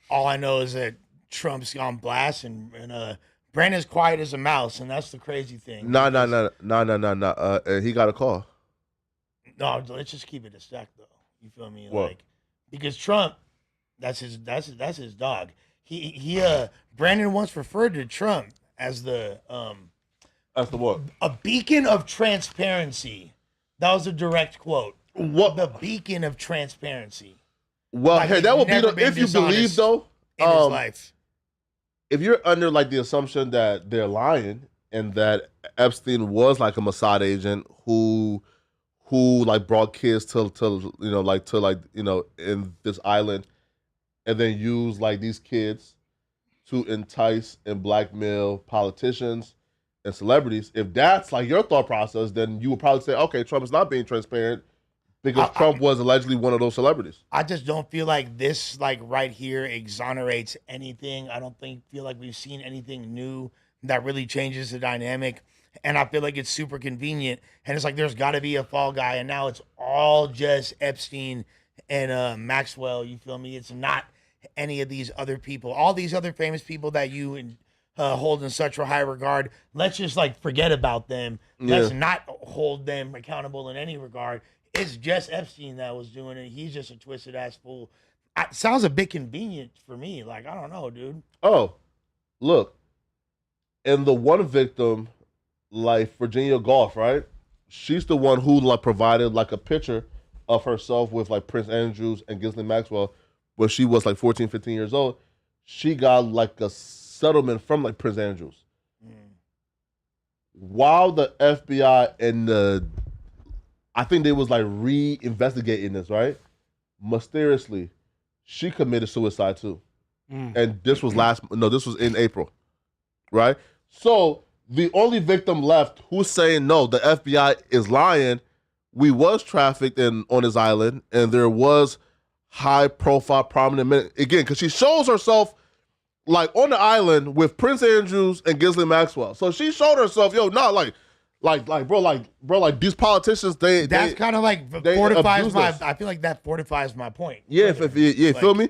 All I know is that Trump's on blast, and Brandon's quiet as a mouse, and that's the crazy thing. No. He got a call. No, let's just keep it a stack, though. You feel me? What? Like, because Trump, that's his dog. Brandon once referred to Trump as the what? A beacon of transparency. That was a direct quote. What? The beacon of transparency. Well, like, hey, that would be if you believe though. In his life. If you're under like the assumption that they're lying and that Epstein was like a Mossad agent who like brought kids to in this island, and then used like these kids to entice and blackmail politicians and celebrities, if that's like your thought process, then you would probably say, okay, Trump is not being transparent because Trump was allegedly one of those celebrities. I just don't feel like this, like right here, exonerates anything. I don't feel like we've seen anything new that really changes the dynamic. And I feel like it's super convenient. And it's like there's got to be a fall guy. And now it's all just Epstein and Maxwell. You feel me? It's not any of these other people. All these other famous people that you hold in such a high regard, let's just like forget about them. Yeah. Let's not hold them accountable in any regard. It's just Epstein that was doing it. He's just a twisted ass fool. Sounds a bit convenient for me. Like, I don't know, dude. Oh, look. And the one victim, like Virginia Goff, right? She's the one who like provided like a picture of herself with like Prince Andrews and Ghislaine Maxwell when she was like 14, 15 years old. She got like a settlement from like Prince Andrews. While the FBI and I think they was like re-investigating this, right? Mysteriously, she committed suicide too. And this was this was in April, right? So the only victim left who's saying, no, the FBI is lying. We was trafficked on his island, and there was high profile prominent men. Again, because she shows herself like on the island with Prince Andrews and Ghislaine Maxwell. So she showed herself, bro, these politicians, that's kind of like fortifies my. I feel like that fortifies my point. Yeah, feel me?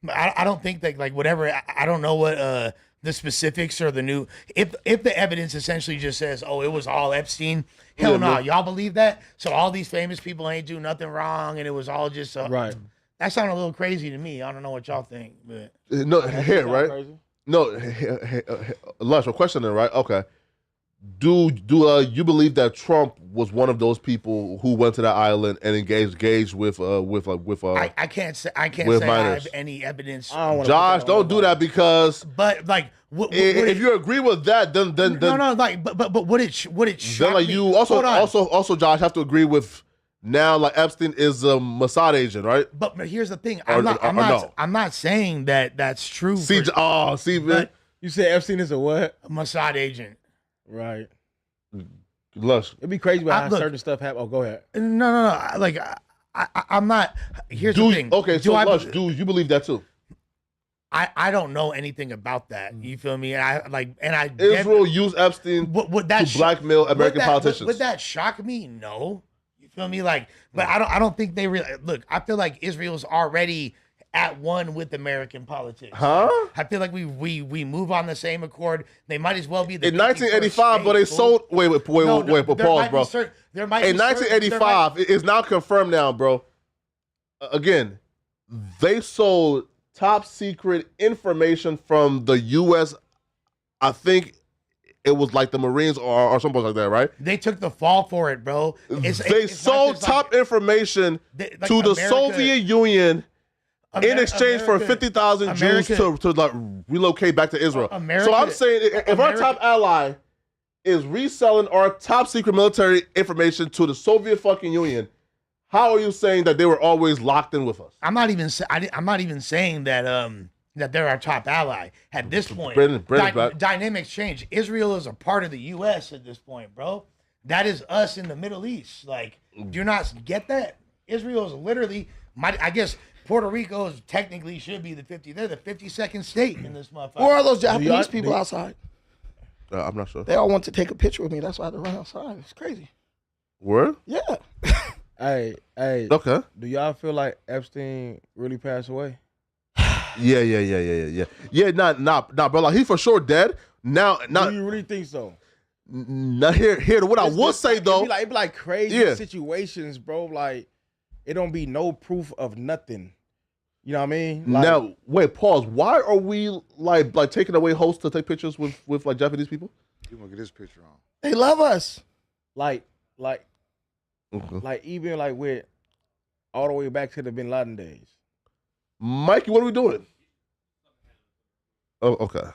I don't think that like whatever. I don't know what the specifics or the new. If the evidence essentially just says, "Oh, it was all Epstein," hell no, y'all believe that? So all these famous people ain't do nothing wrong, and it was all just Right. That sounded a little crazy to me. I don't know what y'all think, but No, here, right? Crazy. No, Lush, a question then, right? Okay. Do you believe that Trump was one of those people who went to that island and engaged with I can't say I with have minors. any evidence. I don't wanna Josh, put that on don't do that because But like, if you agree with that, then no, like, but would it shock then like me? you also Hold on. also Josh have to agree with now like Epstein is a Mossad agent, right? But here's the thing. Or no. I'm not saying that that's true. See, man. but You said Epstein is a what? a Mossad agent. Right. Lush. It'd be crazy about how look- certain stuff happen. Oh, go ahead. No. Like, I'm not. Here's the thing. Okay, so I Lush, do you believe that too? I don't know anything about that. You feel me? And Israel used Epstein would that to blackmail American politicians. Would that shock me? No. You feel me? Like, but I don't think they really look. I feel like Israel's already at one with American politics. Huh? I feel like we move on the same accord. They might as well be the In 1985, but they sold. Wait, but pause, bro. There might In be certain- 1985, it's now confirmed now, bro. Again, they sold top secret information from the U.S. I think it was like the Marines or something like that, right? They took the fall for it, bro. They it's sold not just top information like to the America- Soviet Union in exchange for America- 50,000 Jews to like relocate back to Israel. America- So I'm saying if our top ally is reselling our top secret military information to the Soviet fucking Union, how are you saying that they were always locked in with us? I'm not even saying that that they're our top ally at this point. Brandon's back. Dynamics change. Israel is a part of the U.S. at this point, bro. That is us in the Middle East. Like, do you not get that? Israel is literally I guess Puerto Rico technically should be they're the 52nd state in this motherfucker. Who are those Japanese people outside? I'm not sure. They all want to take a picture with me. That's why I had to run outside. It's crazy. Word? Yeah. Hey. Okay. Do y'all feel like Epstein really passed away? Yeah. Yeah, not, bro. Like, he for sure dead. Now, Do you really think so? Now, here. What I will say though, It'd be like crazy situations, bro. Like, it don't be no proof of nothing. You know what I mean? Like, now wait, pause. Why are we like taking away hosts to take pictures with like Japanese people? You want to get this picture on? They love us. like Okay. like even like with all the way back to the Bin Laden days. Mikey, what are we doing? Oh, okay.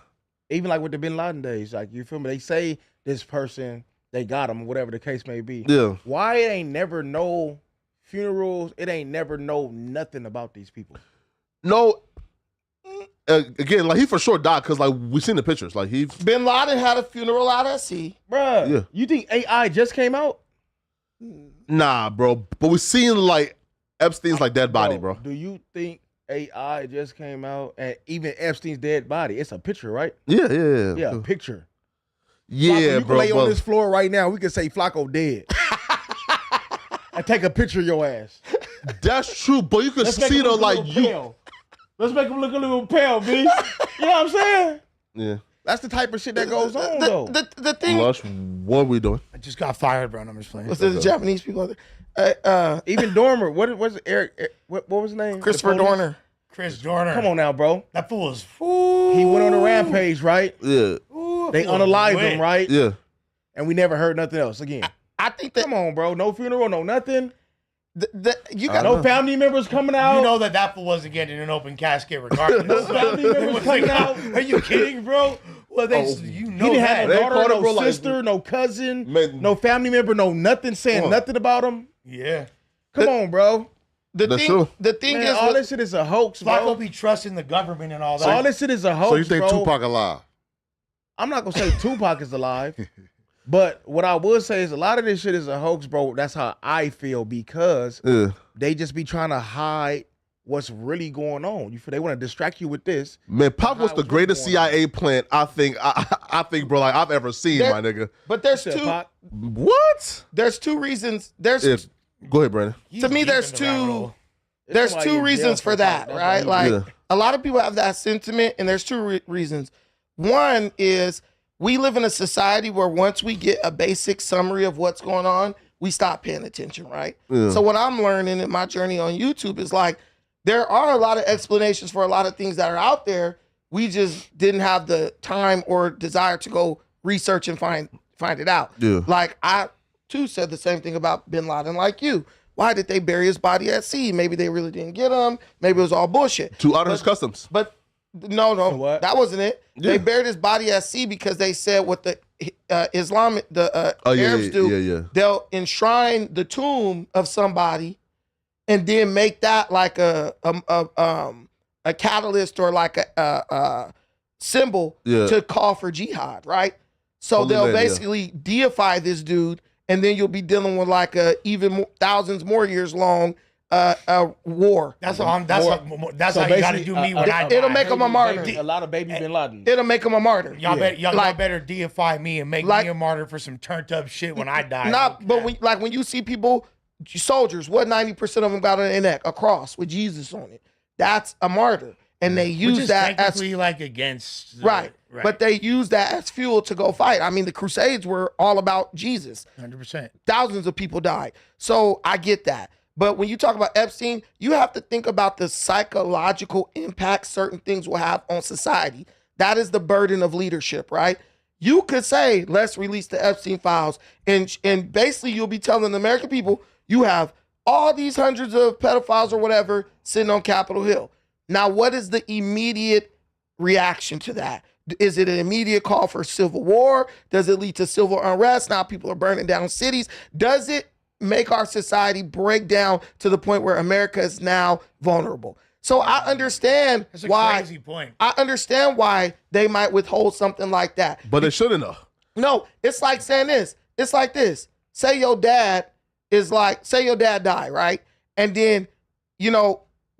Even like with the Bin Laden days, like, you feel me? They say this person, they got him, whatever the case may be. Yeah. Why it ain't never no funerals? It ain't never know nothing about these people. No. Again, like, he for sure died because like we seen the pictures. Like, he. Bin Laden had a funeral out at sea. Bruh, Yeah. you think AI just came out? Nah, bro. But we seen like Epstein's like dead body, bro. Do you think AI just came out and even Epstein's dead body? It's a picture, right? Yeah. Yeah, a picture. Yeah, Flacco, you bro. can lay on but- this floor right now. We can say Flacco dead. And take a picture of your ass. That's true, but you can Let's make see him the look a like little pale. Let's make him look a little pale, B. You know what I'm saying? Yeah. That's the type of shit that goes on, though. The thing. Lush, what are we doing? I just got fired, bro. I'm just playing. What's the Japanese people out there? Even Dormer. What was Eric? What was his name? Christopher The police? Dorner. Chris Dorner. Come on now, bro. That fool is He went on a rampage, right? Yeah. They unalived him, right? Yeah. And we never heard nothing else again. I think that Come on, bro. No funeral, no nothing. you got No family members coming out. You know that fool wasn't getting an open casket regardless. No family members coming out. Are you kidding, bro? Well, you know He didn't that. have no They daughter, called him, no bro, like- sister, no cousin, Man. no family member, no nothing, saying Come on. nothing about him. Yeah. Come on, bro. That's true. the thing Man, is, all this shit is a hoax, Flacco bro. be trusting the government and all that. All this shit is a hoax, So you think bro. Tupac alive? I'm not gonna say Tupac is alive, but what I would say is a lot of this shit is a hoax, bro. That's how I feel because Yeah. they just be trying to hide what's really going on. You feel they want to distract you with this. Man, Pac was How the was greatest going on? CIA plant I think, bro, like I've ever seen, There- my nigga. but there's Said two. Pac. What? There's two reasons. There's If, go ahead, Brandon. to me. Deep There's in the rabbit two. hole. There's Somebody two in jail reasons for Pac. that, That's right? why Like Yeah. a lot of people have that sentiment, and there's two reasons. One is we live in a society where once we get a basic summary of what's going on, we stop paying attention, right? Yeah. So what I'm learning in my journey on YouTube is like, there are a lot of explanations for a lot of things that are out there. We just didn't have the time or desire to go research and find it out. Yeah. Like I too said the same thing about Bin Laden, like you. Why did they bury his body at sea? Maybe they really didn't get him. Maybe it was all bullshit. To honor his customs. But no, What? that wasn't it. Yeah. They buried his body at sea because they said what the Islamic, yeah, Arabs do. yeah. They'll enshrine the tomb of somebody, and then make that like a catalyst or like a symbol Yeah. to call for jihad, right? So Holy they'll man, yeah. basically deify this dude, and then you'll be dealing with like a even more, thousands more years long war. That's how that's So how you got to basically, do me when I die. it'll make him a martyr. A lot of baby Bin Laden. It'll make him a martyr. Y'all, y'all Like- better deify me and make like- me a martyr for some turned up shit when I die. Not, but when you see people, soldiers, what 90% of them got on their neck? A cross with Jesus on it. That's a martyr, and they which use is that as technically like against right. But they use that as fuel to go fight. I mean, the Crusades were all about Jesus. 100%. Thousands of people died. So I get that. But when you talk about Epstein, you have to think about the psychological impact certain things will have on society. That is the burden of leadership, right? You could say, let's release the Epstein files. And basically you'll be telling the American people, you have all these hundreds of pedophiles or whatever sitting on Capitol Hill. Now, what is the immediate reaction to that? Is it an immediate call for civil war? Does it lead to civil unrest? Now people are burning down cities. Does it make our society break down to the point where America is now vulnerable? So I understand That's a why. crazy point. I understand why they might withhold something like that. But they shouldn't have. No, it's like saying this. It's like this. Say your dad died, right? And then,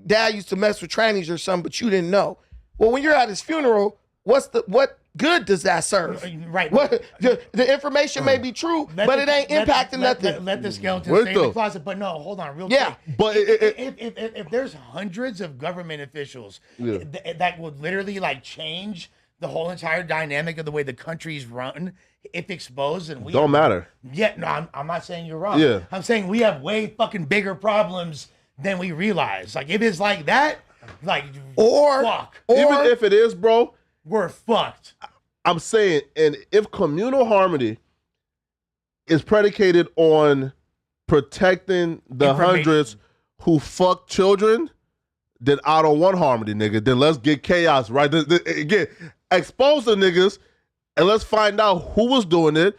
dad used to mess with trannies or something, but you didn't know. Well, when you're at his funeral, what good does that serve? Right. What the information may be true, but it ain't impacting nothing. Let the skeleton Wait stay in the though. closet. But no, hold on, real Yeah, quick. but if there's hundreds of government officials Yeah. that would literally like change the whole entire dynamic of the way the country's run, if exposed, and we Don't matter. Yeah, no, I'm not saying you're wrong. Yeah. I'm saying we have way fucking bigger problems than we realize. Like if it's like that, like fuck, Even if it is, bro, we're fucked. I'm saying, and if communal harmony is predicated on protecting the Information. hundreds who fuck children, then I don't want harmony, nigga. Then let's get chaos, right? Again, expose the niggas and let's find out who was doing it.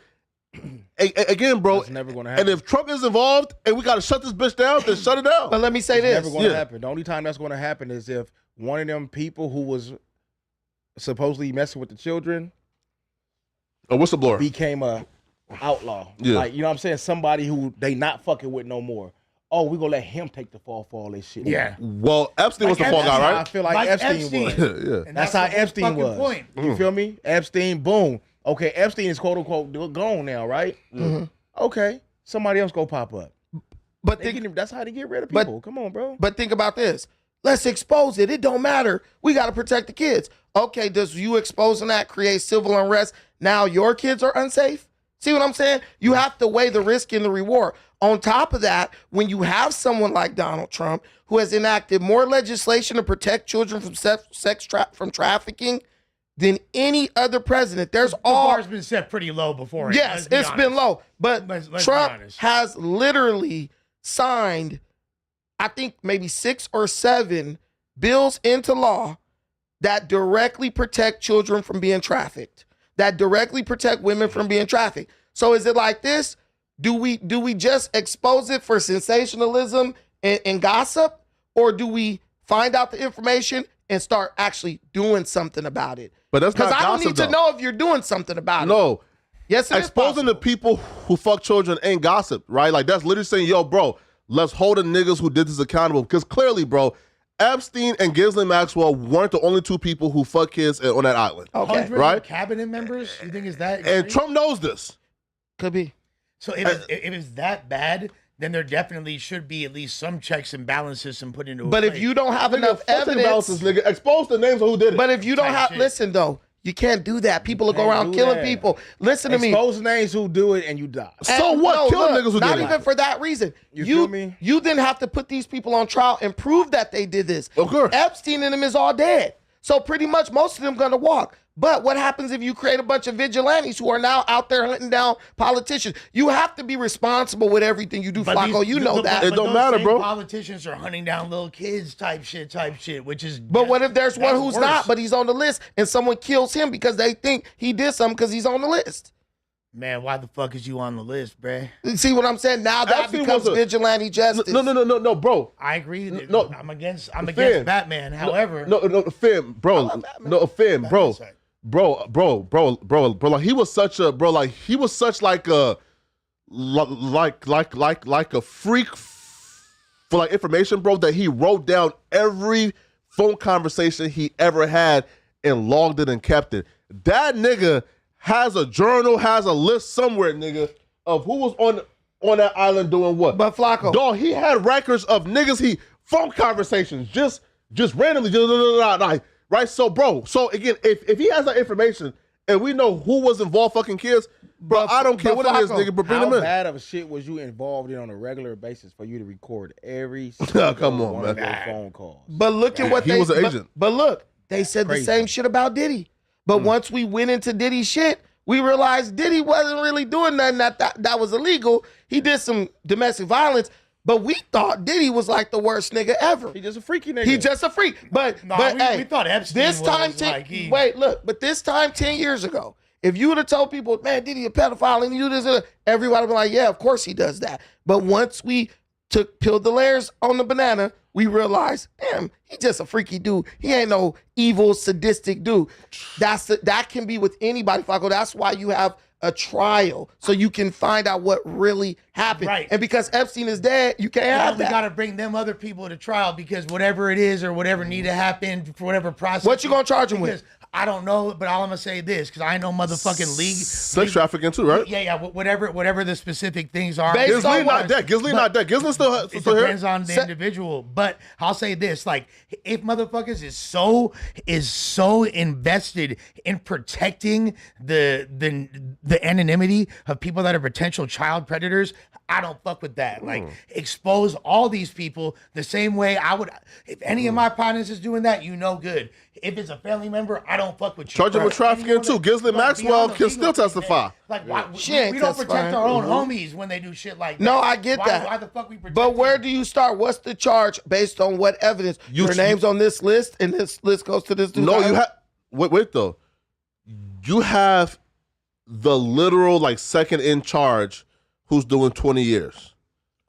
Again, bro. That's never gonna happen. And if Trump is involved and we gotta shut this bitch down, then shut it down. But let me say It's this. never going to Yeah. happen. The only time that's going to happen is if one of them people who was supposedly messing with the children A whistleblower. became a outlaw. Yeah. Like, you know what I'm saying? Somebody who they not fucking with no more. Oh, we going to let him take the fall for all this shit. Yeah. Well, Epstein was the fall guy, I right? feel like Epstein was. Yeah. And That's how the whole Epstein fucking was. point. You feel me? Epstein, boom. Okay, Epstein is quote unquote gone now, right? Okay, somebody else go pop up. But That's how they get rid of but- people. Come on, bro. But think about this. Let's expose it. It don't matter. We got to protect the kids. Okay, does you exposing that create civil unrest? Now your kids are unsafe? See what I'm saying? You have to weigh the risk and the reward. On top of that, when you have someone like Donald Trump who has enacted more legislation to protect children from from trafficking than any other president, there's The all bar's been set pretty low before. Yes, it's been low. But Let's be Trump honest. has literally signed, I think maybe 6 or 7 bills into law that directly protect children from being trafficked, that directly protect women from being trafficked. So is it like this? Do we just expose it for sensationalism and gossip? Or do we find out the information and start actually doing something about it? But that's Because not I don't gossip, need to though. know if you're doing something about it. No. Yes, it is Exposing the people who fuck children ain't gossip, right? Like that's literally saying, yo, bro, let's hold the niggas who did this accountable. Because clearly, bro, Epstein and Ghislaine Maxwell weren't the only 2 people who fuck kids on that island. Okay. Hundreds of Right? cabinet members? You think is that? And great? Trump knows this. Could be. So if it's that bad, then there definitely should be at least some checks and balances and put into. But if you don't have enough Fuck the evidence, balances, nigga. Expose the names of who did it. but if you don't Type have, shit. listen though, You can't do that. People will go can't around do killing that. people. Listen to me. Expose names who do it and you die. So And what? Kill look, niggas who not did it. even for that reason. You feel me? You then have to put these people on trial and prove that they did this. Of course. Epstein and them is all dead. So pretty much most of them gonna walk. But what happens if you create a bunch of vigilantes who are now out there hunting down politicians? You have to be responsible with everything you do, Flacco. You know that. It don't matter, bro. Politicians are hunting down little kids type shit, which is. But what if there's one that's who's worse. not, but he's on the list, and someone kills him because they think he did something because he's on the list? Man, why the fuck is you on the list, bruh? You see what I'm saying? Now that Epstein becomes was a- vigilante justice. No, bro. I agree. No. I'm against Fam. Batman. However, Fam, bro. No, Fam, bro. Bro. Like he was such a like a like a freak for like information, bro, that he wrote down every phone conversation he ever had and logged it and kept it. That nigga has a journal, has a list somewhere, nigga, of who was on that island doing what. But Flacco, Dog, he had records of niggas phone conversations, just randomly, right? So, bro, again, if he has that information and we know who was involved fucking kids, bro, I don't care what it is, nigga, but bring How them in. bad of a shit was you involved in on a regular basis for you to record every single Come on, one of man. those phone calls? but look at what He they was an agent. But look, they said Crazy. the same shit about Diddy. But once we went into Diddy's shit, we realized Diddy wasn't really doing nothing that was illegal. He did some domestic violence, but we thought Diddy was like the worst nigga ever. He just a freaky nigga. He just a freak. But we thought Epstein this was time, like he. wait, look, but this time 10 years ago, if you would have told people, man, Diddy a pedophile and you do this, everybody would be like, yeah, of course he does that. But once we peeled the layers on the banana, we realized, damn, he just a freaky dude. He ain't no evil, sadistic dude. That can be with anybody, Flacco. That's why you have a trial, so you can find out what really happened. Right. And because Epstein is dead, you can't have We that. got to bring them other people to trial because whatever it is or whatever need to happen for whatever process. What you gonna charge him with? Because I don't know, but all I'm gonna say this because I know motherfucking league. Sex trafficking too, right? Yeah. Whatever the specific things are. Based on Gisley what? not dead. Gisley not dead. Gisley still It here. depends on the individual, but I'll say this: like, if motherfuckers is so invested in protecting the anonymity of people that are potential child predators, I don't fuck with that. Like, expose all these people the same way I would. If any of my partners is doing that, good. If it's a family member, I don't fuck with you. Charge him with trafficking too. Gisley Maxwell can still legal thing, testify. man. Like, why, She ain't we don't protect testifying. our own homies when they do shit like that. No, I get that. Why the fuck we protect But where them? do you start? What's the charge based on what evidence? Your name's on this list, and this list goes to this dude. No, you have wait though. You have the literal like second in charge who's doing 20 years.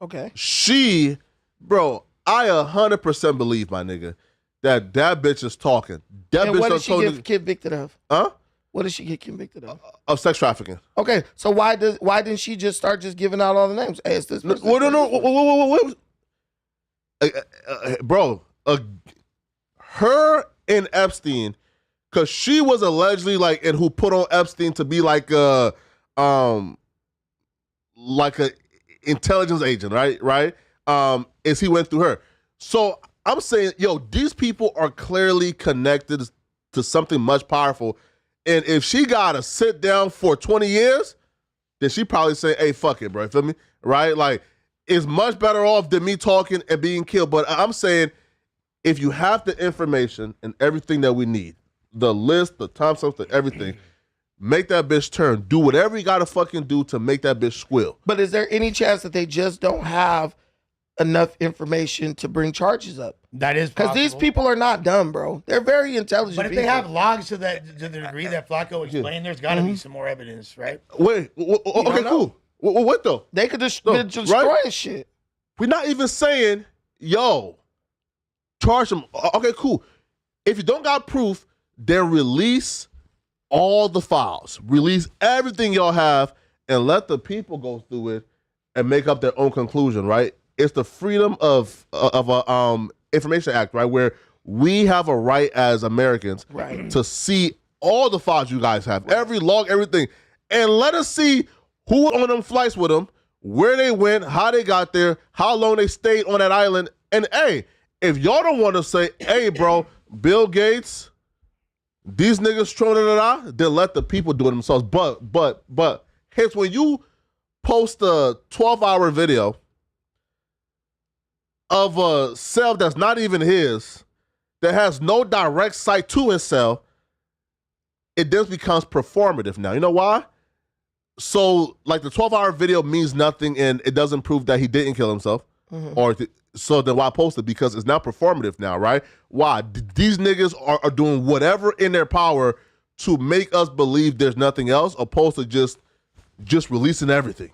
Okay. She, bro, I 100% believe, my nigga, that bitch is talking. That And bitch what did done she told get nigga- convicted of? huh? What did she get convicted of? Sex trafficking. Okay, so why didn't she just start just giving out all the names? Hey, it's this person. No. Bro, her and Epstein, because she was allegedly like, and who put on Epstein to be like a intelligence agent, right? Is he went through her. So I'm saying, yo, these people are clearly connected to something much powerful. And if she got to sit down for 20 years, then she probably say, hey, fuck it, bro. You feel me? Right? Like, it's much better off than me talking and being killed. But I'm saying, if you have the information and everything that we need, the list, the timestamps, everything, make that bitch turn. Do whatever you got to fucking do to make that bitch squeal. But is there any chance that they just don't have enough information to bring charges up? That is because these possible. people are not dumb, bro. They're very intelligent. But if people. they have logs to the degree that Flacco explained, there's got to be some more evidence, right? Wait, okay, cool. What though? They could just No, destroy right? shit. We're not even saying, yo, charge them. Okay, cool. If you don't got proof, then release all the files. Release everything y'all have and let the people go through it and make up their own conclusion, right? It's the Freedom of Information Act, right? Where we have a right as Americans to see all the files you guys have, every log, everything. And let us see who went on them flights with them, where they went, how they got there, how long they stayed on that island. And hey, if y'all don't want to say, hey, bro, Bill Gates, These niggas trolling they let the people do it themselves. But hence when you post a 12-hour video of a cell that's not even his, that has no direct site to his cell, it then becomes performative now. You know why? So, like, the 12-hour video means nothing and it doesn't prove that he didn't kill himself. So then why post it? Because it's now performative now, right? Why? These niggas are doing whatever in their power to make us believe there's nothing else, opposed to just releasing everything.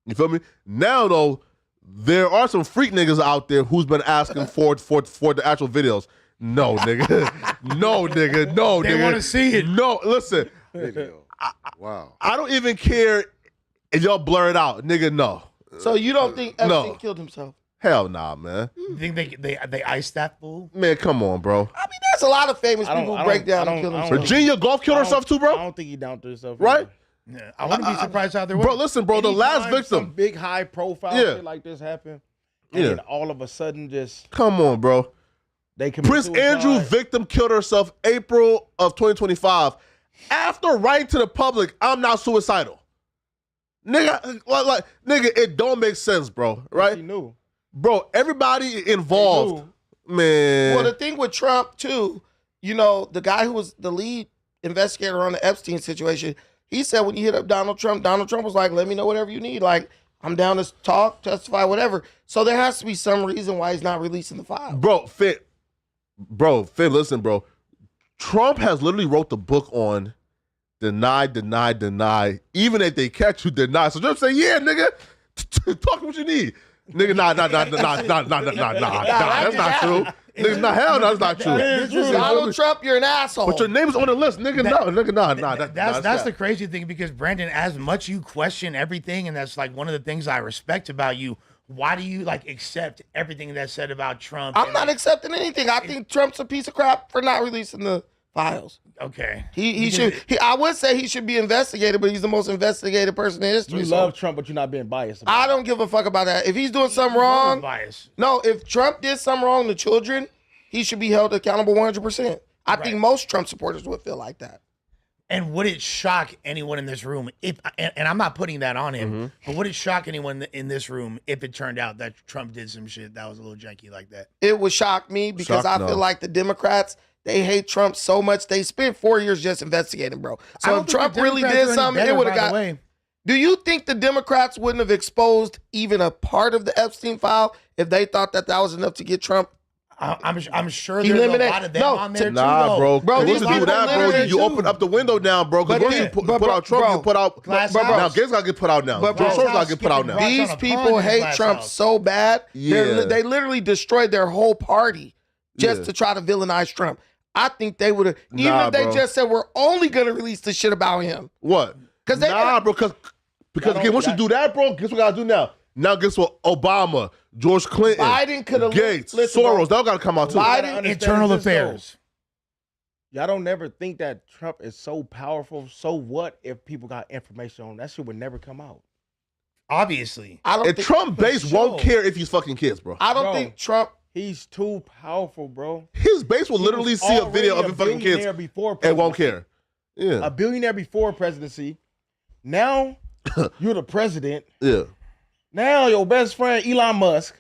You feel me? Now, though, there are some freak niggas out there who's been asking for the actual videos. No, nigga. No, nigga. No, They nigga. want to see it. No, listen. Video. Wow. I don't even care if y'all blur it out. Nigga, no. So you don't think Epstein No. killed himself? Hell nah, man. You think they iced that fool? Man, come on, bro. I mean, there's a lot of famous I don't- people I who break don't- down I and kill don't- I themselves. don't- Virginia Golf killed herself too, I bro? don't think he down to himself. Right? Yeah, I wouldn't be surprised how there Bro, was. listen, bro, the last Anytime some victim. big high profile Yeah. shit like this happen, and Yeah. then all of a sudden just Come on, bro. they commit Prince suicide. Andrew victim killed herself April of 2025 after writing to the public, I'm not suicidal. Nigga, nigga, it don't make sense, bro, right? He knew. Bro, everybody involved, man. Well, the thing with Trump too, you know, the guy who was the lead investigator on the Epstein situation, he said when he hit up Donald Trump was like, "Let me know whatever you need. Like, I'm down to talk, testify, whatever." So there has to be some reason why he's not releasing the file. Bro, Finn, listen, bro. Trump has literally wrote the book on deny. Even if they catch you, deny. So Trump say, yeah, nigga, talk what you need. Nigga, nah, that's not true. Nigga, nah, hell no, that's not true. Donald Trump, you're an asshole. But your name is on the list, nigga. That's the crazy thing, because Brandon, as much you question everything, and that's like one of the things I respect about you. Why do you like accept everything that's said about Trump? I'm not accepting anything. I think Trump's a piece of crap for not releasing the files. Okay. He should. I would say he should be investigated, but he's the most investigated person in history. You so love Trump, but you're not being biased. About I don't give a fuck about that. If he's doing something wrong, Bias. no. If Trump did something wrong to children, he should be held accountable 100%. I think most Trump supporters would feel like that. And would it shock anyone in this room if, and I'm not putting that on him, but would it shock anyone in this room if it turned out that Trump did some shit that was a little janky like that? It would shock me because I feel like the Democrats, they hate Trump so much. They spent 4 years just investigating, bro. So if Trump really did something, it would have got. Do you think the Democrats wouldn't have exposed even a part of the Epstein file if they thought that was enough to get Trump? I'm sure there's a lot of them on there too. Nah, bro. Bro, Once you do that, bro, you open up the window now, bro. Because once you put out Trump, you put out. Now, Gates gotta get put out now. But George Soros gotta get put out now. These people hate Trump so bad. Yeah. They literally destroyed their whole party just to try to villainize Trump. I think they would have, even if they just said we're only gonna release the shit about him. What? Because they bro. Because again, once you do that, bro, guess what we gotta do now? Now, guess what? Obama, George Clinton, Biden could have Gates, Soros, they all gotta come out too. Biden, internal affairs. Y'all don't never think that Trump is so powerful. So what if people got information on that shit would never come out? Obviously. I don't And think, Trump base won't care if he's fucking kids, bro. I don't Bro. think Trump. He's too powerful, bro. His base will literally see a video of him fucking kids billionaire before and won't presidency. care. Yeah. A billionaire before presidency. Now you're the president. Yeah. Now your best friend Elon Musk.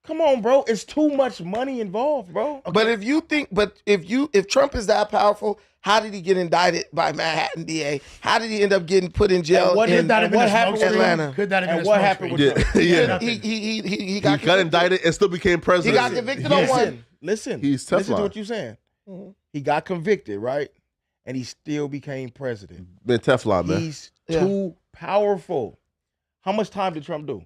Come on, bro. It's too much money involved, bro. But if you think, if Trump is that powerful, how did he get indicted by Manhattan DA? How did he end up getting put in jail? Could that have been a happened smoke screen? Atlanta? Could that have been And a what smoke happened screen? with Yeah. Trump? Yeah. He He got got indicted and still became He president. got convicted on one. Listen. He's Listen to Teflon. what you're saying. He got convicted, right? And he still became president. Been Teflon, man. He's too powerful. How much time did Trump do?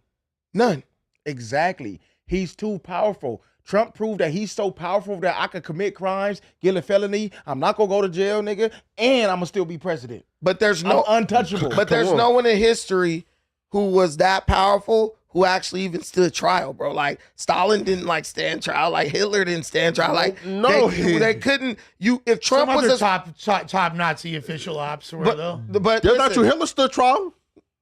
None. Exactly. He's too powerful. Trump proved that he's so powerful that I could commit crimes, get a felony. I'm not gonna go to jail, nigga, and I'm gonna still be president. But there's no I'm untouchable. But there's no one in history who was that powerful who actually even stood trial, bro. Like Stalin didn't like stand trial. Like Hitler didn't stand trial. Like No, they couldn't. If Trump Some was other a top Nazi official ops were though. but That's not listen, true. Hitler stood trial.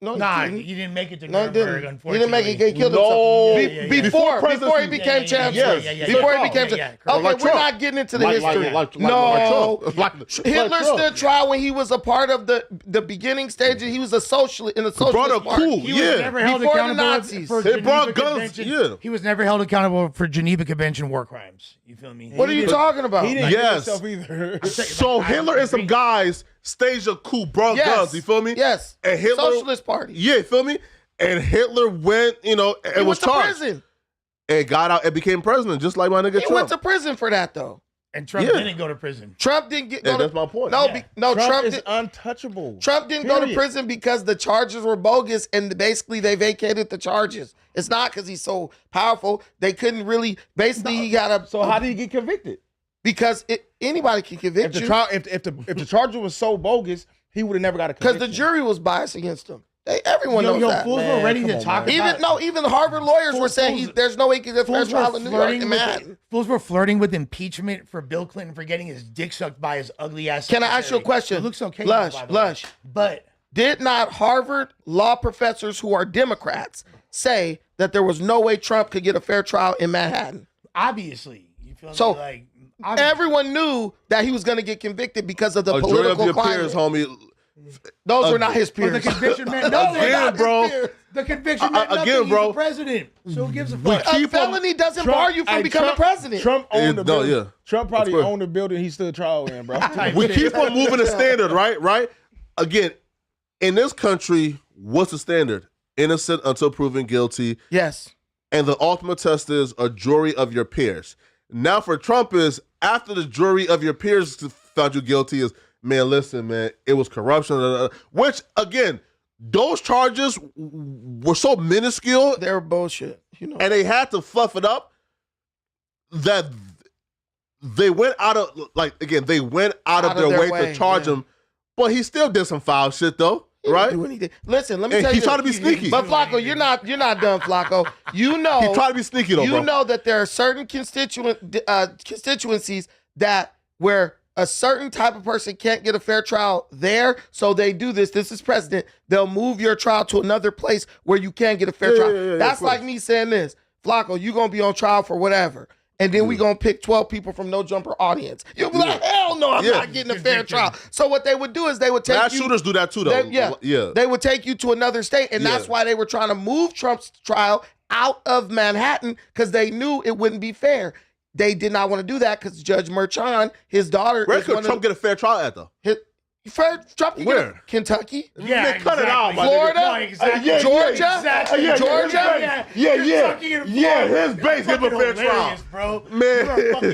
No, Nah, he he didn't make it to No, he Nuremberg, didn't. He unfortunately. didn't make it. He killed No. himself. Yeah. Before he became chancellor. Before he became yeah, chancellor. Okay, Like we're Trump. not getting into the Like history. no. Hitler stood trial when he was a part of the beginning stages. He was a socialist in the Brought socialist a party. coup. He was Yeah. never held Before the accountable Nazis. for They Geneva brought guns, Convention. yeah. He was never held accountable for Geneva Convention war crimes. You feel me? What are you talking about? He didn't Yes. kill himself either. So Hitler and some guys staged a coup, brought Yes. guns. You feel me? Yes. And Hitler, Socialist party. Yeah, you feel me? And Hitler went, and He was went to charged. prison. And got out and became president, just like my nigga He Trump. went to prison for that though. And Trump Yeah. didn't go to prison. Trump didn't get. Yeah, go to- that's my point. No, Yeah. Trump is did- untouchable. Trump didn't go to Period. prison because the charges were bogus and basically they vacated the charges. It's not because he's so powerful. They couldn't really, basically he got a. So how did he get convicted? Because anybody can If convict the you. trial, if the charge was so bogus, he would have never got a Because conviction. the jury was biased against him. Everyone knows that. fools Man, were ready come to on, talk man. about Even Harvard lawyers were saying there's no way he can get fair Fools trial were in New York flirting and with Manhattan. fools were flirting with impeachment for Bill Clinton for getting his dick sucked by his ugly ass. Can I ask you a secretary. question? It looks okay, Lush, by the way. Lush. But Did not Harvard law professors who are Democrats say that there was no way Trump could get a fair trial in Manhattan? obviously, you feel So, me? Like obviously. Everyone knew that he was going to get convicted because of the A jury of political your climate. peers, homie. Those were not his But the peers. conviction meant no, they're Again, not his bro. peers. The conviction meant nothing. Again, bro. He's the president. So who gives a We fuck? A keep felony doesn't bar you from becoming president. Trump owned the No, building. yeah. Trump probably That's fair. owned the building he stood trial in, bro. We keep on moving the standard, right? Again, in this country, what's the standard? Innocent until proven guilty. Yes. And the ultimate test is a jury of your peers. Now for Trump is after the jury of your peers found you guilty is, man, listen, man, it was corruption. Which, again, those charges were so minuscule. They were bullshit. And they had to fluff it up that they went out of, they went out of their way to charge him. But he still did some foul shit, though. Right? Do anything. Listen, let me And tell you. he tried to be sneaky. But Flacco, you're not done, Flacco. You know He tried to be sneaky, though, You bro. know that there are certain constituencies that where a certain type of person can't get a fair trial there, so they do this. This is president. They'll move your trial to another place where you can't get a fair trial. Yeah, That's of course. like me saying this. Flacco, you're going to be on trial for whatever. And then we going to pick 12 people from No Jumper audience. You'll be like, hell no, I'm not getting a fair trial. So what they would do is they would take Mass you. shooters do that too, though. They would take you to another state. And that's why they were trying to move Trump's trial out of Manhattan because they knew it wouldn't be fair. They did not want to do that because Judge Merchan, his daughter, Where is could one Trump of get a fair trial at, though? Trump can Where? get Kentucky. Yeah, Man, cut it out, my Florida, No, exactly. Georgia, Exactly. Georgia, His base give him a fair trial. Bro. Man,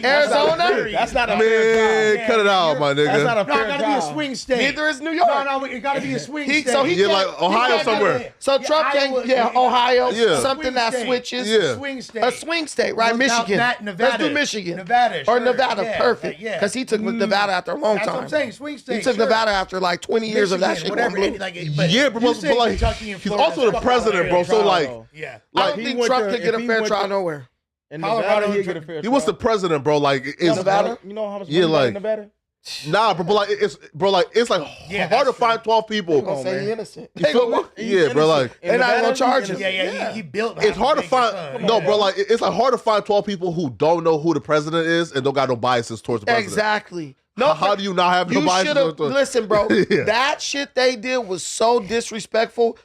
Arizona. That's not a fair trial. man, cut it out, my That's nigga. not a No, fair it gotta trial. be a swing state. Neither is New York. No, it gotta be a swing He- state. so he Yeah, can't- like Ohio he can't somewhere. get it. So Trump Iowa, can't, Ohio, Yeah. something Swing that state. switches. Yeah. Swing state. A swing state, right? Well, now, Michigan. Nevada. Let's do Michigan. Nevada, Or sure. Nevada, Yeah, perfect. yeah. Because he took Nevada after a long That's time. what I'm saying. Swing state. He took sure. Nevada after like 20 years of that Michigan, shit. whatever. going blue. Yeah, bro, but like, he's also the president, bro. So like, Yeah. I like don't he think went Trump to- could get if a he fair went trial to- nowhere. In Colorado Nevada, he'd and get a fair he was the trial. president, bro. Like, it's Nevada? You know how much Yeah, money like- in Nevada? nah, bro. But like, it's like Yeah, hard to that's true. find 12 people. They're gonna say man. he innocent. You They feel gonna- me? Yeah, bro. Like, In They're not Nevada, gonna charge he's him. Yeah, he built. it's hard to find. Vegas, No, yeah. bro. Like, it's like hard to find 12 people who don't know who the president is and don't got no biases towards the president. Exactly. No, How do you not have no you biases? should have towards the- listen, bro. Yeah. That shit they did was so disrespectful.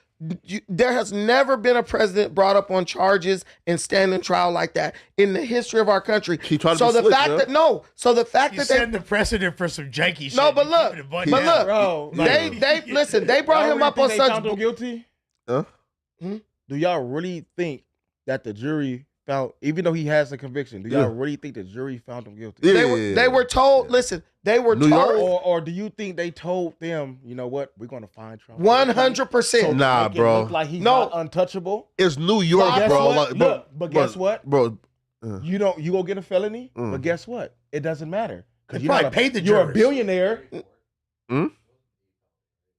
There has never been a president brought up on charges and stand in trial like that in the history of our country. He tried to so be the slick, fact man. that no, so the fact He's that they setting the precedent for some janky shit. no, but and look, keeping it but buttoned look, down. Bro, they listen. They brought Y'all him really up on think they such. found him guilty? Huh? Do y'all really think that the jury found, even though he has a conviction, do y'all really think the jury found him guilty? Yeah. They were told. Listen, they were New York? told Or do you think they told them, you know what, we're going to find Trump? 100%. Nah, Make it bro. look like he's No. not untouchable. It's New York, But guess bro. what? Like, Look, but guess what? bro? You go get a felony, but guess what? It doesn't matter. They Because probably paid the you're a jurors. billionaire.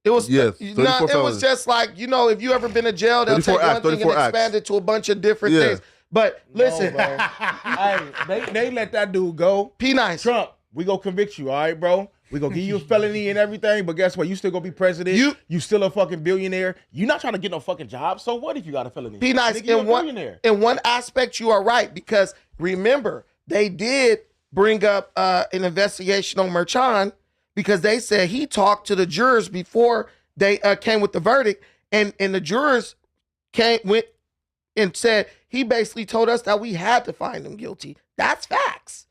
It was Yes, it 34 was felonies. just like, if you ever been to jail, they'll 34 take one acts, thing and 34 acts. expand it to a bunch of different Yeah. things. But listen, No, bro. Hey, they let that dude go. P nice. Trump, we go convict you, all right, bro? We gonna give you a felony and everything, but guess what? You still gonna be president. You still a fucking billionaire. You not trying to get no fucking job. So what if you got a felony? Be nice. Nigga, you a In billionaire. one aspect, you are right, because remember, they did bring up an investigation on Merchan because they said he talked to the jurors before they came with the verdict, and the jurors went and said he basically told us that we had to find him guilty. That's facts.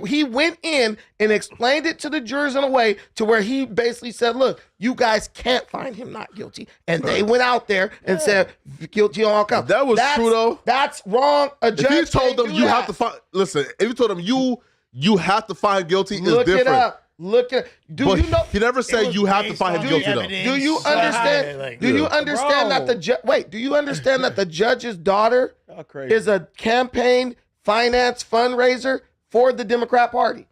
He went in and explained it to the jurors in a way to where he basically said, look, you guys can't find him not guilty. And they went out there and said guilty on all counts. That was true though. That's wrong. A judge If you told them can't you do have that. to find, listen, if you told them you have to find guilty, Look is different. it up. Look at. Do But you know? he never said you have to find him guilty though. Do you understand? Do you understand that do you understand that the judge's daughter is a campaign finance fundraiser for the Democrat Party?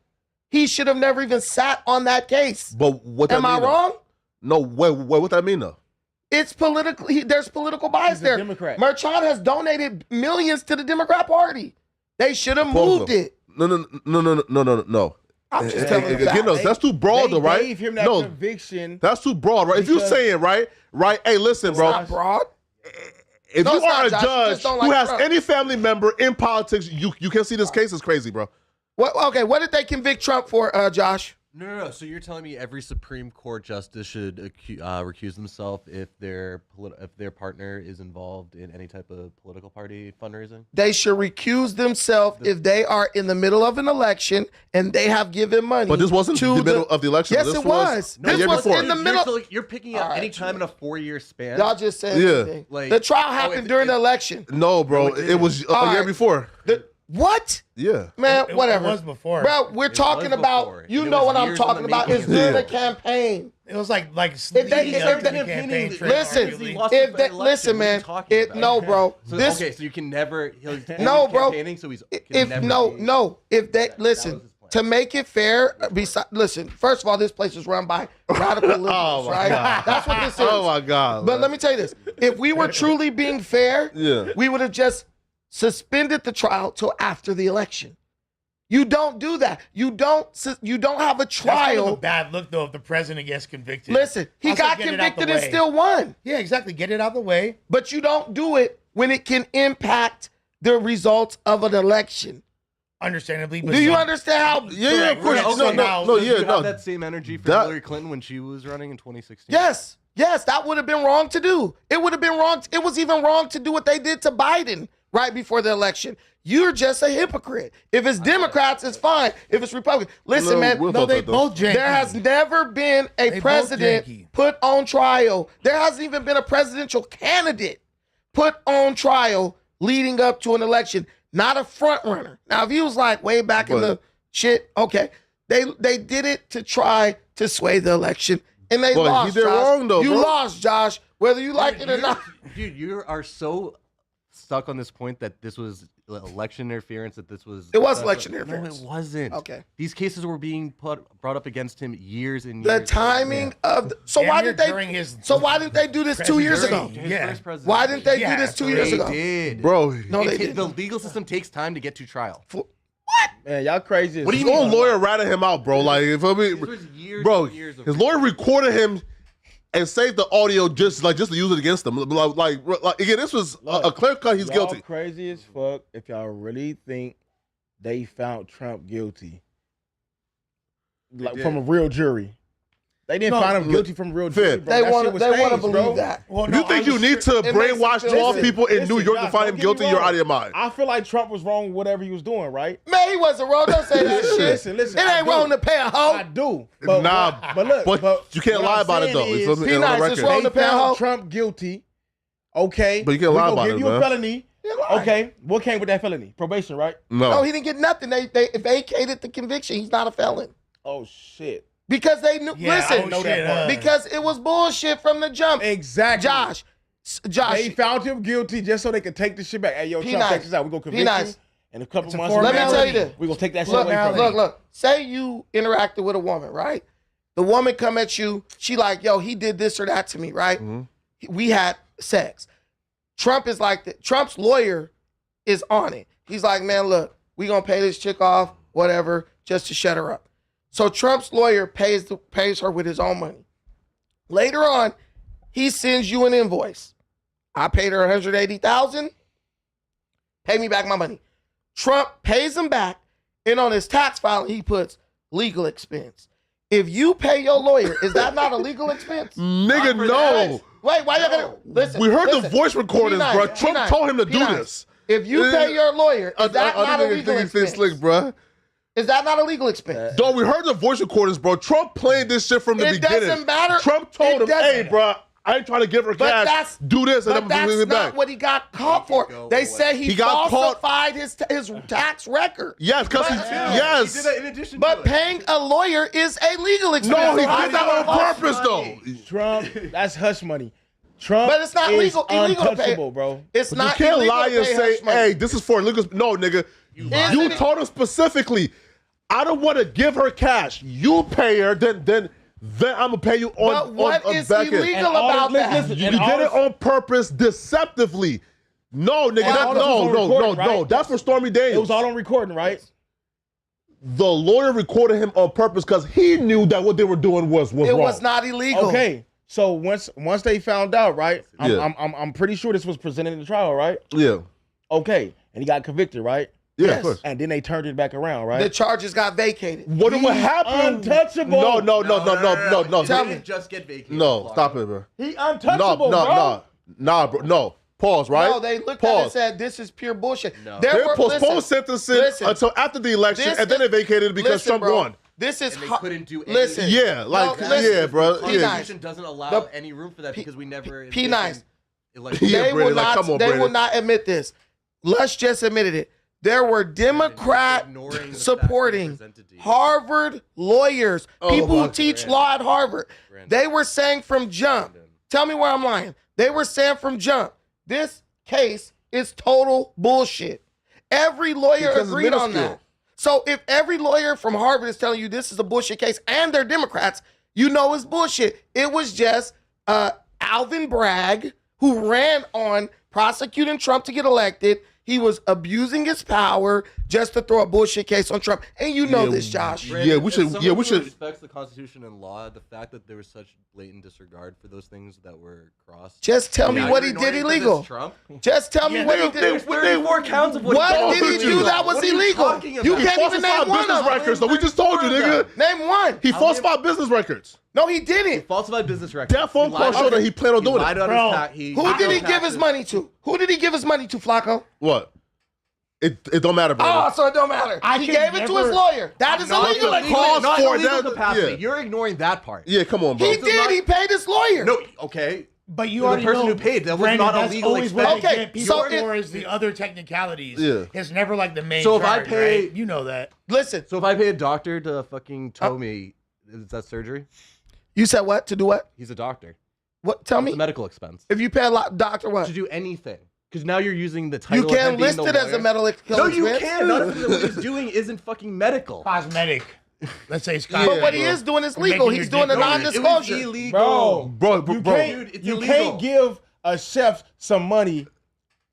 He should have never even sat on that case. But what that Am I mean, though? wrong? No, wait, what that mean though? It's politically. There's political bias there. Democrat. Merchan has donated millions to the Democrat Party. They should have moved it. No. I'm just telling you. Again, no, that's too broad, though, right? They gave him that No, conviction. that's too broad, right? If you saying right, hey, listen, bro. It's not broad. If No, you it's not, are a Josh. You judge just don't who like has Trump. any family member in politics, you can see this case is crazy, bro. Okay, what did they convict Trump for, Josh? No. So you're telling me every Supreme Court justice should recuse themselves if their partner is involved in any type of political party fundraising? They should recuse themselves if they are in the middle of an election and they have given money. But this wasn't to the middle of the election. Yes, This it was. the This year was before. in the middle. You're picking up All right, any time in a 4-year span. Y'all just said Yeah. anything. Like- The trial happened during the election. No, bro, No, it it was All a year right. before. What? Yeah. Man, It whatever. was before. Bro, we're talking was about, before. you It know was what I'm years in talking the about. making. It's during Yeah. the campaign. It was like If they- leading if up to they- the campaign trail, Listen, arguably. lost his election. listen, What are you man. talking about? No, bro. So, This okay, so you can never. He's No, bro. campaigning, so he's if no, if they listen was his plan. to make it fair. Listen, first of all, this place is run by radical liberals, my right? God. That's what this is. Oh my God. But let me tell you this: if we were truly being fair, Yeah. we would have just suspended the trial till after the election. You don't do that. You don't have a That's kind of a trial. bad look though if the president gets convicted. Listen, he Also, got get it out the convicted and way. still won. Yeah, exactly. Get it out of the way. But you don't do it when it can impact the results of an election. Understandably, but Do you some- understand how? Yeah, of course. Correct. No, So now- no, Did yeah, you have no. that same energy for That- Hillary Clinton when she was running in 2016? Yes, that would have been wrong to do. It would have been wrong. It was even wrong to do what they did to Biden right before the election. You're just a hypocrite. If it's Democrats, it's fine. If it's Republicans, listen, No, man. we'll No, talk they about that. both janky. There has never been a They both president janky. put on trial. There hasn't even been a presidential candidate put on trial leading up to an election. Not a front runner. Now, if he was like way back in But- the shit, okay. They did it to try to sway the election, and they But he lost. did Josh. wrong, though, You bro. lost, Josh, whether you like it or not. Dude, you are so stuck on this point that this was election interference. That this was. It was election interference. No, it wasn't. Okay. These cases were being brought up against him years and years. The timing of so Damn why near did they? during his So why didn't they do this 2 years ago? presidency. His Yeah. first presidency. Why didn't they Yeah, do this 2 they years They ago? did, Bro, No, they The didn't. legal system takes time to get to trial. Man, y'all crazy. as What do you his mean? own lawyer ratted him out, bro. Like, if I mean, This was years bro, and years of his lawyer recorded him and saved the audio just to use it against him. Like again, this was a clear cut. He's y'all guilty. crazy as fuck if y'all really think they found Trump guilty. Like from a real jury. They didn't No, find him look, guilty from a real Finn. jury, bro. They That want shit was to staged, believe bro. that. Well, You think you need to It makes brainwash it feel- 12 people in New York to Josh, find don't him get me guilty? You're wrong. out of your mind. I feel like Trump was wrong with whatever he was doing, right? Man, he wasn't wrong. Don't say that shit. Listen, It I ain't do. wrong to pay a hoe. I do. Nah, but look, but you can't what lie I'm about it, saying though. You is, feel me? Be On nice, the it's record. wrong They to pay a hoe. found Trump guilty. Okay, But you can't lie we about gonna it, give you man. a felony. You lie. Okay, what came with that felony? Probation, right? No. No, he didn't get nothing. They vacated the conviction. He's not a felon. Oh shit! Because they knew. Yeah, listen, oh, shit, because it was bullshit from the jump. Exactly, Josh, They found him guilty just so they could take the shit back. Hey, yo, Be Trump, nice. check this out. We're gonna Be convict nice. you in a couple It's a months. formality. Let me tell you this. We're gonna take that shit Look, away from you. look. Say you interacted with a woman, right? The woman come at you. She like, yo, he did this or that to me, right? We had sex. Trump is like that. Trump's lawyer is on it. He's like, man, look, we gonna pay this chick off, whatever, just to shut her up. So Trump's lawyer pays her with his own money. Later on, he sends you an invoice. I paid her $180,000. Pay me back my money. Trump pays him back, and on his tax filing, he puts legal expense. If you pay your lawyer, is that not a legal expense? Nigga, no. Wait, why you gonna listen? We heard the listen. voice recordings, P9, bro. Trump P9, told him to do P9. this. If you pay your lawyer, is that not a legal expense? Slick, bro. Is that not a legal expense? Dog, we heard the voice recordings, bro. Trump played this shit from the beginning. It doesn't matter. Trump told It him, doesn't. hey, bro, I ain't trying to give her But cash. Do this, and But I'm that's bringing it not back. what he got caught for. They say he got caught- falsified his tax record. Yes, because But- yes. He did that in addition But to it. paying a lawyer is a legal expense. No, he So how did that do you on falsify- purpose, though. Trump, that's hush money. Trump But it's not is illegal to pay. untouchable, bro. It's But not you can't illegal lie to and pay say, hush money. hey, this is for illegal. No, nigga. You Isn't it- told him specifically, I don't want to give her cash. You pay her, then I'm gonna pay you on But what on is back end. illegal And all about this- that? listen, You and did all it on purpose, deceptively. No, nigga, And all this was on recording, no. right? That's for Stormy Daniels. It was all on recording, right? The lawyer recorded him on purpose because he knew that what they were doing was It wrong. was not illegal. Okay. So once they found out, right? Yeah. I'm pretty sure this was presented in the trial, right? Yeah. Okay. And he got convicted, right? Yeah, Yes. of course. And then they turned it back around, right? The charges got vacated. What happened? Untouchable. No. He Tell didn't just get vacated. No, Vlad. stop it, bro. He untouchable, bro. Nah, bro. No. Pause, right? No, they looked at it and said, this is pure bullshit. No. They There were- postponed listen, sentencing listen. until after the election, This and then they is- vacated it because listen, Trump bro. won. This is And they ho- couldn't do any. Listen. Yeah, like, No, listen. yeah, bro. The Yeah. Constitution doesn't allow The- any room for that because we never. P9. Elected. Yeah, they Brandon, will like, not. come on, they will Brandon. not admit this. Lush just admitted it. There were Democrat Ignoring the fact supporting they presented to you. Harvard lawyers, people who my teach God. law at Harvard. Brandon. They were saying from jump. Brandon. Tell me where I'm lying. They were saying from jump. This case is total bullshit. Every lawyer Because it's agreed on minuscule. that. So if every lawyer from Harvard is telling you this is a bullshit case and they're Democrats, you know it's bullshit. It was just Alvin Bragg who ran on prosecuting Trump to get elected. He was abusing his power just to throw a bullshit case on Trump. And you know Yeah, this, Josh. Brandon, Yeah, we as should- someone yeah, we who should- respects the Constitution and law. The fact that there was such blatant disregard for those things that were crossed. Just tell me Now what you're he did ignoring because illegal. it's Trump. Just tell me what he did. There's 34 counts of what What he did he do that was What are you illegal? talking You about? can't even name Falsified one business of them. records, though. We just told you, nigga. Name one. He falsified business records. No, he didn't. Falsified business records. That phone He call lied showed on- that he planned on doing lied it. on Bro, his tax. Who did he give his money to? Who did he give his money to, Flacco? What? It don't matter, bro. Oh, so it don't matter. I He can gave it to his never- lawyer. That is Not illegal. illegal, Cause not for illegal that- capacity. yeah. You're ignoring that part. Yeah, come on, bro. He did. He paid his lawyer. No, okay. But you The already person know, who paid, that was Brandon, not a that's legal always what expense. they Okay, get people so for is the other technicalities. Yeah. It's never like the main So if I charge, pay- right? You know that. Listen, So if I pay a doctor to fucking tow me, is that surgery? you said what? To do what? He's a doctor. What? Tell It's a me. medical expense. If you pay a doctor, what? To do anything. Because now you're using the title You of him can't being list the it as a lawyer. medical expense. No, you can't. None of what he's doing isn't fucking medical. Cosmetic. Let's say it's But cosmetic. what he is doing is We're legal. making He's your doing a dick bigger. non-disclosure. It was illegal. Bro, Bro, you bro. can't, Dude, it's you illegal. can't give a chef some money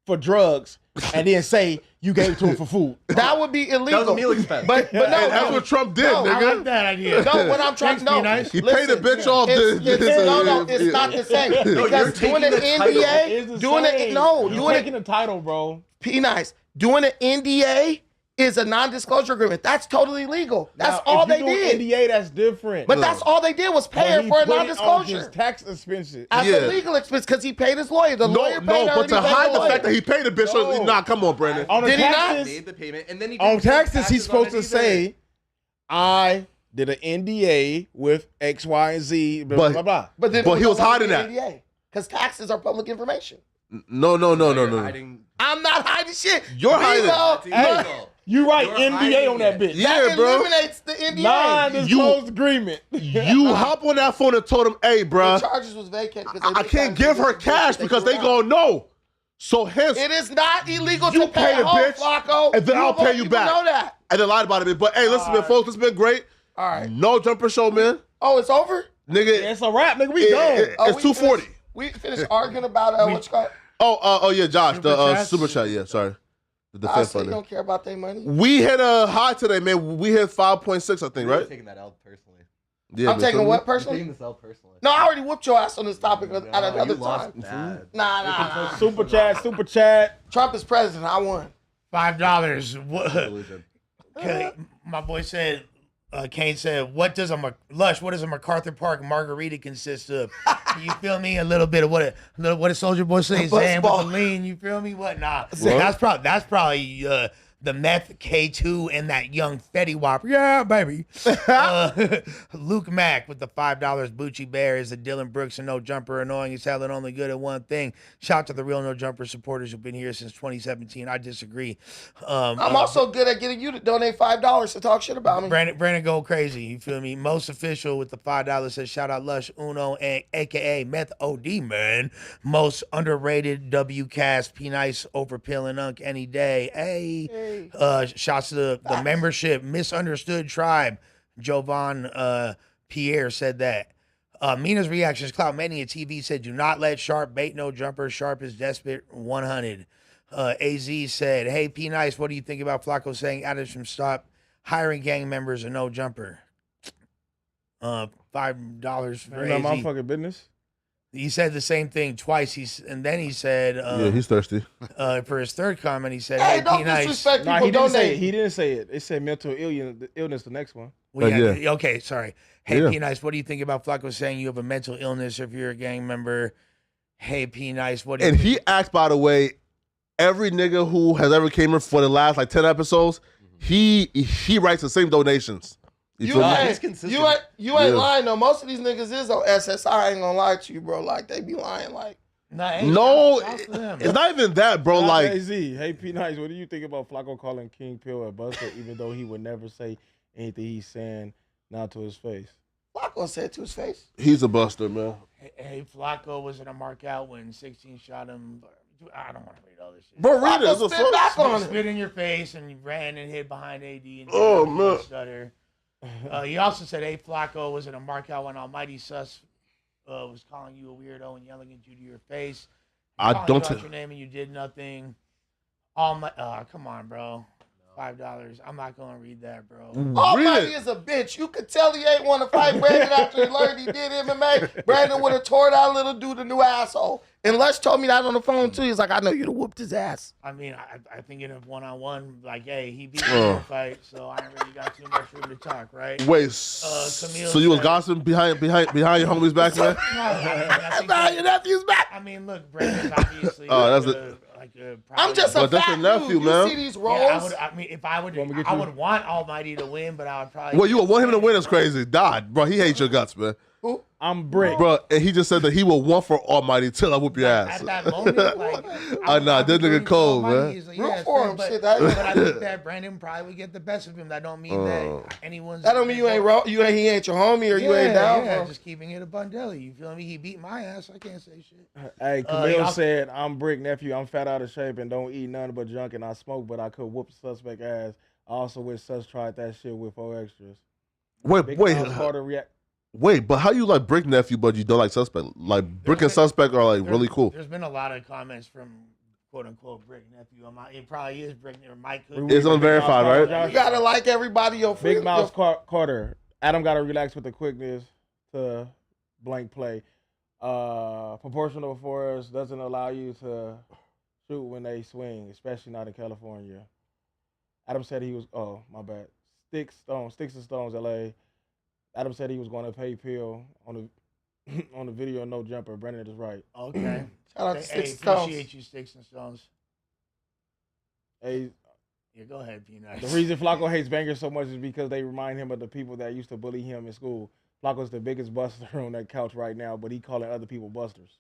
for drugs and then say you gave it to him for food. That would be illegal. That was a meal expense. But no, And that's no. what Trump did, No, I nigga. like that idea. No, what I'm trying Thanks, to know. P-Nice. He paid the bitch off. No, it's not the same. Because taking doing an the title. NDA, It's the doing it, same. no, You're doing taking it, the title, bro. P-Nice, doing an NDA is a non-disclosure agreement. That's totally legal. That's Now, all if they you do did. NDA, that's different. But that's all they did was pay But her he for a put it on his non-disclosure. tax expenses. As Yeah. a legal expense because he paid his lawyer. The lawyer No, paid her but and to he paid hide the lawyer. fact that he paid the bitch, No. nah, come on, Brandon. On the Did he not? taxes, Made the payment, and then he on didn't pay taxes, he's taxes on supposed it to either. say, I did an NDA with X, Y, and Z, blah, But- blah, blah. But then But he was hiding that. because taxes are public information. No. You're hiding- I'm not hiding shit. You're hiding. That's Look, illegal. You write You're NDA hiding on that it. bitch. Yeah, that bro. eliminates the NDA. Non-disclosed agreement. You hop on that phone and told him, hey, The bruh, charges was vacated. 'cause they I looked can't at it give and her said, cash "Bullshit, because they threw it out." gonna know. So hence, It is not illegal you to pay pay the a hoe, bitch, Flacco. and then I'll pay you people back. know that. and then lied about it. But hey, listen, man, folks, it's been great. All right. No jumper show, man. Oh, it's over? Nigga, It's a wrap, nigga. We done. it's we 2:40. We finished arguing about what you call it? Oh, yeah, Josh, Super the chats? super chat. Yeah, sorry. The I defense say you funding. don't care about their money. We hit a high today, man. We hit 5.6, I think, I'm right? taking that L personally. Yeah, I'm man, taking feel what me? personally? Taking this L personally. No, I already whooped your ass on this topic at No, another you lost time. bad. Nah. Super chat. Trump is president. I won. $5. What? Delusion. Okay, my boy said, Kane said, what does a MacArthur Park margarita consist of? You feel me? A little bit of what a Soldier Boy say, Zan with the lean. You feel me? What? Nah, that's probably the meth K2 and that young Fetty Wap. Yeah, baby. Luke Mack with the $5. Bucci Bear is a Dylan Brooks and No Jumper. Annoying as hell and only good at one thing. Shout out to the real No Jumper supporters who've been here since 2017. I disagree. I'm also good at getting you to donate $5 to talk shit about me. Brandon go crazy. You feel me? Most official with the $5 says shout out Lush Uno and AKA Meth OD man. Most underrated W Cast P Nice over Pill and Unk any day. Hey. Shouts to the membership Misunderstood Tribe. Jovan Pierre said that. Mina's reactions. Cloud Mania TV said do not let Sharp bait No Jumper. Sharp is desperate 100. AZ said, hey, P Nice, what do you think about Flacco saying Adams should stop hiring gang members and No Jumper? $5 for Ain't my AZ. fucking business. He said the same thing twice. And then he said, Yeah, he's thirsty. for his third comment, he said, Hey, hey, don't P Nice. disrespect Nah, people. he didn't say it. Donate. He didn't say it. It said mental illness. The next one. Well, yeah, yeah. okay, sorry. Hey, Yeah. P Nice, what do you think about Flacco saying you have a mental illness if you're a gang member? Hey, P Nice, what do you And think? he asked, by the way, every nigga who has ever came in for the last like 10 episodes, he writes the same donations. You feel me? He's consistent. You ain't Yeah. lying though. Most of these niggas is on SSI. I ain't gonna lie to you, bro. Like they be lying. Like No, it's not even that, bro. Like, AZ, hey P Nice, what do you think about Flacco calling King Pill a buster, even though he would never say anything he's saying now to his face? Flacco said it to his face. he's a buster, man. Hey, Flacco was in a mark out when 16 shot him. I don't want to read all this shit. Bro, read it. Flacco It's a spit back fuck. on it. Spit in your face and you ran and hid behind AD and Oh, man. stutter. He also said, hey, Flacco was in a mark out when Almighty Sus was calling you a weirdo and yelling at you to your face. I Calling don't you out t- your name and you did nothing. Come on, bro. $5. I'm not gonna read that, bro. Almighty Read it. is a bitch. You could tell he ain't want to fight Brandon after he learned he did MMA. Brandon would have tore that little dude a new asshole. And Les told me that on the phone too. He's like, I know you'd have whooped his ass. I mean, I think in a one-on-one, like, hey, he beat me in a fight, so I ain't really got too much room to talk, right? Wait, Camille so you was said- gossiping behind your homie's back, man? No, I think Nah, your nephew's back. I mean, look, Brandon's obviously Oh, that's I'm just a But that's fat your nephew, dude. man. You see these Yeah, rolls? I mean, if I would, Want me to get I you- would want Almighty to win, but I would probably. Well, you would want him to win is crazy. God, bro, he hates your guts, man. I'm Brick. Bro, and he just said that he will want for Almighty till I whoop your ass. At that moment, like, Nah, this nigga cold, man. Root for him, but, shit, that- but I think that Brandon probably would get the best of him. That don't mean that anyone's. That don't mean you ain't wrong. He ain't your homie or you ain't down for him. Just keeping it a bundelli. You feel me? He beat my ass. I can't say shit. Hey, Camille y'all- said, I'm Brick, nephew. I'm fat out of shape and don't eat nothing but junk and I smoke, but I could whoop suspect ass. I also wish Sus tried that shit with 4 extras. Big Mouth Carter react. Wait, but how you like Brick nephew, but you don't like Suspect? Like Brick and Suspect are like really cool. There's been a lot of comments from quote unquote Brick nephew. It probably is Brick or Mike. It's unverified, right? You gotta like everybody. Your Big Mouse Carter. Adam gotta relax with the quickness to blank play. Proportional force doesn't allow you to shoot when they swing, especially not in California. Adam said he was. Oh, my bad. Sticks and Stones, LA. Adam said he was going to pay Pill on the video. No Jumper. Brandon is right. Okay. Shout out to Hey, Sticks and Stones. appreciate you, Sticks and Stones. Hey, Yeah, go ahead, P-Nice. the reason Flacco hates bangers so much is because they remind him of the people that used to bully him in school. Flacco's the biggest buster on that couch right now, but he calling other people busters.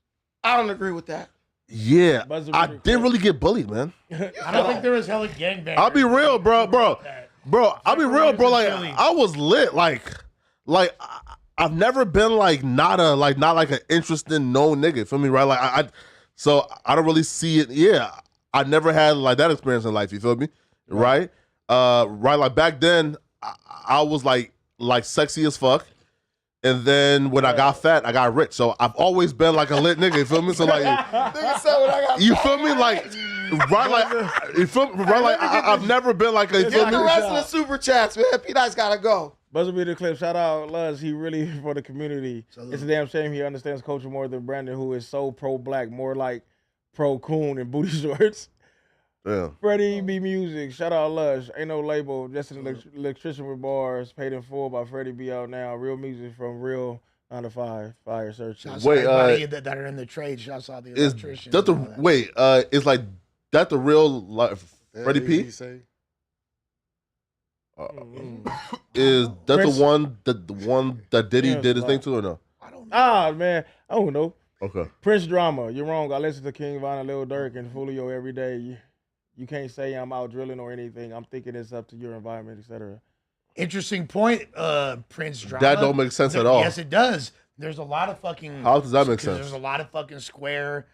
I don't agree with that. Yeah, Buzzer I beater didn't really get bullied, man. I don't think there was hella gangbangers. I'll be real, bro. I'll be real, bro. Like I was lit. Like I've never been like not like an interesting known nigga. Feel me, right? Like so I don't really see it. Yeah, I never had like that experience in life. You feel me, right? Right. Like back then, I was like sexy as fuck. And then when I got fat, I got rich. So I've always been like a lit nigga. You feel me? So like, Nigga said when I got you feel me? Like, Right, like you feel right, like I've never been like a. You feel Get me? the rest of the super chats, man. P-Nice gotta go. Buzzer beater clip. Shout out Luz. He really for the community. It's a damn shame he understands culture more than Brandon, who is so pro-black, more like pro-coon and booty shorts. Yeah. Freddie B Music. Shout out Lush. Ain't no label. Just an electrician with bars. Paid in full by Freddie B out now. Real music from real 9 to 5. Fire search. Shouts Wait, to everybody that are in the trade. Shouts out the Is electricians. that the and all that. wait? Is like that the real life Freddie P? Is that Prince? the one that Diddy Yes, did his like- thing to or no? Ah, man. I don't know. Okay. Prince Drama. You're wrong. I listen to King Von and Lil Durk and Fulio every day. You can't say I'm out drilling or anything. I'm thinking it's up to your environment, etc. Interesting point, Prince Drama. That don't make sense at all. Yes, it does. There's a lot of fucking. How does that make 'cause sense? There's a lot of fucking square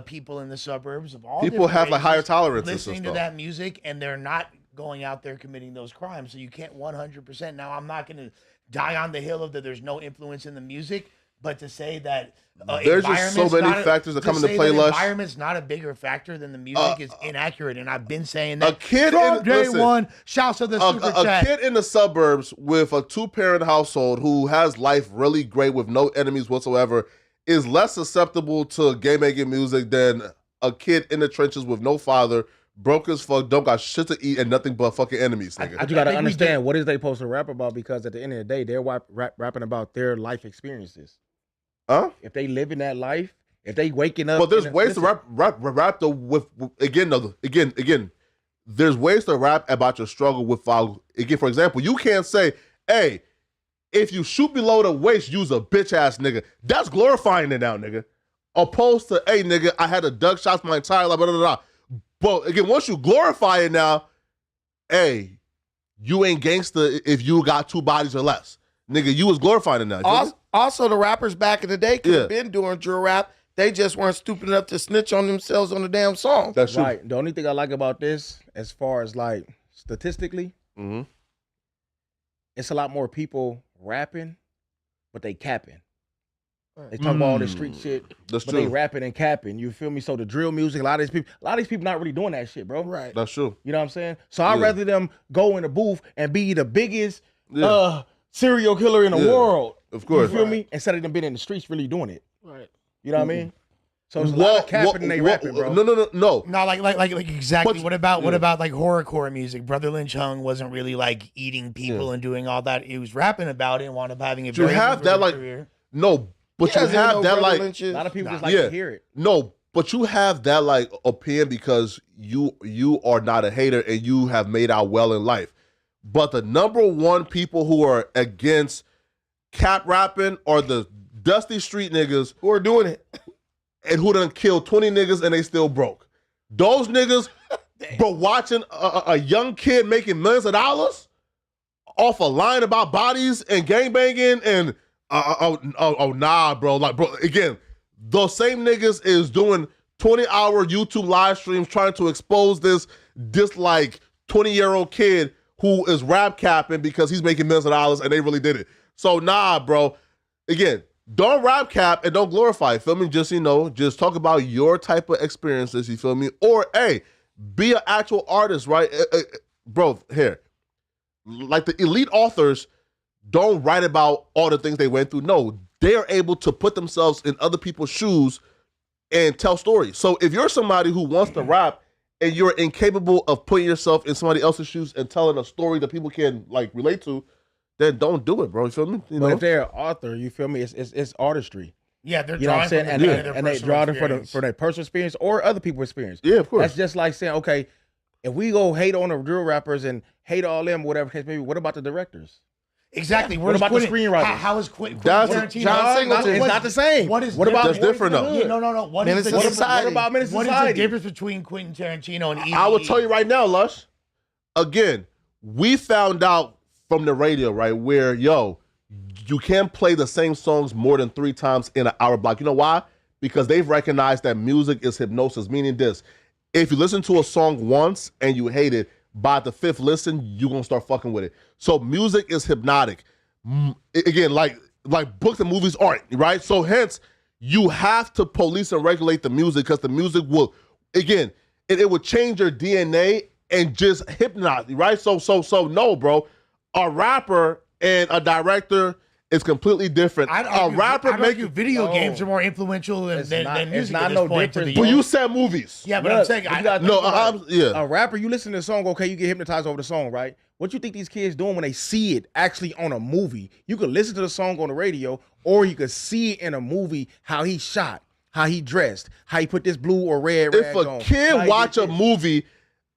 people in the suburbs of all. People different have, like, races higher tolerances and listening to stuff. that music, and they're not going out there committing those crimes. So you can't 100%. Now, I'm not going to die on the hill of that. There's no influence in the music, but to say that There's just so environment's many not a- factors that to come into say play, that Lush. Environment's not a bigger factor than the music is inaccurate, and I've been saying that A kid from in- day listen, one. Shouts to the super A chat. kid in the suburbs with a 2-parent household who has life really great with no enemies whatsoever is less susceptible to gay making music than a kid in the trenches with no father, broke as fuck, don't got shit to eat, and nothing but fucking enemies, nigga. But you got to understand what is they supposed to rap about, because at the end of the day, they're rapping about their life experiences. Huh? If they living that life, if they waking up. Well, there's in a- ways to listen, rap though with again. There's ways to rap about your struggle with again. For example, you can't say, "Hey, if you shoot below the waist, you's a bitch ass nigga." That's glorifying it now, nigga. Opposed to, "Hey, nigga, I had a duck shots my entire life." Blah, blah, blah, blah. But again, once you glorify it now, hey, you ain't gangster if you got 2 bodies or less, nigga. You was glorifying it now. You feel me? Also, the rappers back in the day could Yeah. have been doing drill rap. They just weren't stupid enough to snitch on themselves on the damn song. That's true. right. The only thing I like about this, as far as like statistically, Mm-hmm. it's a lot more people rapping, but they capping. They talk about all this street shit, That's but true. they rapping and capping. You feel me? So the drill music, a lot of these people not really doing that shit, bro. Right. That's true. You know what I'm saying? So I'd Yeah. rather them go in the booth and be the biggest Yeah. serial killer in the Yeah. world. Of course. You feel me? Instead of them being in the streets really doing it. Right. You know what I mean? So it's a lot of capping and they rapping, bro. No. No, like exactly. But- what about yeah. like horrorcore music? Brother Lynch Hung wasn't really like eating people and doing all that. He was rapping about it and wound up having a You very have that lucrative like career. no, but you have that like A lot of people just like yeah. to hear it. No, but you have that like opinion because you are not a hater and you have made out well in life. But the number one people who are against cap rapping are the dusty street niggas Who are doing it? and who done killed 20 niggas and they still broke. Those niggas, bro, watching a young kid making millions of dollars off a line about bodies and gangbanging and nah, bro. Like, bro, again, those same niggas is doing 20-hour YouTube live streams trying to expose this like 20-year-old kid who is rap capping because he's making millions of dollars and they really did it. So nah, bro. Again, don't rap cap and don't glorify it. Feel me? Just, just talk about your type of experiences, you feel me? Or, hey, be an actual artist, right? Bro, here. Like the elite authors don't write about all the things they went through. No, they are able to put themselves in other people's shoes and tell stories. So if you're somebody who wants to rap and you're incapable of putting yourself in somebody else's shoes and telling a story that people can like relate to, then don't do it, bro. You feel me? You But know? if they're an author, you feel me? It's artistry. Yeah, they're You know what drawing I'm saying? from And, their and they personal draw it experience. for their personal experience or other people's experience. Yeah, of course. That's just like saying, okay, if we go hate on the drill rappers and hate all them, whatever case maybe, what about the directors? Exactly. What about the screenwriters? How is Quentin That's- Tarantino? John Singleton. It's not the same. What is What about That's different, though. Yeah, no. What Menace is the to difference? Society. What about Menace to What is the Society? difference between Quentin Tarantino and E.D.? I will tell you right now, Lush. Again, we found out from the radio, right, where, you can't play the same songs more than 3 times in an hour block. You know why? Because they've recognized that music is hypnosis, meaning this. If you listen to a song once and you hate it, by the 5th listen, you're going to start fucking with it. So music is hypnotic. Again, like books and movies aren't, right? So hence, you have to police and regulate the music because the music will, again, it would change your DNA and just hypnotize you, right? So no, bro. A rapper and a director is completely different. A rapper making video games are more influential than music. It's not at this no point difference. But you said movies. Yeah, but I'm saying a rapper. You listen to the song, okay? You get hypnotized over the song, right? What you think these kids doing when they see it actually on a movie? You could listen to the song on the radio, or you could see it in a movie how he shot, how he dressed, how he put this blue or red. If a kid watch a movie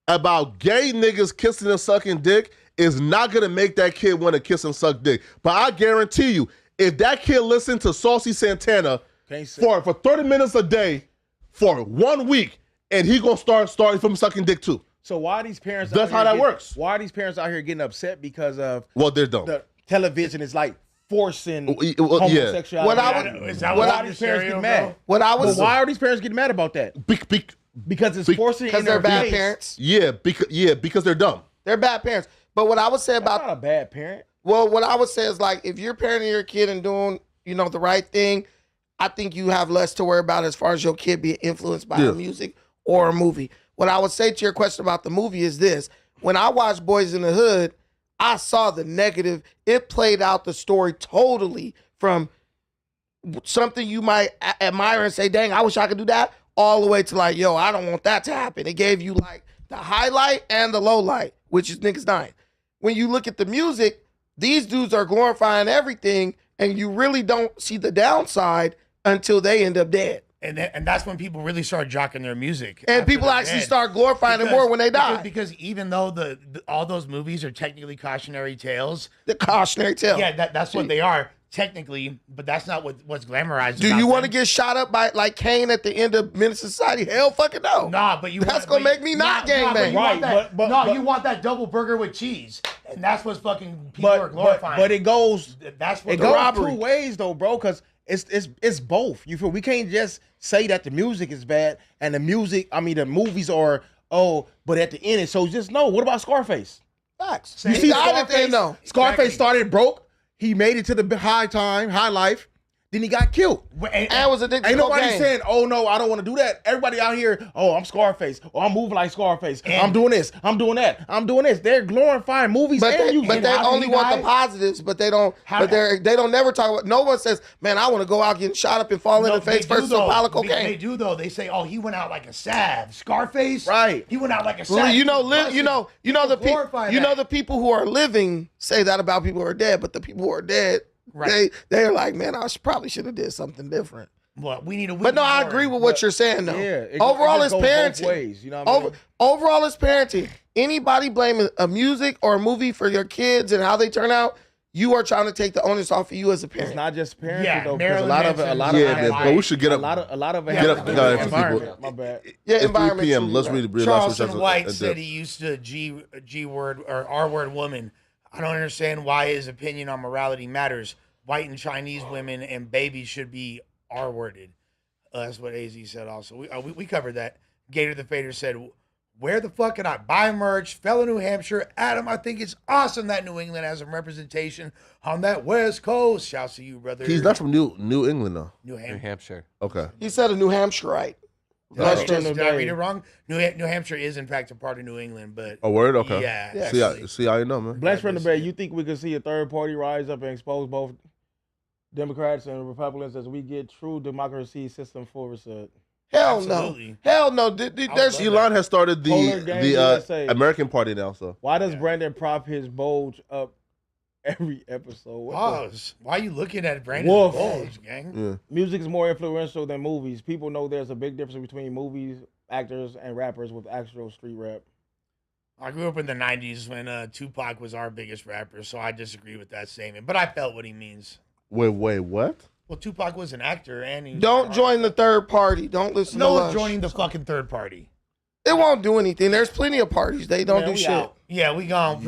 about gay niggas kissing and sucking dick, is not gonna make that kid want to kiss and suck dick. But I guarantee you, if that kid listened to Saucy Santana for 30 minutes a day for 1 week, and he gonna start from sucking dick too. So why are these parents? That's how that works. Why are these parents out here getting upset because of? Well, they're dumb. The television is like forcing homosexuality. Why are these parents getting mad? Why are these parents getting mad about that? Because it's forcing. Because they're bad parents. Yeah, because they're dumb. They're bad parents. But what I would say about not a bad parent. Well, what I would say is like if you're parenting your kid and doing the right thing, I think you have less to worry about as far as your kid being influenced by the music or a movie. What I would say to your question about the movie is this: when I watched Boys in the Hood, I saw the negative. It played out the story totally from something you might admire and say, "Dang, I wish I could do that," all the way to like, "Yo, I don't want that to happen." It gave you like the highlight and the low light, which is niggas dying. When you look at the music, these dudes are glorifying everything, and you really don't see the downside until they end up dead. And that's when people really start jocking their music. And people actually start glorifying it more when they die. Because even though all those movies are technically cautionary tales. The cautionary tale. Yeah, that's what they are. Technically, but that's not what's glamorized. Do you want to get shot up by like Kane at the end of Menace to Society? Hell fucking no. Nah, but that's gonna make me not gangbang. Right, you want that double burger with cheese, and that's what's fucking people are glorifying. But it goes. That's what it goes two ways though, bro. Because it's both. You feel? We can't just say that the music is bad and the movies are but at the end it's so just no. What about Scarface? Facts. You see Scarface? Scarface started broke. He made it to the high life. Then he got killed. And was addicted to nobody cocaine. saying, "Oh no, I don't want to do that." Everybody out here, "Oh, I'm Scarface. Oh, I'm moving like Scarface. I'm doing this. I'm doing that. I'm doing this." They're glorifying movies, but and music. They only want the positives. But they don't. They don't never talk about. No one says, "Man, I want to go out getting shot up and fall in the face first of pile of cocaine." They do though. They say, "Oh, he went out like a sav." Scarface, right? He went out like a sav. Well, the people who are living say that about people who are dead, but the people who are dead. Right. They're like, man, I probably should have did something different. Well, we need a. But no, I agree with what you're saying though. Yeah, overall, it's parenting. Both ways, you know what I mean? Overall, it's parenting. Anybody blaming a music or a movie for your kids and how they turn out, you are trying to take the onus off of you as a parent. It's not just parenting though. Marilyn a lot of it. But we should get up. A lot of it. Get up, environment. My bad. Yeah, it's environment. 3 p.m. Let's read. Charleston White said he used to G word or R word woman. I don't understand why his opinion on morality matters. White and Chinese women and babies should be R-worded. That's what AZ said also. We covered that. Gator the Fader said, where the fuck can I buy merch? Fellow New Hampshire. Adam, I think it's awesome that New England has some representation on that West Coast. Shouts to you, brother. He's not from New England, though. New Hampshire. Okay. He said a New Hampshireite. Did I read it wrong? New Hampshire is, in fact, a part of New England, but... A word? Okay. Yeah. See how you know, man. Bless from the Bay, you think we could see a third party rise up and expose both Democrats and Republicans as we get true democracy system full reset? Hell Absolutely. no. Hell no. There's Elon has started the American Party now, so. Why does Brandon prop his bulge up every episode? Pause. Why are you looking at Brandon's bulge, gang? Yeah. Music is more influential than movies. People know there's a big difference between movies, actors, and rappers with actual street rap. I grew up in the 90s when Tupac was our biggest rapper, so I disagree with that statement. But I felt what he means. Wait, what? Well, Tupac was an actor, and he don't join the third party. Don't listen to Lush. Joining the fucking third party. It won't do anything. There's plenty of parties. They don't do shit. Yeah, we gone.